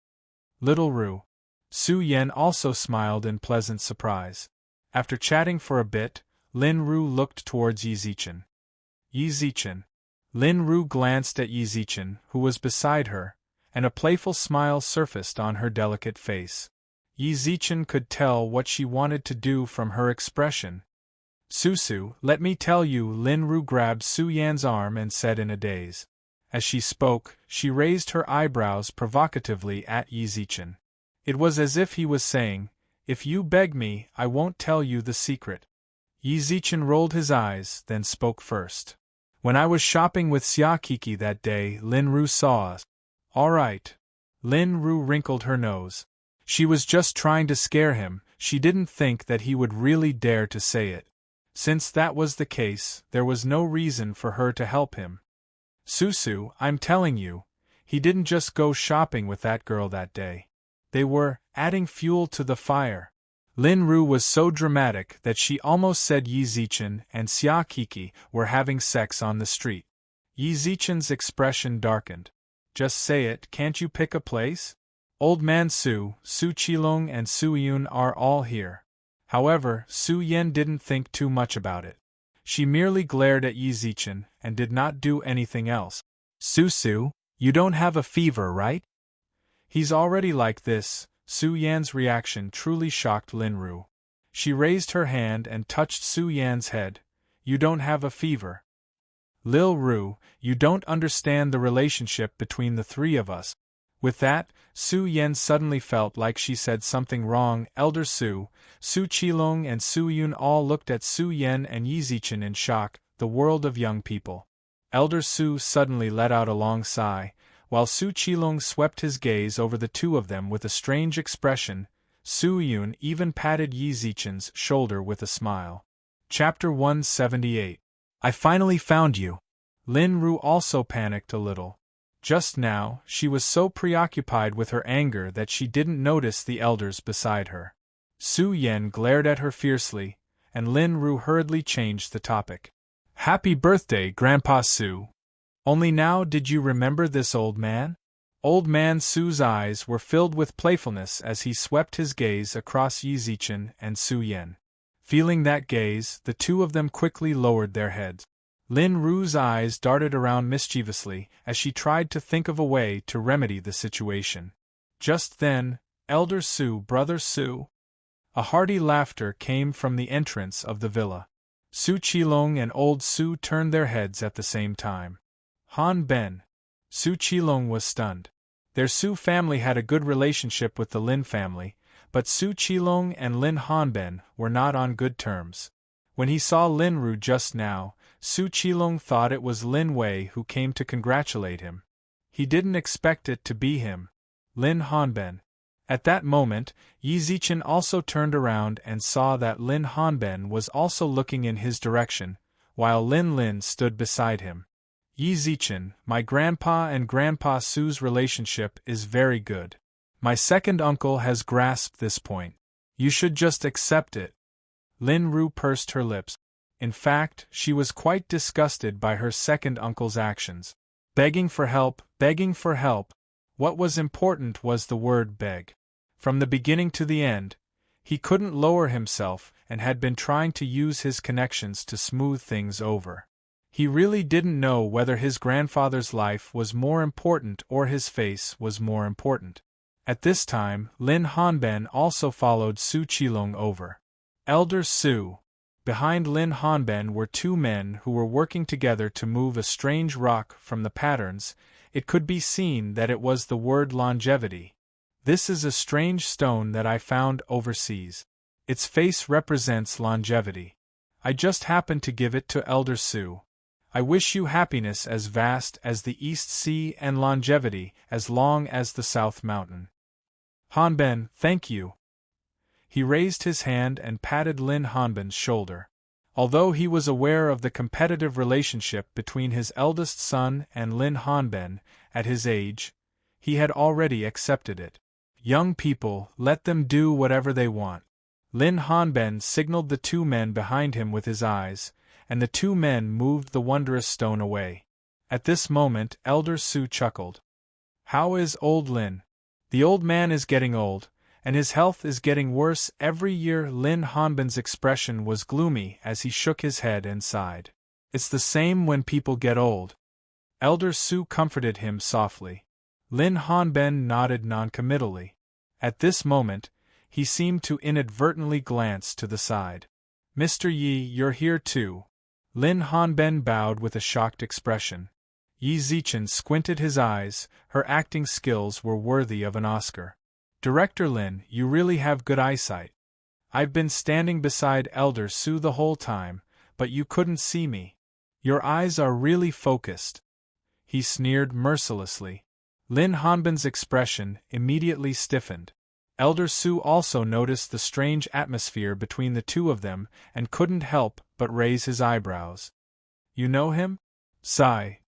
Little Ru. Su Yan also smiled in pleasant surprise. After chatting for a bit, Lin Ru looked towards Yi Zichen. Yi Zichen. Lin Ru glanced at Yi Zichen, who was beside her, and a playful smile surfaced on her delicate face. Yi Zichen could tell what she wanted to do from her expression. Su, let me tell you. Lin Ru grabbed Su Yan's arm and said in a daze. As she spoke, she raised her eyebrows provocatively at Yi Zichen. It was as if he was saying, if you beg me, I won't tell you the secret. Yi Zichen rolled his eyes, then spoke first. When I was shopping with Xia Kiki that day, Lin Ru saw us. Alright. Lin Ru wrinkled her nose. She was just trying to scare him, she didn't think that he would really dare to say it. Since that was the case, there was no reason for her to help him. Su, I'm telling you, he didn't just go shopping with that girl that day. They were adding fuel to the fire. Lin Ru was so dramatic that she almost said Yi Zichen and Xia Kiki were having sex on the street. Yi Zichen's expression darkened. Just say it, can't you pick a place? Old Man Su, Su Qilong and Su Yun are all here. However, Su Yan didn't think too much about it. She merely glared at Yi Zichen and did not do anything else. Su, you don't have a fever, right? He's already like this. Su Yan's reaction truly shocked Lin Ru. She raised her hand and touched Su Yan's head. You don't have a fever. Lil Ru, you don't understand the relationship between the three of us. With that, Su Yen suddenly felt like she said something wrong. Elder Su, Su Qilong and Su Yun all looked at Su Yen and Yi Zichen in shock. The world of young people. Elder Su suddenly let out a long sigh, while Su Qilong swept his gaze over the two of them with a strange expression. Su Yun even patted Yi Zichen's shoulder with a smile. Chapter 178. I finally found you. Lin Ru also panicked a little. Just now, she was so preoccupied with her anger that she didn't notice the elders beside her. Su Yen glared at her fiercely, and Lin Ru hurriedly changed the topic. Happy birthday, Grandpa Su! Only now did you remember this old man? Old man Su's eyes were filled with playfulness as he swept his gaze across Yi Zichen and Su Yen. Feeling that gaze, the two of them quickly lowered their heads. Lin Ru's eyes darted around mischievously as she tried to think of a way to remedy the situation. Just then, Elder Su, Brother Su. A hearty laughter came from the entrance of the villa. Su Qilong and Old Su turned their heads at the same time. Han Ben. Su Qilong was stunned. Their Su family had a good relationship with the Lin family, but Su Qilong and Lin Hanben were not on good terms. When he saw Lin Ru just now, Su Qilong thought it was Lin Wei who came to congratulate him. He didn't expect it to be him. Lin Hanben. At that moment, Yi Zichen also turned around and saw that Lin Hanben was also looking in his direction, while Lin Lin stood beside him. Yi Zichen, my grandpa and Grandpa Su's relationship is very good. My second uncle has grasped this point. You should just accept it. Lin Ru pursed her lips. In fact, she was quite disgusted by her second uncle's actions. Begging for help, begging for help. What was important was the word beg. From the beginning to the end, he couldn't lower himself and had been trying to use his connections to smooth things over. He really didn't know whether his grandfather's life was more important or his face was more important. At this time, Lin Hanben also followed Su Qilong over. Elder Su. Behind Lin Hanben were two men who were working together to move a strange rock from the patterns. It could be seen that it was the word longevity. This is a strange stone that I found overseas. Its face represents longevity. I just happened to give it to Elder Su. I wish you happiness as vast as the East Sea and longevity as long as the South Mountain. Hanben, thank you. He raised his hand and patted Lin Hanben's shoulder. Although he was aware of the competitive relationship between his eldest son and Lin Hanben, at his age, he had already accepted it. Young people, let them do whatever they want. Lin Hanben signaled the two men behind him with his eyes, and the two men moved the wondrous stone away. At this moment, Elder Su chuckled. How is old Lin? The old man is getting old, and his health is getting worse every year. Lin Hanben's expression was gloomy as he shook his head and sighed. It's the same when people get old. Elder Su comforted him softly. Lin Hanben nodded noncommittally. At this moment, he seemed to inadvertently glance to the side. Mr. Yi, you're here too. Lin Hanben bowed with a shocked expression. Yi Zichen squinted his eyes. Her acting skills were worthy of an Oscar. Director Lin, you really have good eyesight. I've been standing beside Elder Su the whole time, but you couldn't see me. Your eyes are really focused. He sneered mercilessly. Lin Hanben's expression immediately stiffened. Elder Su also noticed the strange atmosphere between the two of them and couldn't help but raise his eyebrows. You know him? Sigh.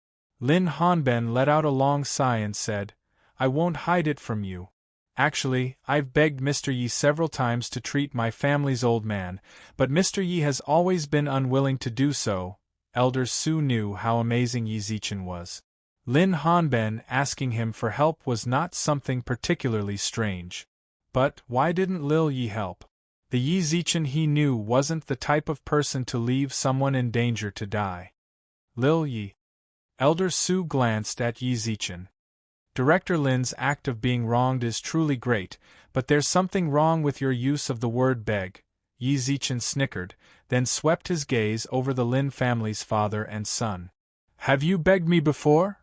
Lin Hanben let out a long sigh and said, I won't hide it from you. Actually, I've begged Mr. Yi several times to treat my family's old man, but Mr. Yi has always been unwilling to do so. Elder Su knew how amazing Yi Zichen was. Lin Hanben asking him for help was not something particularly strange. But why didn't Lil Yi help? The Yi Zichen he knew wasn't the type of person to leave someone in danger to die. Lil Yi. Elder Su glanced at Yi Zichen. Director Lin's act of being wronged is truly great, but there's something wrong with your use of the word beg. Yi Zichen snickered, then swept his gaze over the Lin family's father and son. Have you begged me before?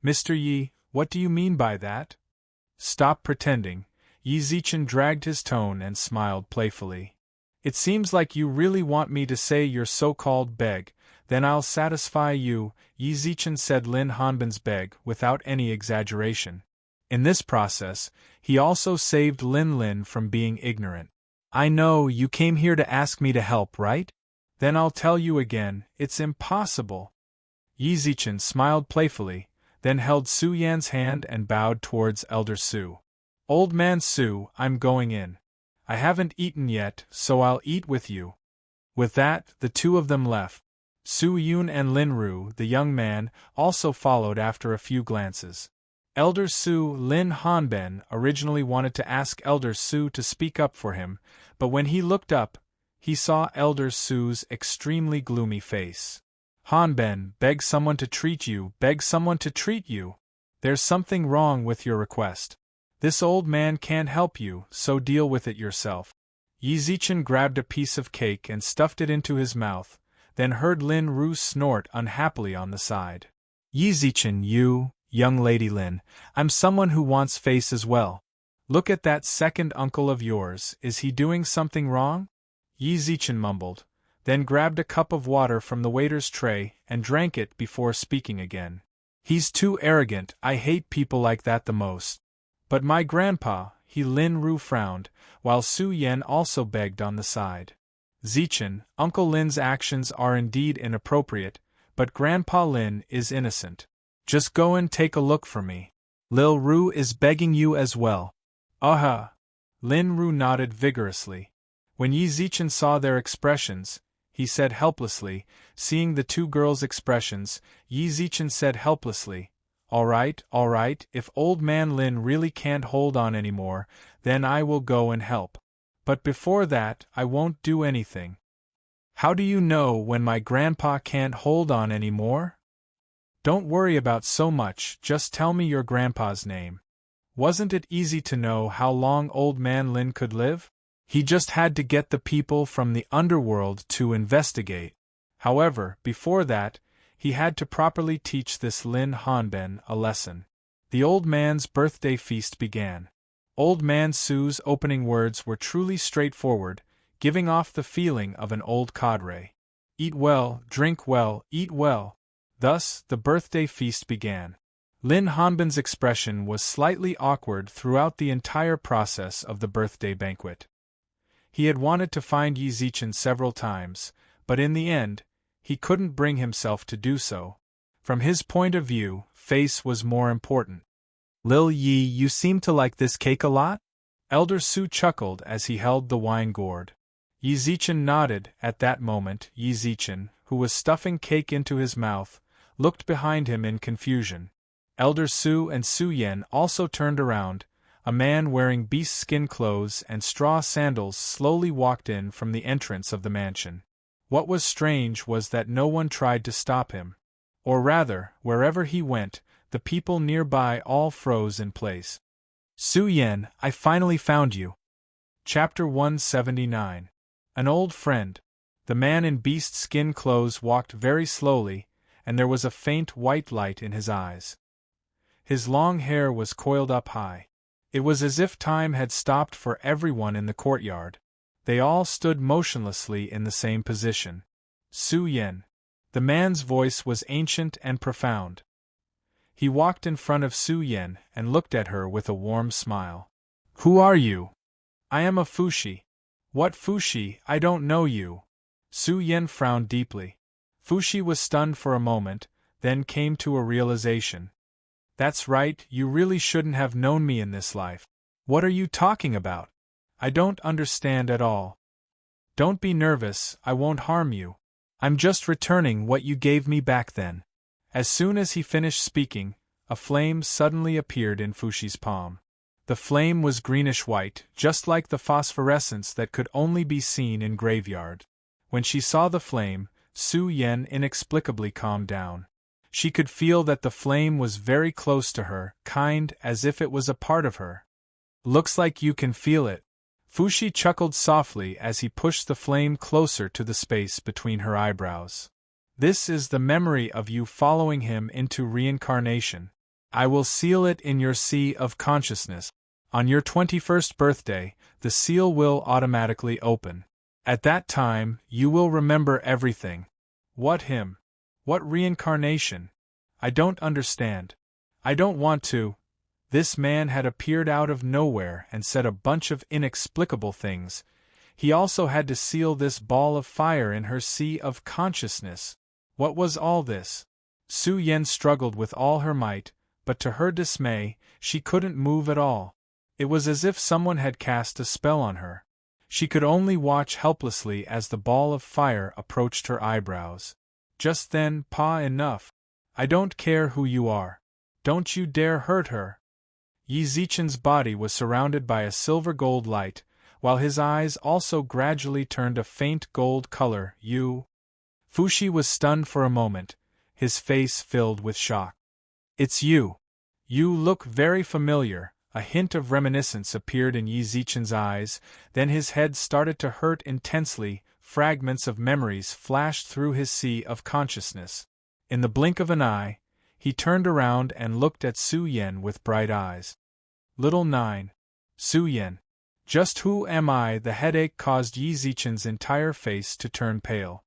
Mr. Yi, what do you mean by that? Stop pretending. Yi Zichen dragged his tone and smiled playfully. It seems like you really want me to say your so-called beg, then I'll satisfy you, Yi Zichen said Lin Hanbin's beg without any exaggeration. In this process, he also saved Lin Lin from being ignorant. I know you came here to ask me to help, right? Then I'll tell you again, it's impossible. Yi Zichen smiled playfully, then held Su Yan's hand and bowed towards Elder Su. Old man Su, I'm going in. I haven't eaten yet, so I'll eat with you. With that, the two of them left. Su Yun and Lin Ru, the young man, also followed after a few glances. Elder Su Lin Hanben originally wanted to ask Elder Su to speak up for him, but when he looked up, he saw Elder Su's extremely gloomy face. Hanben, beg someone to treat you, beg someone to treat you. There's something wrong with your request. This old man can't help you, so deal with it yourself. Yi Zichen grabbed a piece of cake and stuffed it into his mouth, then heard Lin Ru snort unhappily on the side. Yi Zichen, you, young lady Lin, I'm someone who wants face as well. Look at that second uncle of yours, is he doing something wrong? Yi Zichen mumbled, then grabbed a cup of water from the waiter's tray and drank it before speaking again. He's too arrogant, I hate people like that the most. But my grandpa, Lin Ru frowned, while Su Yan also begged on the side. Zichen, Uncle Lin's actions are indeed inappropriate, but Grandpa Lin is innocent. Just go and take a look for me. Lil Ru is begging you as well. Lin Ru nodded vigorously. When Yi Zichen saw their expressions, he said helplessly, seeing the two girls' expressions, Yi Zichen said helplessly, all right, if old man Lin really can't hold on anymore, then I will go and help. But before that, I won't do anything. How do you know when my grandpa can't hold on anymore? Don't worry about so much, just tell me your grandpa's name. Wasn't it easy to know how long old man Lin could live? He just had to get the people from the underworld to investigate. However, before that, he had to properly teach this Lin Hanben a lesson. The old man's birthday feast began. Old man Su's opening words were truly straightforward, giving off the feeling of an old cadre. Eat well, drink well, eat well. Thus, the birthday feast began. Lin Hanben's expression was slightly awkward throughout the entire process of the birthday banquet. He had wanted to find Yi Zichen several times, but in the end, he couldn't bring himself to do so. From his point of view, face was more important. Lil Yi, you seem to like this cake a lot? Elder Su chuckled as he held the wine gourd. Yi Zichen nodded. At that moment, Yi Zichen, who was stuffing cake into his mouth, looked behind him in confusion. Elder Su and Su Yan also turned around. A man wearing beast skin clothes and straw sandals slowly walked in from the entrance of the mansion. What was strange was that no one tried to stop him. Or rather, wherever he went, the people nearby all froze in place. Su Yan, I finally found you. Chapter 179. An old friend. The man in beast skin clothes walked very slowly, and there was a faint white light in his eyes. His long hair was coiled up high. It was as if time had stopped for everyone in the courtyard. They all stood motionlessly in the same position. Su Yan. The man's voice was ancient and profound. He walked in front of Su Yan and looked at her with a warm smile. Who are you? I am a Fushi. What Fushi? I don't know you. Su Yan frowned deeply. Fushi was stunned for a moment, then came to a realization. That's right, you really shouldn't have known me in this life. What are you talking about? I don't understand at all. Don't be nervous, I won't harm you. I'm just returning what you gave me back then. As soon as he finished speaking, a flame suddenly appeared in Fushi's palm. The flame was greenish-white, just like the phosphorescence that could only be seen in graveyard. When she saw the flame, Su Yan inexplicably calmed down. She could feel that the flame was very close to her, kind as if it was a part of her. Looks like you can feel it. Fushi chuckled softly as he pushed the flame closer to the space between her eyebrows. This is the memory of you following him into reincarnation. I will seal it in your sea of consciousness. On your 21st birthday, the seal will automatically open. At that time, you will remember everything. What him? What reincarnation? I don't understand. I don't want to. This man had appeared out of nowhere and said a bunch of inexplicable things. He also had to seal this ball of fire in her sea of consciousness. What was all this? Su Yen struggled with all her might, but to her dismay, she couldn't move at all. It was as if someone had cast a spell on her. She could only watch helplessly as the ball of fire approached her eyebrows. Just then, enough. I don't care who you are. Don't you dare hurt her. Yi Zichen's body was surrounded by a silver-gold light, while his eyes also gradually turned a faint gold color. You? Fushi was stunned for a moment, his face filled with shock. It's you. You look very familiar. A hint of reminiscence appeared in Yi Zichen's eyes, then his head started to hurt intensely, fragments of memories flashed through his sea of consciousness. In the blink of an eye, he turned around and looked at Su Yen with bright eyes. Little 9. Su Yen. Just who am I? The headache caused Yi Zichen's entire face to turn pale.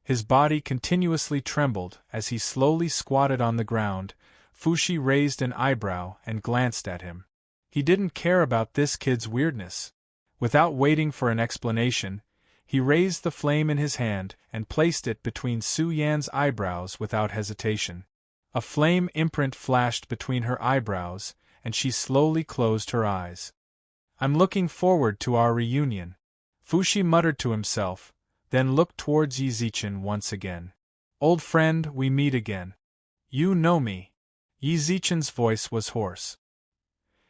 His body continuously trembled as he slowly squatted on the ground. Fushi raised an eyebrow and glanced at him. He didn't care about this kid's weirdness. Without waiting for an explanation, he raised the flame in his hand and placed it between Su Yan's eyebrows without hesitation. A flame imprint flashed between her eyebrows, and she slowly closed her eyes. I'm looking forward to our reunion. Fushi muttered to himself, then looked towards Yi Zichen once again. Old friend, we meet again. You know me. Yi Zichen's voice was hoarse.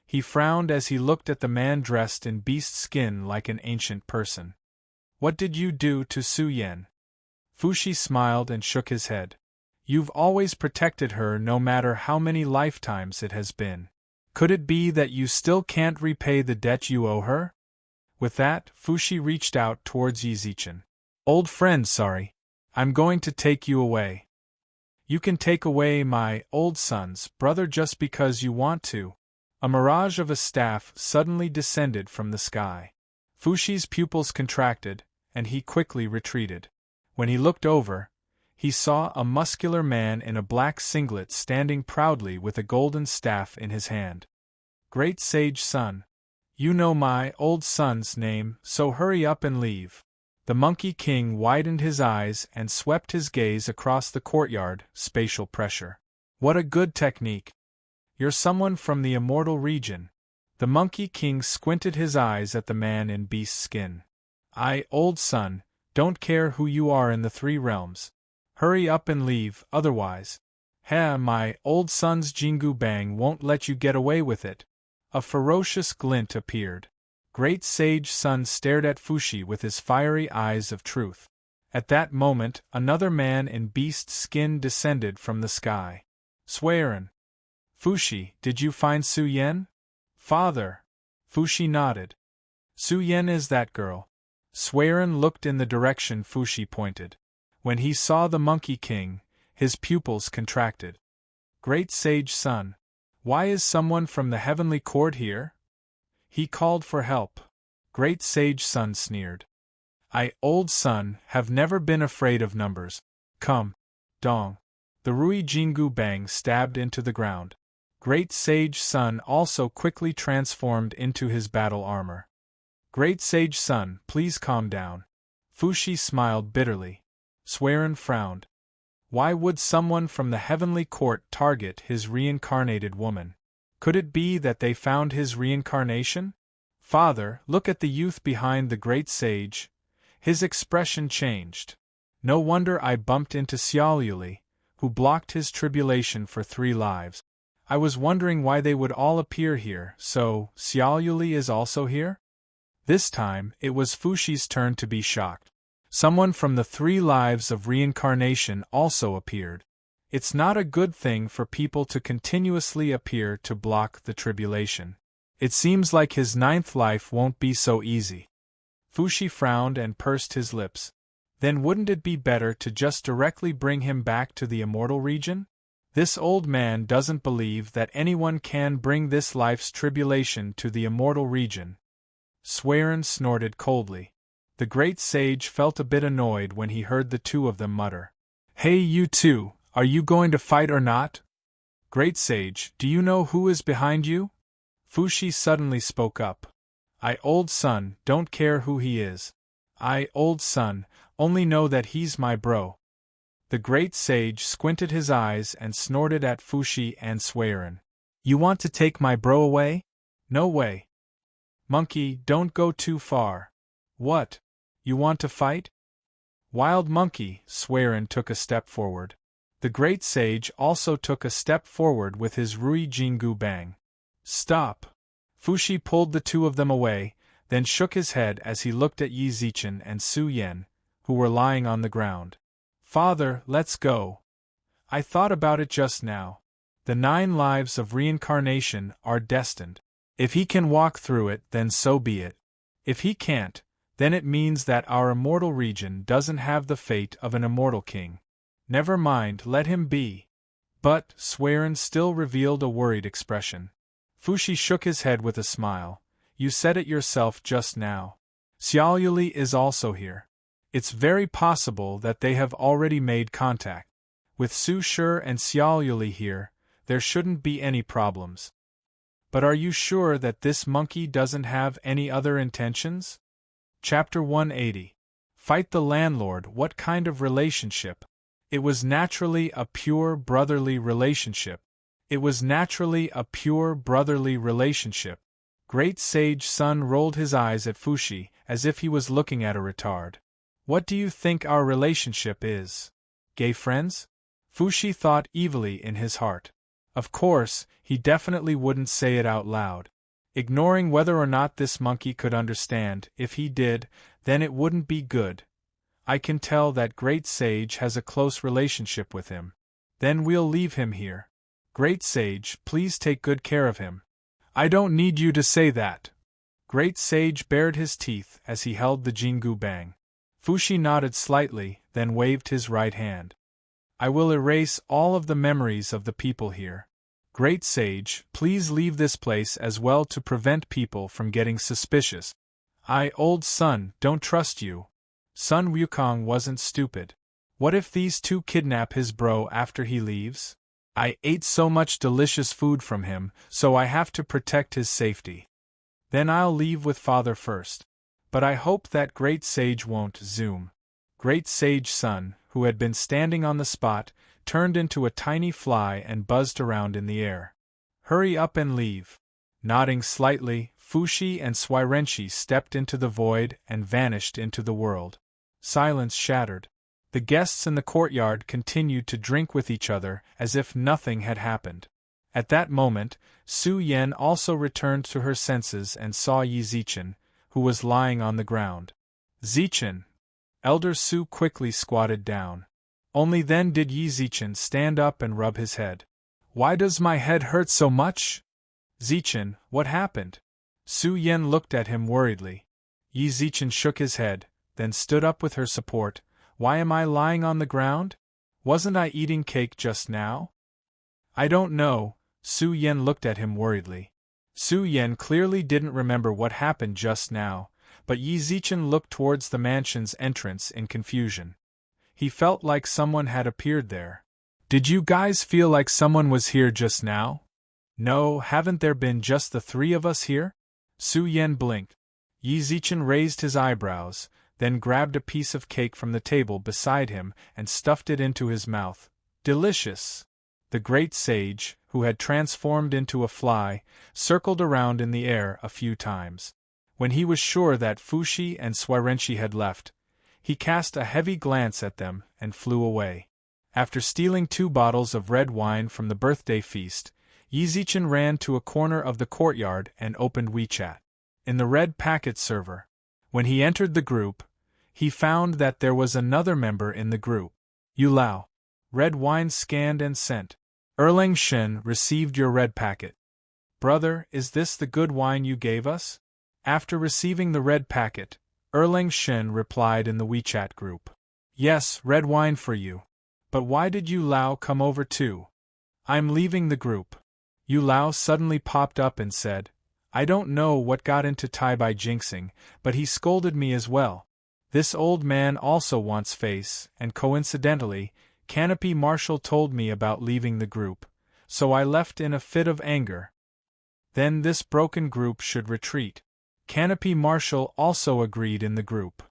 He frowned as he looked at the man dressed in beast skin like an ancient person. What did you do to Su Yen? Fushi smiled and shook his head. You've always protected her no matter how many lifetimes it has been. Could it be that you still can't repay the debt you owe her? With that, Fushi reached out towards Yi Zichen. Old friend, sorry. I'm going to take you away. You can take away my old son's brother just because you want to. A mirage of a staff suddenly descended from the sky. Fushi's pupils contracted, and he quickly retreated. When he looked over, he saw a muscular man in a black singlet standing proudly with a golden staff in his hand. Great sage son. You know my old son's name, so hurry up and leave. The Monkey King widened his eyes and swept his gaze across the courtyard. Spatial pressure. What a good technique. You're someone from the immortal region. The Monkey King squinted his eyes at the man in beast skin. I, old son, don't care who you are in the 3 realms. Hurry up and leave, otherwise. My old son's Jingu Bang won't let you get away with it. A ferocious glint appeared. Great Sage Sun stared at Fushi with his fiery eyes of truth. At that moment, another man in beast skin descended from the sky. Swearin. Fushi, did you find Su Yen? Father. Fushi nodded. Su Yen is that girl. Swearin looked in the direction Fushi pointed. When he saw the Monkey King, his pupils contracted. Great Sage Sun. Why is someone from the heavenly court here? He called for help. Great Sage Sun sneered. I, old son, have never been afraid of numbers. Come. Dong. The Rui Jingu Bang stabbed into the ground. Great Sage Sun also quickly transformed into his battle armor. Great Sage Sun, please calm down. Fushi smiled bitterly. Swearin frowned. Why would someone from the heavenly court target his reincarnated woman? Could it be that they found his reincarnation? Father, look at the youth behind the great sage. His expression changed. No wonder I bumped into Xiaoyuli, who blocked his tribulation for 3 lives. I was wondering why they would all appear here, so Xiaoyuli is also here? This time, it was Fushi's turn to be shocked. Someone from the 3 lives of reincarnation also appeared. It's not a good thing for people to continuously appear to block the tribulation. It seems like his 9th life won't be so easy. Fushi frowned and pursed his lips. Then wouldn't it be better to just directly bring him back to the immortal region? This old man doesn't believe that anyone can bring this life's tribulation to the immortal region. Serene snorted coldly. The great sage felt a bit annoyed when he heard the two of them mutter. Hey, you two, are you going to fight or not? Great sage, do you know who is behind you? Fushi suddenly spoke up. I, old son, don't care who he is. I, old son, only know that he's my bro. The great sage squinted his eyes and snorted at Fushi and Serene. You want to take my bro away? No way. Monkey, don't go too far. What? You want to fight? Wild monkey, Serene took a step forward. The great sage also took a step forward with his Rui Jingu Bang. Stop! Fushi pulled the two of them away, then shook his head as he looked at Yi Zichen and Su Yan, who were lying on the ground. Father, let's go. I thought about it just now. The 9 lives of reincarnation are destined. If he can walk through it, then so be it. If he can't, then it means that our immortal region doesn't have the fate of an immortal king. Never mind, let him be. But, Serene still revealed a worried expression. Fushi shook his head with a smile. You said it yourself just now. Xiaoyuli is also here. It's very possible that they have already made contact. With Su Shi and Xiaoyuli here, there shouldn't be any problems. But are you sure that this monkey doesn't have any other intentions? Chapter 180. Fight the landlord. What kind of relationship? It was naturally a pure brotherly relationship. It was naturally a pure brotherly relationship. Great Sage Sun rolled his eyes at Fushi, as if he was looking at a retard. What do you think our relationship is? Gay friends? Fushi thought evilly in his heart. Of course, he definitely wouldn't say it out loud. Ignoring whether or not this monkey could understand, if he did, then it wouldn't be good. I can tell that Great Sage has a close relationship with him. Then we'll leave him here. Great Sage, please take good care of him. I don't need you to say that. Great Sage bared his teeth as he held the Jingu Bang. Fushi nodded slightly, then waved his right hand. I will erase all of the memories of the people here. Great Sage, please leave this place as well to prevent people from getting suspicious. I, old son, don't trust you. Sun Wukong wasn't stupid. What if these two kidnap his bro after he leaves? I ate so much delicious food from him, so I have to protect his safety. Then I'll leave with father first. But I hope that Great Sage won't zoom. Great Sage Sun, who had been standing on the spot, turned into a tiny fly and buzzed around in the air. Hurry up and leave. Nodding slightly, Fushi and Swirenshi stepped into the void and vanished into the world. Silence shattered. The guests in the courtyard continued to drink with each other as if nothing had happened. At that moment, Su Yan also returned to her senses and saw Yi Zichen, who was lying on the ground. Zichen! Elder Su quickly squatted down. Only then did Yi Zichen stand up and rub his head. Why does my head hurt so much? Zichen, what happened? Su Yan looked at him worriedly. Yi Zichen shook his head, then stood up with her support. Why am I lying on the ground? Wasn't I eating cake just now? I don't know. Su Yan looked at him worriedly. Su Yan clearly didn't remember what happened just now, but Yi Zichen looked towards the mansion's entrance in confusion. He felt like someone had appeared there. Did you guys feel like someone was here just now? No, haven't there been just the 3 of us here? Su Yan blinked. Yi Zichen raised his eyebrows, then grabbed a piece of cake from the table beside him and stuffed it into his mouth. Delicious! The great sage, who had transformed into a fly, circled around in the air a few times. When he was sure that Fushi and Swirenshi had left, he cast a heavy glance at them and flew away. After stealing 2 bottles of red wine from the birthday feast, Yi Zichen ran to a corner of the courtyard and opened WeChat. In the red packet server, when he entered the group, he found that there was another member in the group. Yu Lao. Red wine scanned and sent. Erlang Shen received your red packet. Brother, is this the good wine you gave us? After receiving the red packet, Erlang Shen replied in the WeChat group. Yes, red wine for you. But why did Yu Lao come over too? I'm leaving the group. Yu Lao suddenly popped up and said, I don't know what got into Tai by jinxing, but he scolded me as well. This old man also wants face, and coincidentally, Canopy Marshall told me about leaving the group, so I left in a fit of anger. Then this broken group should retreat. Canopy Marshall also agreed in the group.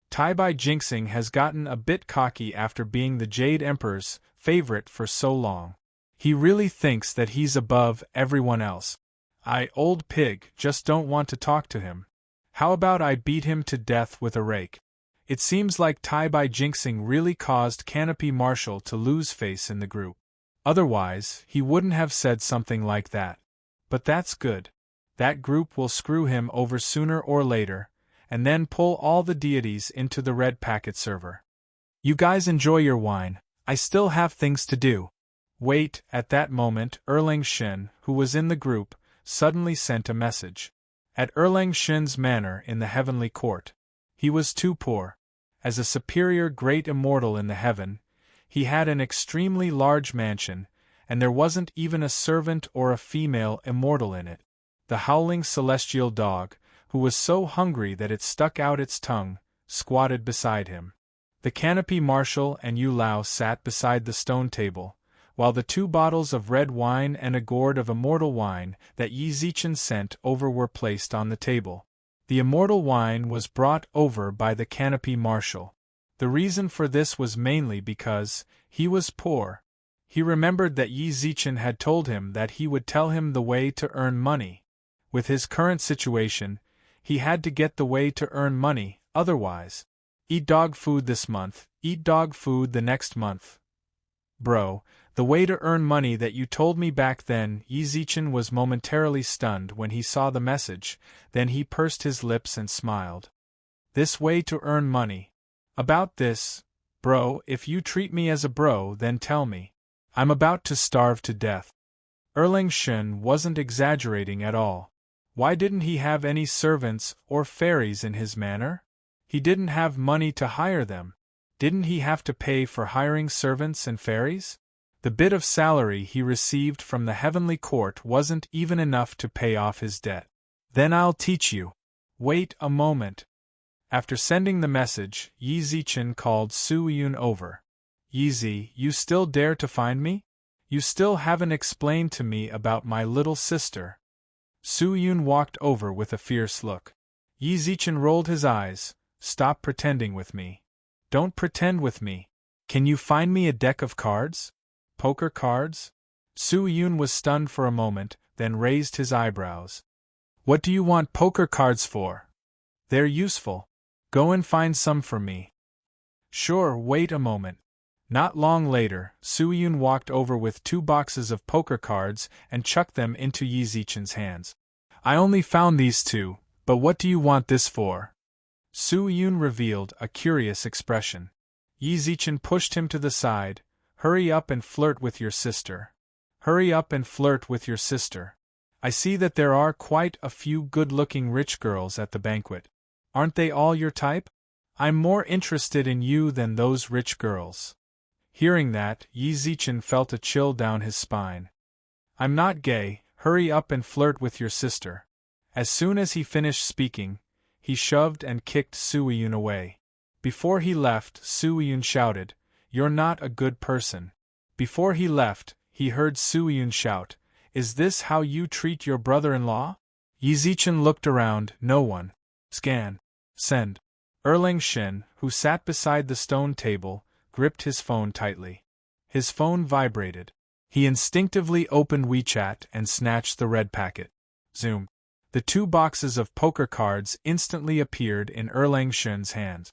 Tai by jinxing has gotten a bit cocky after being the Jade Emperor's favorite for so long. He really thinks that he's above everyone else. I, old pig, just don't want to talk to him. How about I beat him to death with a rake? It seems like Tai by jinxing really caused Canopy Marshall to lose face in the group. Otherwise, he wouldn't have said something like that. But that's good. That group will screw him over sooner or later, and then pull all the deities into the red packet server. You guys enjoy your wine. I still have things to do. Wait, at that moment, Erlang Shen, who was in the group, suddenly sent a message. At Erlang Shen's manor in the heavenly court. He was too poor. As a superior great immortal in the heaven, he had an extremely large mansion, and there wasn't even a servant or a female immortal in it. The howling celestial dog, who was so hungry that it stuck out its tongue, squatted beside him. The Canopy Marshal and Yu Lao sat beside the stone table, while the 2 bottles of red wine and a gourd of immortal wine that Yi Zichen sent over were placed on the table. The immortal wine was brought over by the Canopy Marshal. The reason for this was mainly because he was poor. He remembered that Yi Zichen had told him that he would tell him the way to earn money. With his current situation, he had to get the way to earn money, otherwise. Eat dog food this month, eat dog food the next month. Bro, the way to earn money that you told me back then. Yi Zichen was momentarily stunned when he saw the message, then he pursed his lips and smiled. This way to earn money. About this, bro, if you treat me as a bro, then tell me. I'm about to starve to death. Erlang Shen wasn't exaggerating at all. Why didn't he have any servants or fairies in his manor? He didn't have money to hire them. Didn't he have to pay for hiring servants and fairies? The bit of salary he received from the heavenly court wasn't even enough to pay off his debt. Then I'll teach you. Wait a moment. After sending the message, Yi Zichen called Su Yun over. Yi, you still dare to find me? You still haven't explained to me about my little sister. Su Yun walked over with a fierce look. Yi Zichen rolled his eyes. Stop pretending with me. Don't pretend with me. Can you find me a deck of cards? Poker cards? Su Yun was stunned for a moment, then raised his eyebrows. What do you want poker cards for? They're useful. Go and find some for me. Sure, wait a moment. Not long later, Su Yun walked over with 2 boxes of poker cards and chucked them into Yi Zichen's hands. I only found these 2, but what do you want this for? Su Yun revealed a curious expression. Yi Zichen pushed him to the side. Hurry up and flirt with your sister. Hurry up and flirt with your sister. I see that there are quite a few good-looking rich girls at the banquet. Aren't they all your type? I'm more interested in you than those rich girls. Hearing that, Yi Zichen felt a chill down his spine. I'm not gay, hurry up and flirt with your sister. As soon as he finished speaking, he shoved and kicked Su Yun away. Before he left, Su Yun shouted, You're not a good person. Before he left, he heard Su Yun shout, Is this how you treat your brother-in-law? Yi Zichen looked around, no one. Scan. Send. Erlang Shen, who sat beside the stone table, gripped his phone tightly. His phone vibrated. He instinctively opened WeChat and snatched the red packet. Zoom. The 2 boxes of poker cards instantly appeared in Erlang Shen's hands.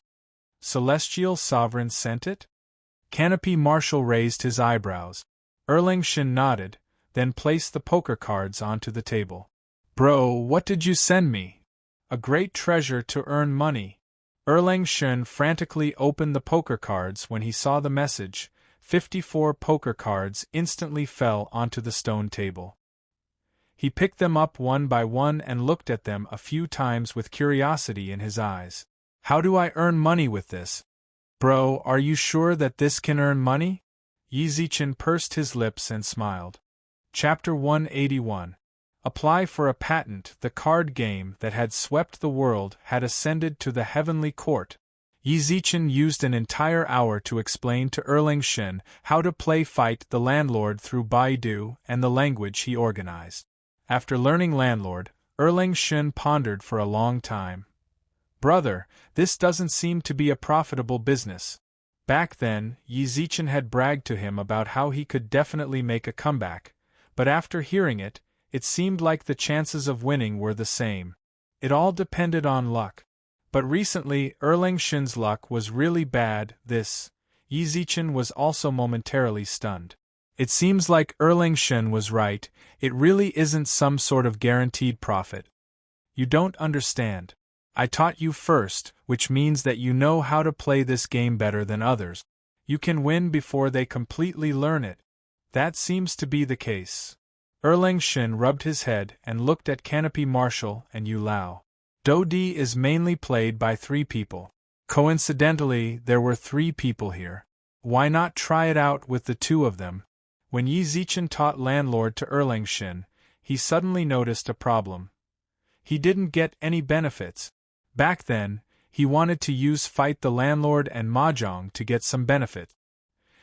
Celestial Sovereign sent it? Canopy Marshal raised his eyebrows. Erlang Shen nodded, then placed the poker cards onto the table. Bro, what did you send me? A great treasure to earn money. Erlang Shen frantically opened the poker cards when he saw the message. 54 poker cards instantly fell onto the stone table. He picked them up one by one and looked at them a few times with curiosity in his eyes. How do I earn money with this? Bro, are you sure that this can earn money? Yi Zichen pursed his lips and smiled. Chapter 181. Apply for a patent. The card game that had swept the world had ascended to the heavenly court. Yi Zichen used an entire hour to explain to Erlang Shen how to play Fight the Landlord through Baidu and the language he organized. After learning Landlord, Erlang Shen pondered for a long time. Brother, this doesn't seem to be a profitable business. Back then, Yi Zichen had bragged to him about how he could definitely make a comeback, but after hearing it, it seemed like the chances of winning were the same. It all depended on luck. But recently, Erlang Shen's luck was really bad. Yi Zichen was also momentarily stunned. It seems like Erlang Shen was right, it really isn't some sort of guaranteed profit. You don't understand. I taught you first, which means that you know how to play this game better than others. You can win before they completely learn it. That seems to be the case. Erlang Shen rubbed his head and looked at Canopy Marshall and Yu Lao. Dodi is mainly played by 3 people. Coincidentally, there were 3 people here. Why not try it out with the 2 of them? When Yi Zichen taught Landlord to Erlang Shen, he suddenly noticed a problem. He didn't get any benefits. Back then, he wanted to use Fight the Landlord and Mahjong to get some benefit.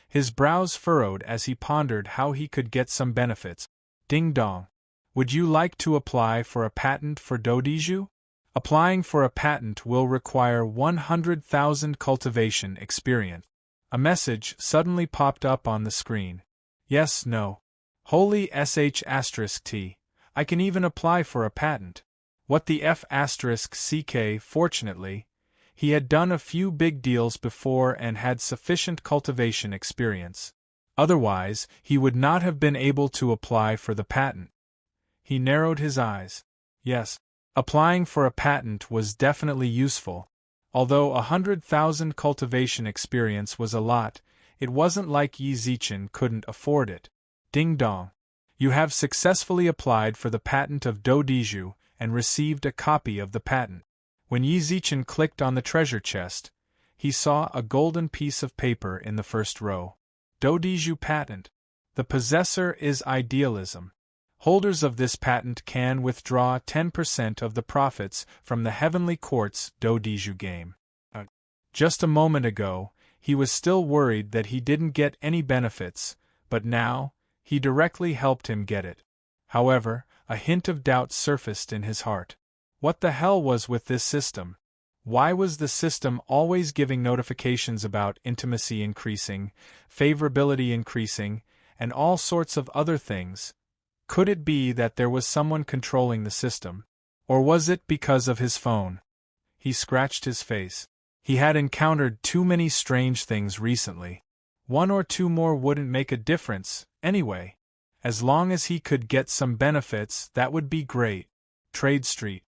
His brows furrowed as he pondered how he could get some benefits. Ding dong. Would you like to apply for a patent for Dodiju? Applying for a patent will require 100,000 cultivation experience. A message suddenly popped up on the screen. Yes, no. Holy sh*t. I can even apply for a patent. What the f*ck? Fortunately, he had done a few big deals before and had sufficient cultivation experience. Otherwise, he would not have been able to apply for the patent. He narrowed his eyes. Yes, applying for a patent was definitely useful. Although 100,000 cultivation experience was a lot, it wasn't like Yi Zichen couldn't afford it. Ding dong. You have successfully applied for the patent of Dodiju and received a copy of the patent. When Yi Zichen clicked on the treasure chest, he saw a golden piece of paper in the first row. Dodiju patent. The possessor is idealism. Holders of this patent can withdraw 10% of the profits from the Heavenly Court's Dodiju game. Just a moment ago, he was still worried that he didn't get any benefits, but now, he directly helped him get it. However, a hint of doubt surfaced in his heart. What the hell was with this system? Why was the system always giving notifications about intimacy increasing, favorability increasing, and all sorts of other things? Could it be that there was someone controlling the system? Or was it because of his phone? He scratched his face. He had encountered too many strange things recently. 1 or 2 more wouldn't make a difference, anyway. As long as he could get some benefits, that would be great. Trade Street.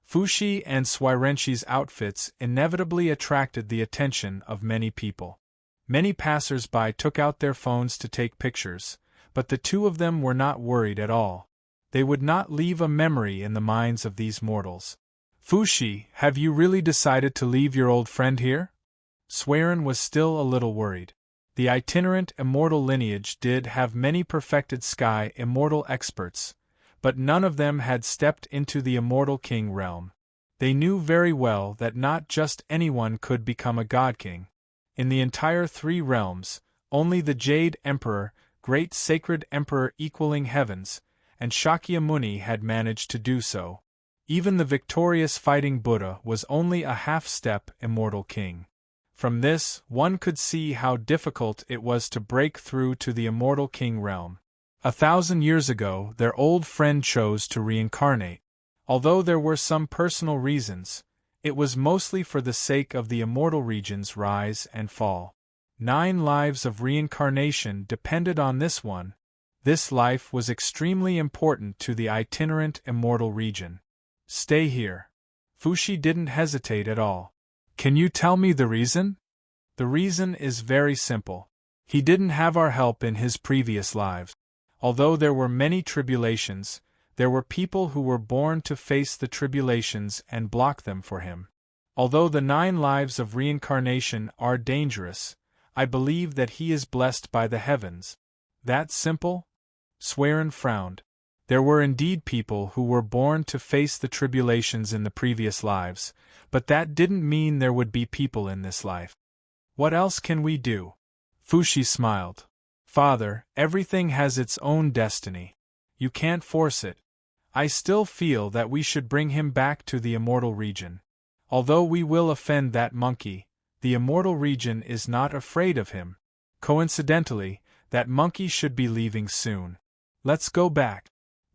Fushi and Swirenshi's outfits inevitably attracted the attention of many people. Many passers-by took out their phones to take pictures, but the 2 of them were not worried at all. They would not leave a memory in the minds of these mortals. Fushi, have you really decided to leave your old friend here? Swaren was still a little worried. The itinerant immortal lineage did have many perfected sky immortal experts, but none of them had stepped into the immortal king realm. They knew very well that not just anyone could become a god king. In the entire 3 realms, only the Jade Emperor, Great Sacred Emperor equaling heavens, and Shakyamuni had managed to do so. Even the victorious fighting Buddha was only a half-step immortal king. From this, one could see how difficult it was to break through to the immortal king realm. 1,000 years ago, their old friend chose to reincarnate. Although there were some personal reasons, it was mostly for the sake of the immortal region's rise and fall. 9 lives of reincarnation depended on this one. This life was extremely important to the itinerant immortal region. Stay here. Fushi didn't hesitate at all. Can you tell me the reason? The reason is very simple. He didn't have our help in his previous lives. Although there were many tribulations, there were people who were born to face the tribulations and block them for him. Although the 9 lives of reincarnation are dangerous, I believe that he is blessed by the heavens. That simple? Swearin frowned. There were indeed people who were born to face the tribulations in the previous lives, but that didn't mean there would be people in this life. What else can we do? Fushi smiled. Father, everything has its own destiny. You can't force it. I still feel that we should bring him back to the immortal region. Although we will offend that monkey, the immortal region is not afraid of him. Coincidentally, that monkey should be leaving soon. Let's go back.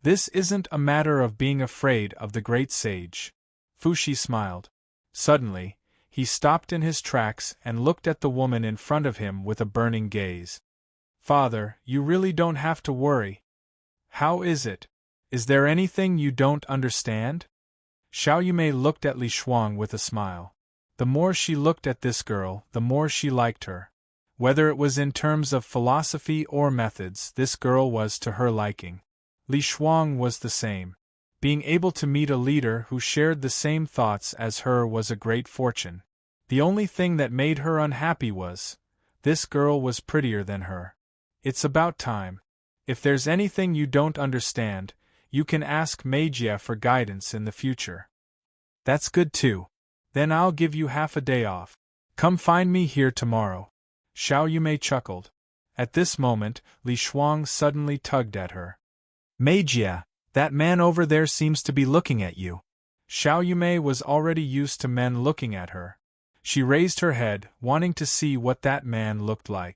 This isn't a matter of being afraid of the great sage. Fushi smiled. Suddenly, he stopped in his tracks and looked at the woman in front of him with a burning gaze. Father, you really don't have to worry. How is it? Is there anything you don't understand? Xiao Yumei looked at Li Shuang with a smile. The more she looked at this girl, the more she liked her. Whether it was in terms of philosophy or methods, this girl was to her liking. Li Shuang was the same. Being able to meet a leader who shared the same thoughts as her was a great fortune. The only thing that made her unhappy was, this girl was prettier than her. It's about time. If there's anything you don't understand, you can ask Magia for guidance in the future. That's good too. Then I'll give you half a day off. Come find me here tomorrow. Xiao Yumei chuckled. At this moment, Li Shuang suddenly tugged at her. Magia, that man over there seems to be looking at you. Xiao Yumei was already used to men looking at her. She raised her head, wanting to see what that man looked like.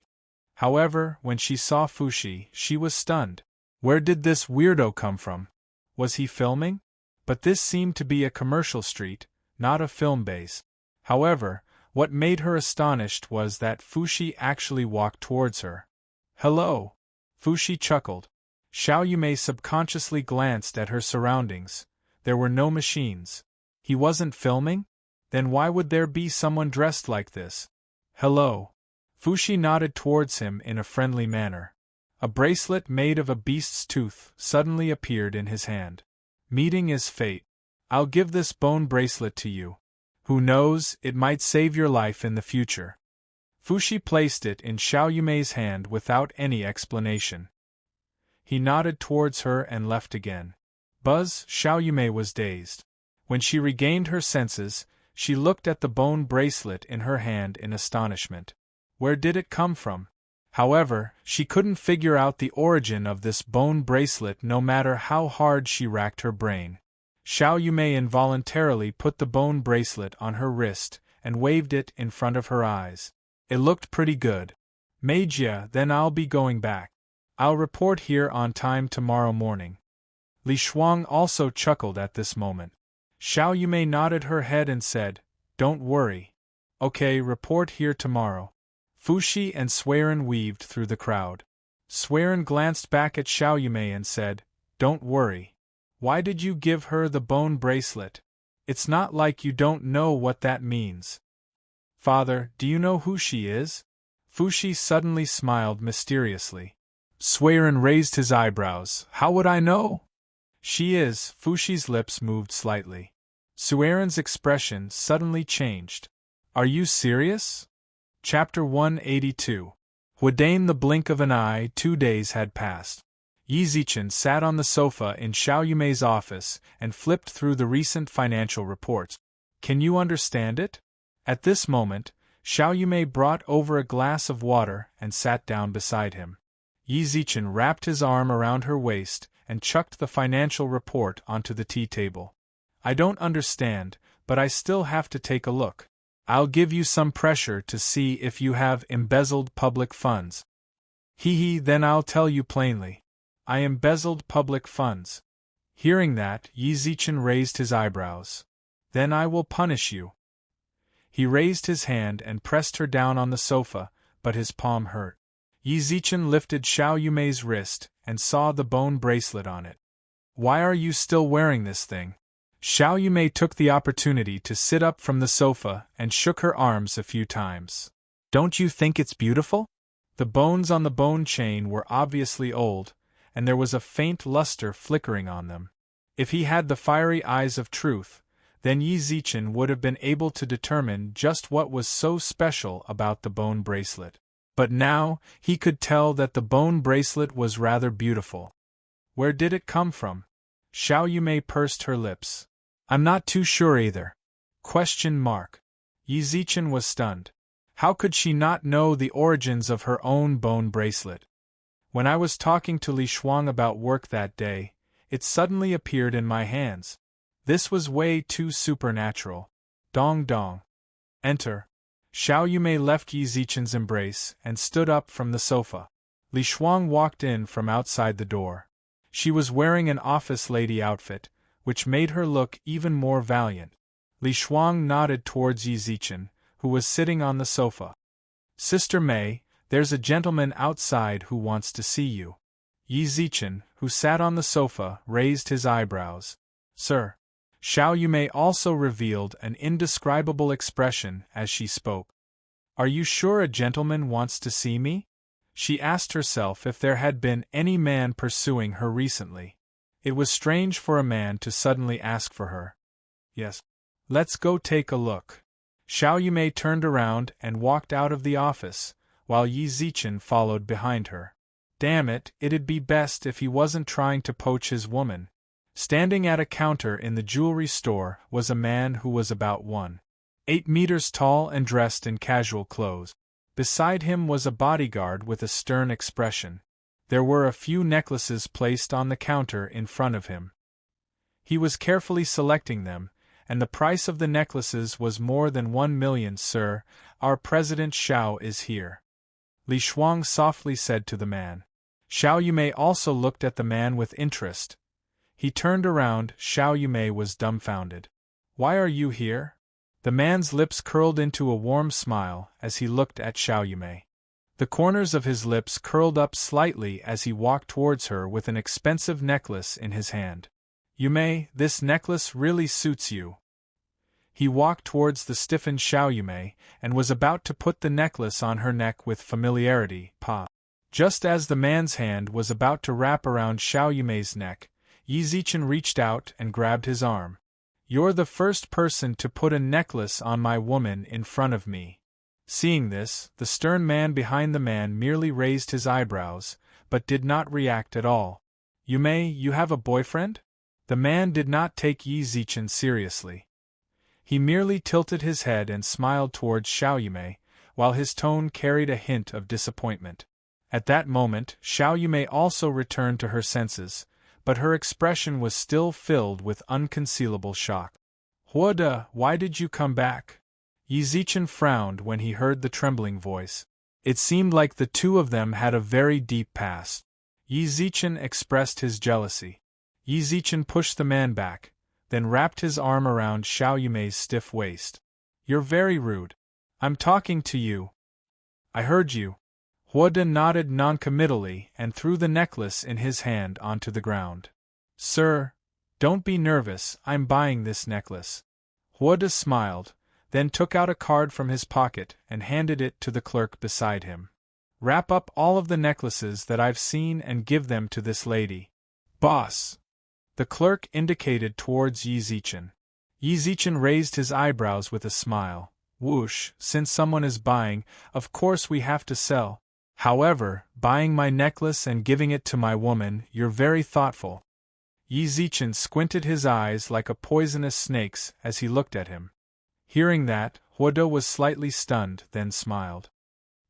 However, when she saw Fushi, she was stunned. Where did this weirdo come from? Was he filming? But this seemed to be a commercial street, not a film base. However, what made her astonished was that Fushi actually walked towards her. Hello! Fushi chuckled. Xiao Yumei subconsciously glanced at her surroundings. There were no machines. He wasn't filming? Then why would there be someone dressed like this? Hello. Fushi nodded towards him in a friendly manner. A bracelet made of a beast's tooth suddenly appeared in his hand. Meeting is fate. I'll give this bone bracelet to you. Who knows, it might save your life in the future. Fushi placed it in Xiao Yumei's hand without any explanation. He nodded towards her and left again. Buzz, Xiao Yumei was dazed. When she regained her senses, she looked at the bone bracelet in her hand in astonishment. Where did it come from? However, she couldn't figure out the origin of this bone bracelet no matter how hard she racked her brain. Xiao Yumei involuntarily put the bone bracelet on her wrist and waved it in front of her eyes. It looked pretty good. Magia, then I'll be going back. I'll report here on time tomorrow morning. Li Shuang also chuckled at this moment. Xiao Yumei nodded her head and said, Don't worry. Okay, report here tomorrow. Fushi and Swearin weaved through the crowd. Swearin glanced back at Xiao Yumei and said, Don't worry. Why did you give her the bone bracelet? It's not like you don't know what that means. Father, do you know who she is? Fushi suddenly smiled mysteriously. Swearin raised his eyebrows. How would I know? She is. Fushi's lips moved slightly. Swearin's expression suddenly changed. Are you serious? Chapter 182. Within the blink of an eye, 2 days had passed. Yi Zichen sat on the sofa in Xiao Yumei's office and flipped through the recent financial reports. Can you understand it? At this moment, Xiao Yumei brought over a glass of water and sat down beside him. Yi Zichen wrapped his arm around her waist and chucked the financial report onto the tea table. I don't understand, but I still have to take a look. I'll give you some pressure to see if you have embezzled public funds. Then I'll tell you plainly. I embezzled public funds. Hearing that, Yi Zichen raised his eyebrows. Then I will punish you. He raised his hand and pressed her down on the sofa, but his palm hurt. Yi Zichen lifted Xiao Yumei's wrist and saw the bone bracelet on it. Why are you still wearing this thing? Xiao Yumei took the opportunity to sit up from the sofa and shook her arms a few times. Don't you think it's beautiful? The bones on the bone chain were obviously old, and there was a faint luster flickering on them. If he had the fiery eyes of truth, then Yi Zichen would have been able to determine just what was so special about the bone bracelet. But now, he could tell that the bone bracelet was rather beautiful. Where did it come from? Xiao Yumei pursed her lips. I'm not too sure either. Yi Zichen was stunned. How could she not know the origins of her own bone bracelet? When I was talking to Li Shuang about work that day, it suddenly appeared in my hands. This was way too supernatural. Dong dong. Enter. Xiao Yumei left Yi Zichen's embrace and stood up from the sofa. Li Shuang walked in from outside the door. She was wearing an office lady outfit, which made her look even more valiant. Li Shuang nodded towards Yi Zichen, who was sitting on the sofa. Sister Mei, there's a gentleman outside who wants to see you. Yi Zichen, who sat on the sofa, raised his eyebrows. Sir. Xiao Yumei also revealed an indescribable expression as she spoke. Are you sure a gentleman wants to see me? She asked herself if there had been any man pursuing her recently. It was strange for a man to suddenly ask for her. Yes. Let's go take a look. Xiao Yumei turned around and walked out of the office, while Yi Zichen followed behind her. Damn it, it'd be best if he wasn't trying to poach his woman. Standing at a counter in the jewelry store was a man who was about 1.8 meters tall and dressed in casual clothes. Beside him was a bodyguard with a stern expression. There were a few necklaces placed on the counter in front of him. He was carefully selecting them, and the price of the necklaces was more than 1 million. Sir, our President Xiao is here. Li Shuang softly said to the man. Xiao Yumei also looked at the man with interest. He turned around. Xiao Yumei was dumbfounded. Why are you here? The man's lips curled into a warm smile as he looked at Xiao Yumei. The corners of his lips curled up slightly as he walked towards her with an expensive necklace in his hand. Yumei, this necklace really suits you. He walked towards the stiffened Xiao Yumei and was about to put the necklace on her neck with familiarity. Just as the man's hand was about to wrap around Xiao Yumei's neck, Yi Zichen reached out and grabbed his arm. You're the first person to put a necklace on my woman in front of me. Seeing this, the stern man behind the man merely raised his eyebrows, but did not react at all. Yumei, you have a boyfriend? The man did not take Yi Zichen seriously. He merely tilted his head and smiled towards Xiao Yumei, while his tone carried a hint of disappointment. At that moment, Xiao Yumei also returned to her senses, but her expression was still filled with unconcealable shock. Huoda, why did you come back? Yi Zichen frowned when he heard the trembling voice. It seemed like the two of them had a very deep past. Yi Zichen expressed his jealousy. Yi Zichen pushed the man back, then wrapped his arm around Xiao Yumei's stiff waist. You're very rude. I'm talking to you. I heard you. Huoda nodded noncommittally and threw the necklace in his hand onto the ground. Sir, don't be nervous, I'm buying this necklace. Huoda smiled, then took out a card from his pocket and handed it to the clerk beside him. Wrap up all of the necklaces that I've seen and give them to this lady. Boss! The clerk indicated towards Yi Zichen. Yi Zichen raised his eyebrows with a smile. Whoosh, since someone is buying, of course we have to sell. However, buying my necklace and giving it to my woman, you're very thoughtful. Yi Zichen squinted his eyes like a poisonous snake's as he looked at him. Hearing that, Huoda was slightly stunned, then smiled.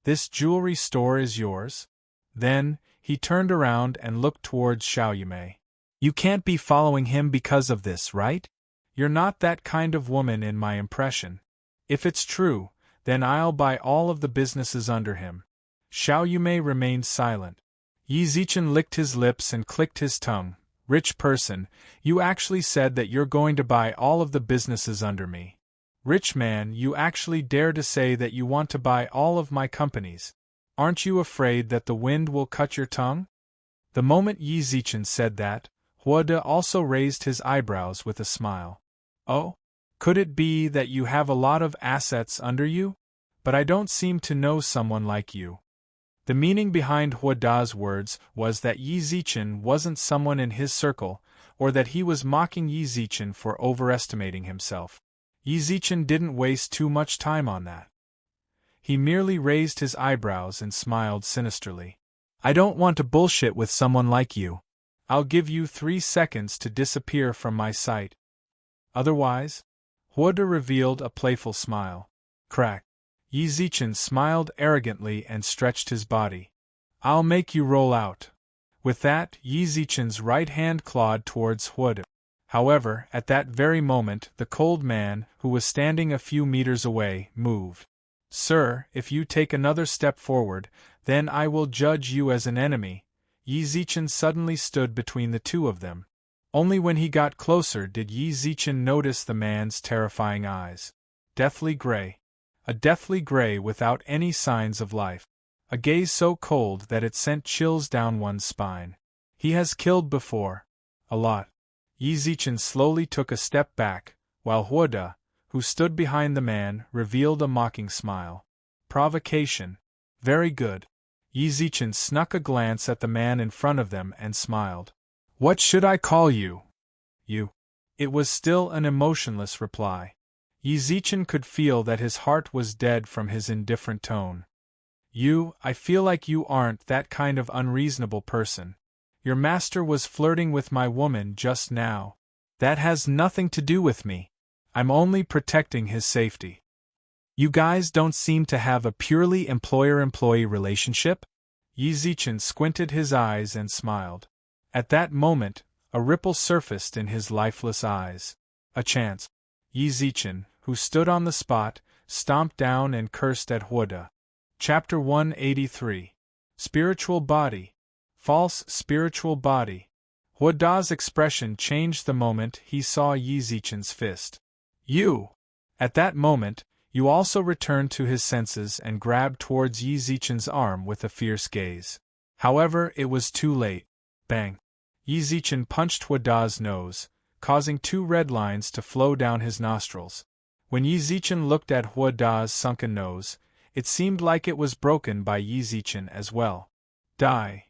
This jewelry store is yours? Then, he turned around and looked towards Xiao Yumei. You can't be following him because of this, right? You're not that kind of woman in my impression. If it's true, then I'll buy all of the businesses under him. Xiao Yumei remained silent. Yi Zichen licked his lips and clicked his tongue. Rich person, you actually said that you're going to buy all of the businesses under me. Rich man, you actually dare to say that you want to buy all of my companies. Aren't you afraid that the wind will cut your tongue? The moment Yi Zichen said that, Huoda also raised his eyebrows with a smile. Oh? Could it be that you have a lot of assets under you? But I don't seem to know someone like you. The meaning behind Huoda's words was that Yi Zichen wasn't someone in his circle, or that he was mocking Yi Zichen for overestimating himself. Yi Zichen didn't waste too much time on that. He merely raised his eyebrows and smiled sinisterly. I don't want to bullshit with someone like you. I'll give you 3 seconds to disappear from my sight. Otherwise? Huoda revealed a playful smile. Crack. Yi Zichen smiled arrogantly and stretched his body. I'll make you roll out. With that, Yi Zichen's right hand clawed towards Huoda. However, at that very moment, the cold man, who was standing a few meters away, moved. Sir, if you take another step forward, then I will judge you as an enemy. Yi Zichen suddenly stood between the two of them. Only when he got closer did Yi Zichen notice the man's terrifying eyes. Deathly gray. A deathly gray without any signs of life. A gaze so cold that it sent chills down one's spine. He has killed before. A lot. Yi Zichen slowly took a step back, while Huoda, who stood behind the man, revealed a mocking smile. Provocation. Very good. Yi Zichen snuck a glance at the man in front of them and smiled. What should I call you? You. It was still an emotionless reply. Yi Zichen could feel that his heart was dead from his indifferent tone. You, I feel like you aren't that kind of unreasonable person. Your master was flirting with my woman just now. That has nothing to do with me. I'm only protecting his safety. You guys don't seem to have a purely employer-employee relationship? Yi Zichen squinted his eyes and smiled. At that moment, a ripple surfaced in his lifeless eyes. A chance. Yi Zichen, who stood on the spot, stomped down and cursed at Huoda. Chapter 183. Spiritual Body. False spiritual body. Huoda's expression changed the moment he saw Yi Zichen's fist. You! At that moment, Yu also returned to his senses and grabbed towards Yi Zichen's arm with a fierce gaze. However, it was too late. Bang! Yi Zichen punched Huoda's nose, causing 2 red lines to flow down his nostrils. When Yi Zichen looked at Huoda's sunken nose, it seemed like it was broken by Yi Zichen as well. Die!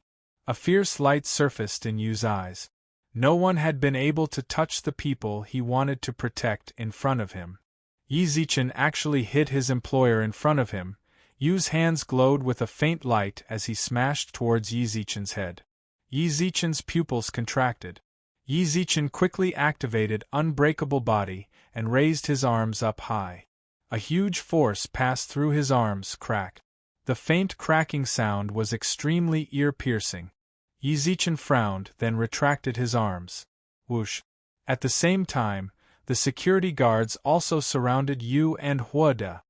A fierce light surfaced in Yu's eyes. No one had been able to touch the people he wanted to protect in front of him. Yi Zichen actually hit his employer in front of him. Yu's hands glowed with a faint light as he smashed towards Yi Zichen's head. Yi Zichen's pupils contracted. Yi Zichen quickly activated Unbreakable Body and raised his arms up high. A huge force passed through his arms. Crack. The faint cracking sound was extremely ear-piercing. Yi Zichen frowned, then retracted his arms. Whoosh. At the same time, the security guards also surrounded Yu and Huoda.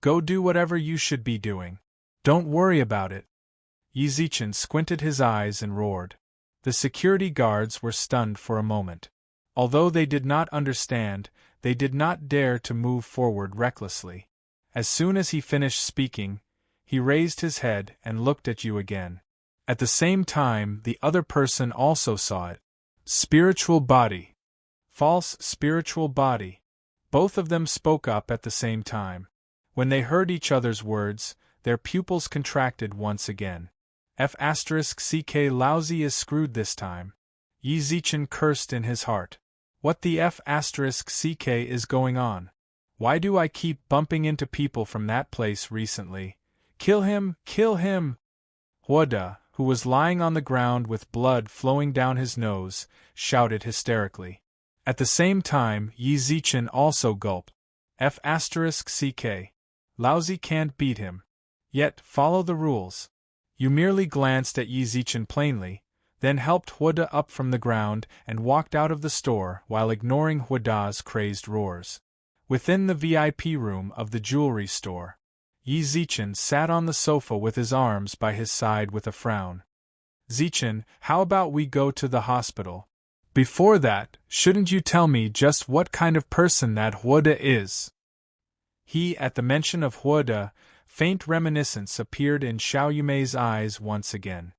Go do whatever you should be doing. Don't worry about it. Yi Zichen squinted his eyes and roared. The security guards were stunned for a moment. Although they did not understand, they did not dare to move forward recklessly. As soon as he finished speaking, he raised his head and looked at Yu again. At the same time, the other person also saw it. Spiritual body. False spiritual body. Both of them spoke up at the same time. When they heard each other's words, their pupils contracted once again. F***ck lousy is screwed this time. Yi Zichen cursed in his heart. What the F***ck is going on? Why do I keep bumping into people from that place recently? Kill him! Kill him! Huoda, who was lying on the ground with blood flowing down his nose, shouted hysterically. At the same time, Yi Zichen also gulped. F***ck. Lousy can't beat him. Yet, follow the rules. You merely glanced at Yi Zichen plainly, then helped Huoda up from the ground and walked out of the store while ignoring Huoda's crazed roars. Within the VIP room of the jewelry store, Yi Zichen sat on the sofa with his arms by his side with a frown. Zichen, how about we go to the hospital? Before that, shouldn't you tell me just what kind of person that Huoda is? At the mention of Huoda, faint reminiscence appeared in Xiao Yumei's eyes once again.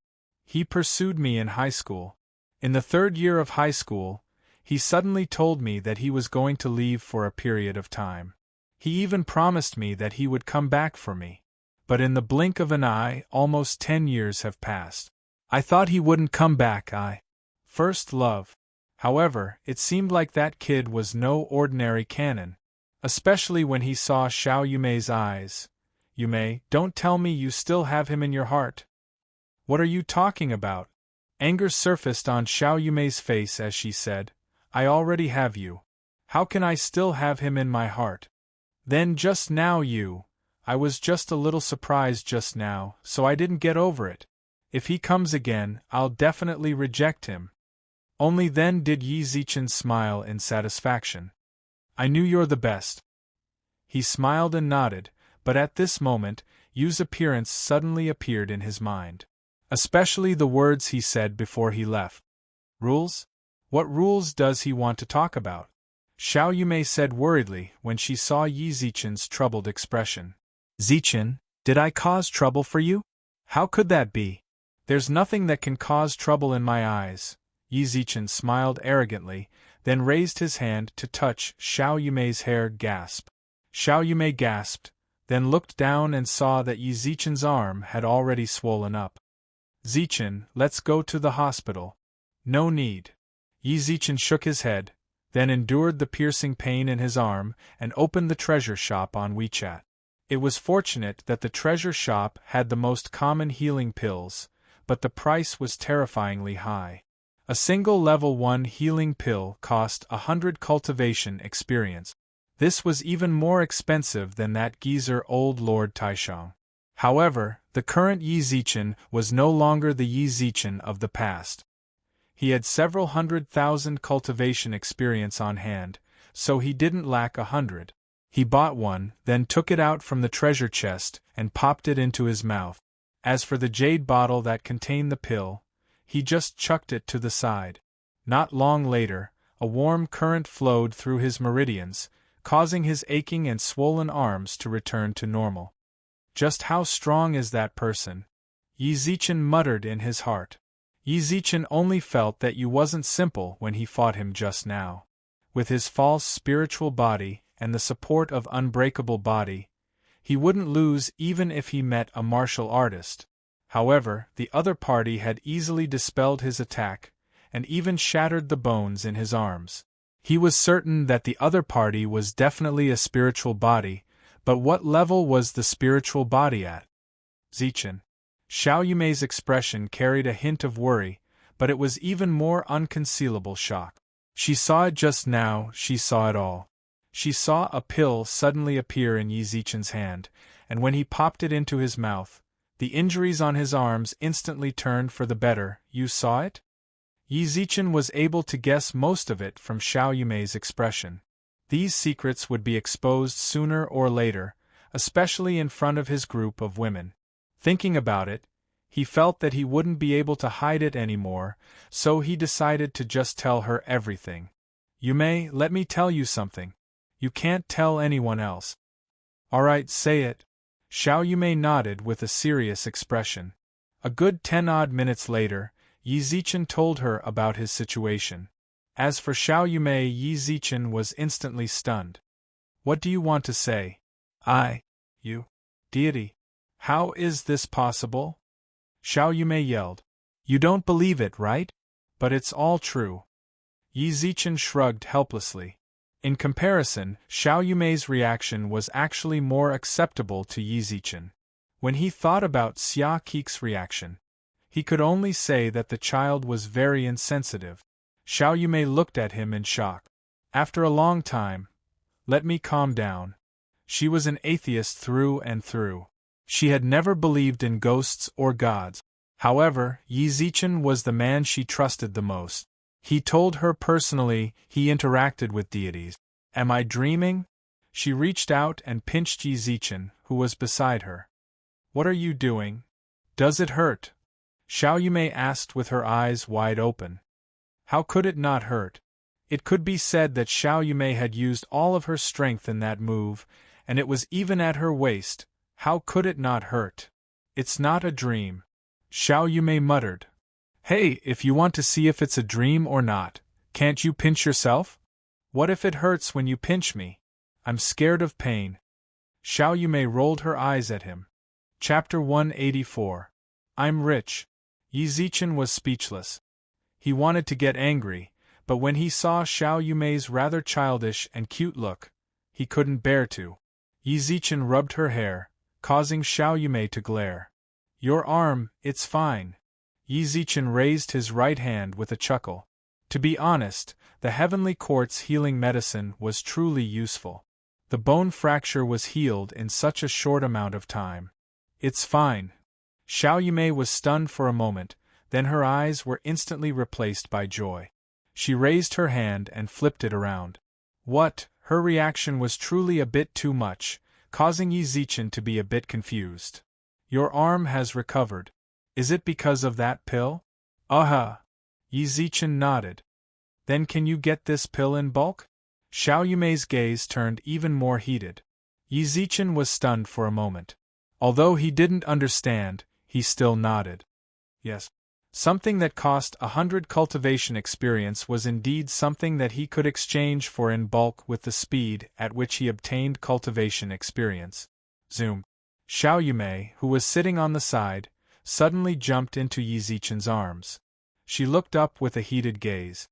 He pursued me in high school. In the 3rd year of high school, he suddenly told me that he was going to leave for a period of time. He even promised me that he would come back for me. But in the blink of an eye, almost 10 years have passed. I thought he wouldn't come back. First love. However, it seemed like that kid was no ordinary canon. Especially when he saw Xiao Yumei's eyes. Yumei, don't tell me you still have him in your heart. What are you talking about? Anger surfaced on Xiao Yumei's face as she said, I already have you. How can I still have him in my heart? Then just now I was just a little surprised just now, so I didn't get over it. If he comes again, I'll definitely reject him. Only then did Yi Zichen smile in satisfaction. I knew you're the best. He smiled and nodded, but at this moment, Yu's appearance suddenly appeared in his mind. Especially the words he said before he left. Rules? What rules does he want to talk about? Xiao Yumei said worriedly when she saw Yi Zichen's troubled expression. Zichen, did I cause trouble for you? How could that be? There's nothing that can cause trouble in my eyes. Yi Zichen smiled arrogantly, then raised his hand to touch Xiao Yumei's hair. Gasp. Xiao Yumei gasped, then looked down and saw that Yi Zichen's arm had already swollen up. Zichen, let's go to the hospital. No need. Yi Zichen shook his head, then endured the piercing pain in his arm and opened the treasure shop on WeChat. It was fortunate that the treasure shop had the most common healing pills, but the price was terrifyingly high. A single level 1 healing pill cost 100 cultivation experience. This was even more expensive than that geezer old Lord Taishang. However, the current Yi Zichen was no longer the Yi Zichen of the past. He had several 100,000 cultivation experience on hand, so he didn't lack 100. He bought one, then took it out from the treasure chest and popped it into his mouth. As for the jade bottle that contained the pill, he just chucked it to the side. Not long later, a warm current flowed through his meridians, causing his aching and swollen arms to return to normal. Just how strong is that person? Yi Zichen muttered in his heart. Yi Zichen only felt that Yu wasn't simple when he fought him just now. With his false spiritual body and the support of unbreakable body, he wouldn't lose even if he met a martial artist. However, the other party had easily dispelled his attack, and even shattered the bones in his arms. He was certain that the other party was definitely a spiritual body, but what level was the spiritual body at? Zichen. Xiao Yumei's expression carried a hint of worry, but it was even more unconcealable shock. She saw it just now, she saw it all. She saw a pill suddenly appear in Yi Zichen's hand, and when he popped it into his mouth, the injuries on his arms instantly turned for the better. You saw it? Yi Zichen was able to guess most of it from Xiao Yumei's expression. These secrets would be exposed sooner or later, especially in front of his group of women. Thinking about it, he felt that he wouldn't be able to hide it anymore, so he decided to just tell her everything. Yumei, let me tell you something. You can't tell anyone else. Alright, say it. Xiao Yumei nodded with a serious expression. A good 10-odd minutes later, Yi Zichen told her about his situation. As for Xiao Yumei, Yi Zichen was instantly stunned. What do you want to say? You? Deity. How is this possible? Xiao Yumei yelled. You don't believe it, right? But it's all true. Yi Zichen shrugged helplessly. In comparison, Xiao Yumei's reaction was actually more acceptable to Yi Zichen. When he thought about Xia Kik's reaction, he could only say that the child was very insensitive. Xiao Yumei looked at him in shock. After a long time, let me calm down. She was an atheist through and through. She had never believed in ghosts or gods. However, Yi Zichen was the man she trusted the most. He told her personally he interacted with deities. Am I dreaming? She reached out and pinched Yi Zichen, who was beside her. What are you doing? Does it hurt? Xiao Yumei asked with her eyes wide open. How could it not hurt? It could be said that Xiao Yumei had used all of her strength in that move, and it was even at her waist. How could it not hurt? It's not a dream. Xiao Yumei muttered. Hey, if you want to see if it's a dream or not, can't you pinch yourself? What if it hurts when you pinch me? I'm scared of pain. Xiao Yumei rolled her eyes at him. Chapter 184. I'm rich. Yi Zichen was speechless. He wanted to get angry, but when he saw Xiao Yumei's rather childish and cute look, he couldn't bear to. Yi Zichen rubbed her hair, causing Xiao Yumei to glare. Your arm, it's fine. Yi Zichen raised his right hand with a chuckle. To be honest, the Heavenly Court's healing medicine was truly useful. The bone fracture was healed in such a short amount of time. It's fine. Xiao Yumei was stunned for a moment, then her eyes were instantly replaced by joy. She raised her hand and flipped it around. What? Her reaction was truly a bit too much, causing Yi Zichen to be a bit confused. Your arm has recovered. Is it because of that pill? Yi Zichen nodded. Then can you get this pill in bulk? Xiao Yumei's gaze turned even more heated. Yi Zichen was stunned for a moment. Although he didn't understand, he still nodded. Yes. Something that cost 100 cultivation experience was indeed something that he could exchange for in bulk with the speed at which he obtained cultivation experience. Zoom. Xiao Yumei, who was sitting on the side, suddenly jumped into Yi Zichen's arms. She looked up with a heated gaze.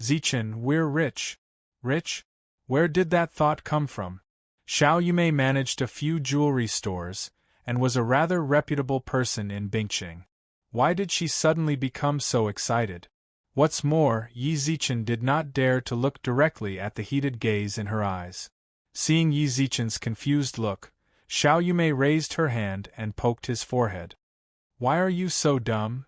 Zichen, we're rich. Rich? Where did that thought come from? Xiao Yumei managed a few jewelry stores, and was a rather reputable person in Bingqing. Why did she suddenly become so excited? What's more, Yi Zichen did not dare to look directly at the heated gaze in her eyes. Seeing Yi Zichen's confused look, Xiao Yumei raised her hand and poked his forehead. Why are you so dumb?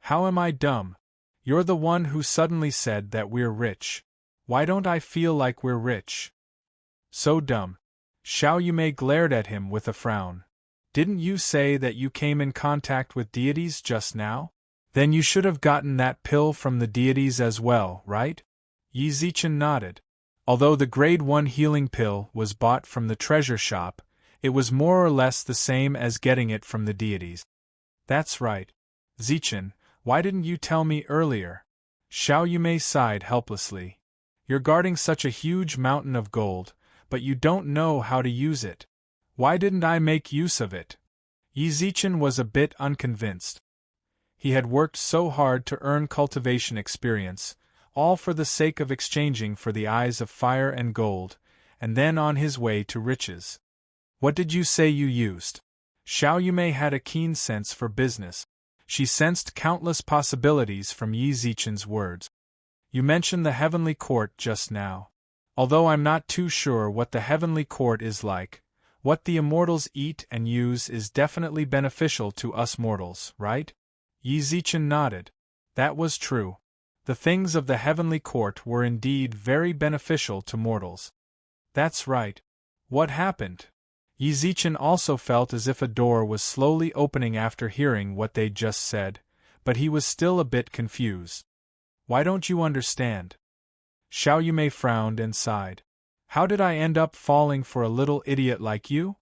How am I dumb? You're the one who suddenly said that we're rich. Why don't I feel like we're rich? So dumb. Xiao Yumei glared at him with a frown. Didn't you say that you came in contact with deities just now? Then you should have gotten that pill from the deities as well, right? Yi Zichen nodded. Although the Grade 1 healing pill was bought from the treasure shop, it was more or less the same as getting it from the deities. That's right. Zichen, why didn't you tell me earlier? Xiao Yumei sighed helplessly. You're guarding such a huge mountain of gold, but you don't know how to use it. Why didn't I make use of it? Yi Zichen was a bit unconvinced. He had worked so hard to earn cultivation experience, all for the sake of exchanging for the eyes of fire and gold, and then on his way to riches. What did you say you used? Xiao Yumei had a keen sense for business. She sensed countless possibilities from Yi Zichen's words. You mentioned the Heavenly Court just now. Although I'm not too sure what the Heavenly Court is like, what the immortals eat and use is definitely beneficial to us mortals, right? Yi Zichen nodded. That was true. The things of the Heavenly Court were indeed very beneficial to mortals. That's right. What happened? Yi Zichen also felt as if a door was slowly opening after hearing what they'd just said, but he was still a bit confused. Why don't you understand? Xiao Yumei frowned and sighed. How did I end up falling for a little idiot like you?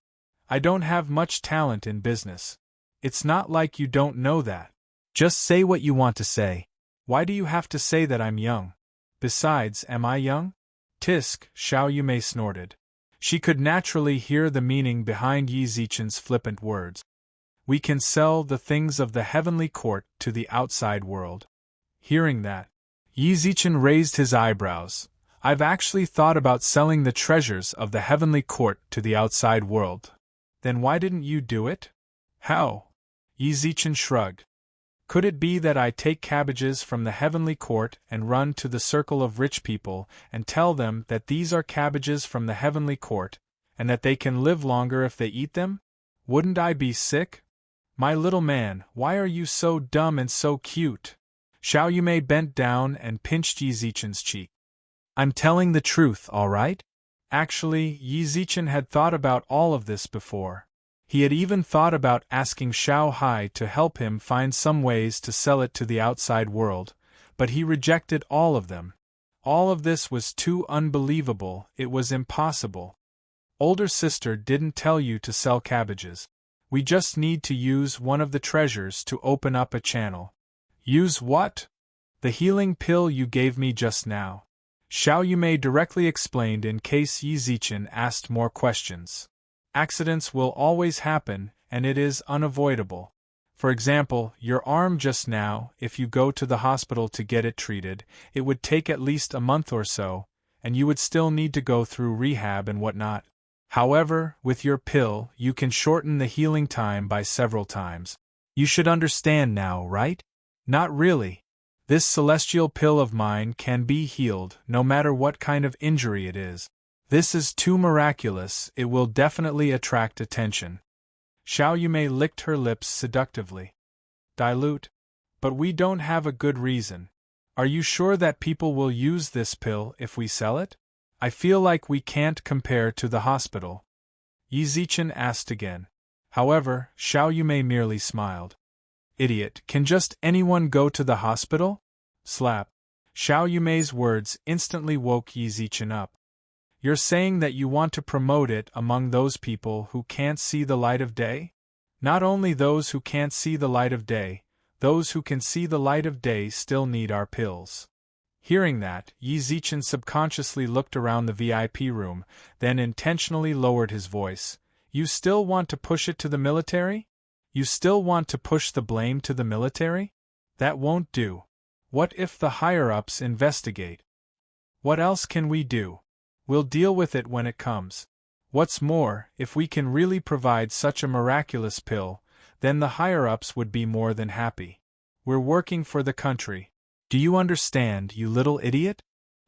I don't have much talent in business. It's not like you don't know that. Just say what you want to say. Why do you have to say that I'm young? Besides, am I young? Tisk, Xiao Yumei snorted. She could naturally hear the meaning behind Yi Zichen's flippant words. We can sell the things of the Heavenly Court to the outside world. Hearing that, Yi Zichen raised his eyebrows. I've actually thought about selling the treasures of the Heavenly Court to the outside world. Then why didn't you do it? How? Yi Zichen shrugged. Could it be that I take cabbages from the Heavenly Court and run to the circle of rich people and tell them that these are cabbages from the Heavenly Court, and that they can live longer if they eat them? Wouldn't I be sick? My little man, why are you so dumb and so cute? Xiao Yumei bent down and pinched Yi Zichen's cheek. I'm telling the truth, all right? Actually, Yi Zichen had thought about all of this before. He had even thought about asking Xiao Hai to help him find some ways to sell it to the outside world, but he rejected all of them. All of this was too unbelievable, it was impossible. Older sister didn't tell you to sell cabbages. We just need to use one of the treasures to open up a channel. Use what? The healing pill you gave me just now. Xiao Yumei directly explained in case Yi Zichen asked more questions. Accidents will always happen, and it is unavoidable. For example, your arm just now, if you go to the hospital to get it treated, it would take at least a month or so, and you would still need to go through rehab and whatnot. However, with your pill, you can shorten the healing time by several times. You should understand now, right? Not really. This celestial pill of mine can be healed, no matter what kind of injury it is. This is too miraculous, it will definitely attract attention. Xiao Yumei licked her lips seductively. Dilute? But we don't have a good reason. Are you sure that people will use this pill if we sell it? I feel like we can't compare to the hospital. Yi Zichen asked again. However, Xiao Yumei merely smiled. Idiot, can just anyone go to the hospital? Slap. Xiao Yumei's words instantly woke Yi Zichen up. You're saying that you want to promote it among those people who can't see the light of day? Not only those who can't see the light of day, those who can see the light of day still need our pills. Hearing that, Yi Zichen subconsciously looked around the VIP room, then intentionally lowered his voice. You still want to push it to the military? You still want to push the blame to the military? That won't do. What if the higher-ups investigate? What else can we do? We'll deal with it when it comes. What's more, if we can really provide such a miraculous pill, then the higher-ups would be more than happy. We're working for the country. Do you understand, you little idiot?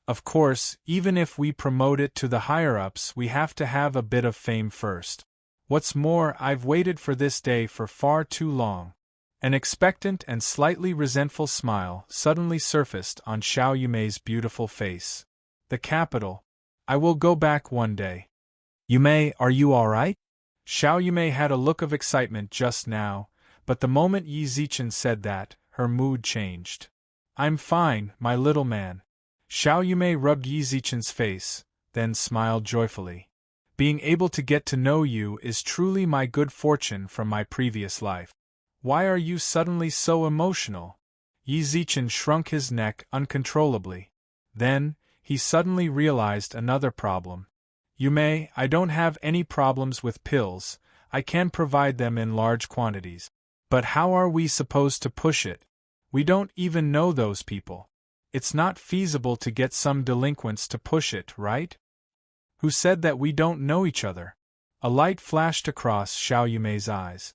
Of course, even if we promote it to the higher-ups, we have to have a bit of fame first. What's more, I've waited for this day for far too long. An expectant and slightly resentful smile suddenly surfaced on Xiao Yumei's beautiful face. The capital. I will go back one day. Yumei, are you all right? Xiao Yumei had a look of excitement just now, but the moment Yi Zichen said that, her mood changed. I'm fine, my little man. Xiao Yumei rubbed Yi Zichen's face, then smiled joyfully. Being able to get to know you is truly my good fortune from my previous life. Why are you suddenly so emotional? Yi Zichen shrunk his neck uncontrollably. Then, he suddenly realized another problem. Yumei, I don't have any problems with pills, I can provide them in large quantities. But how are we supposed to push it? We don't even know those people. It's not feasible to get some delinquents to push it, right? Who said that we don't know each other? A light flashed across Xiao Yumei's eyes.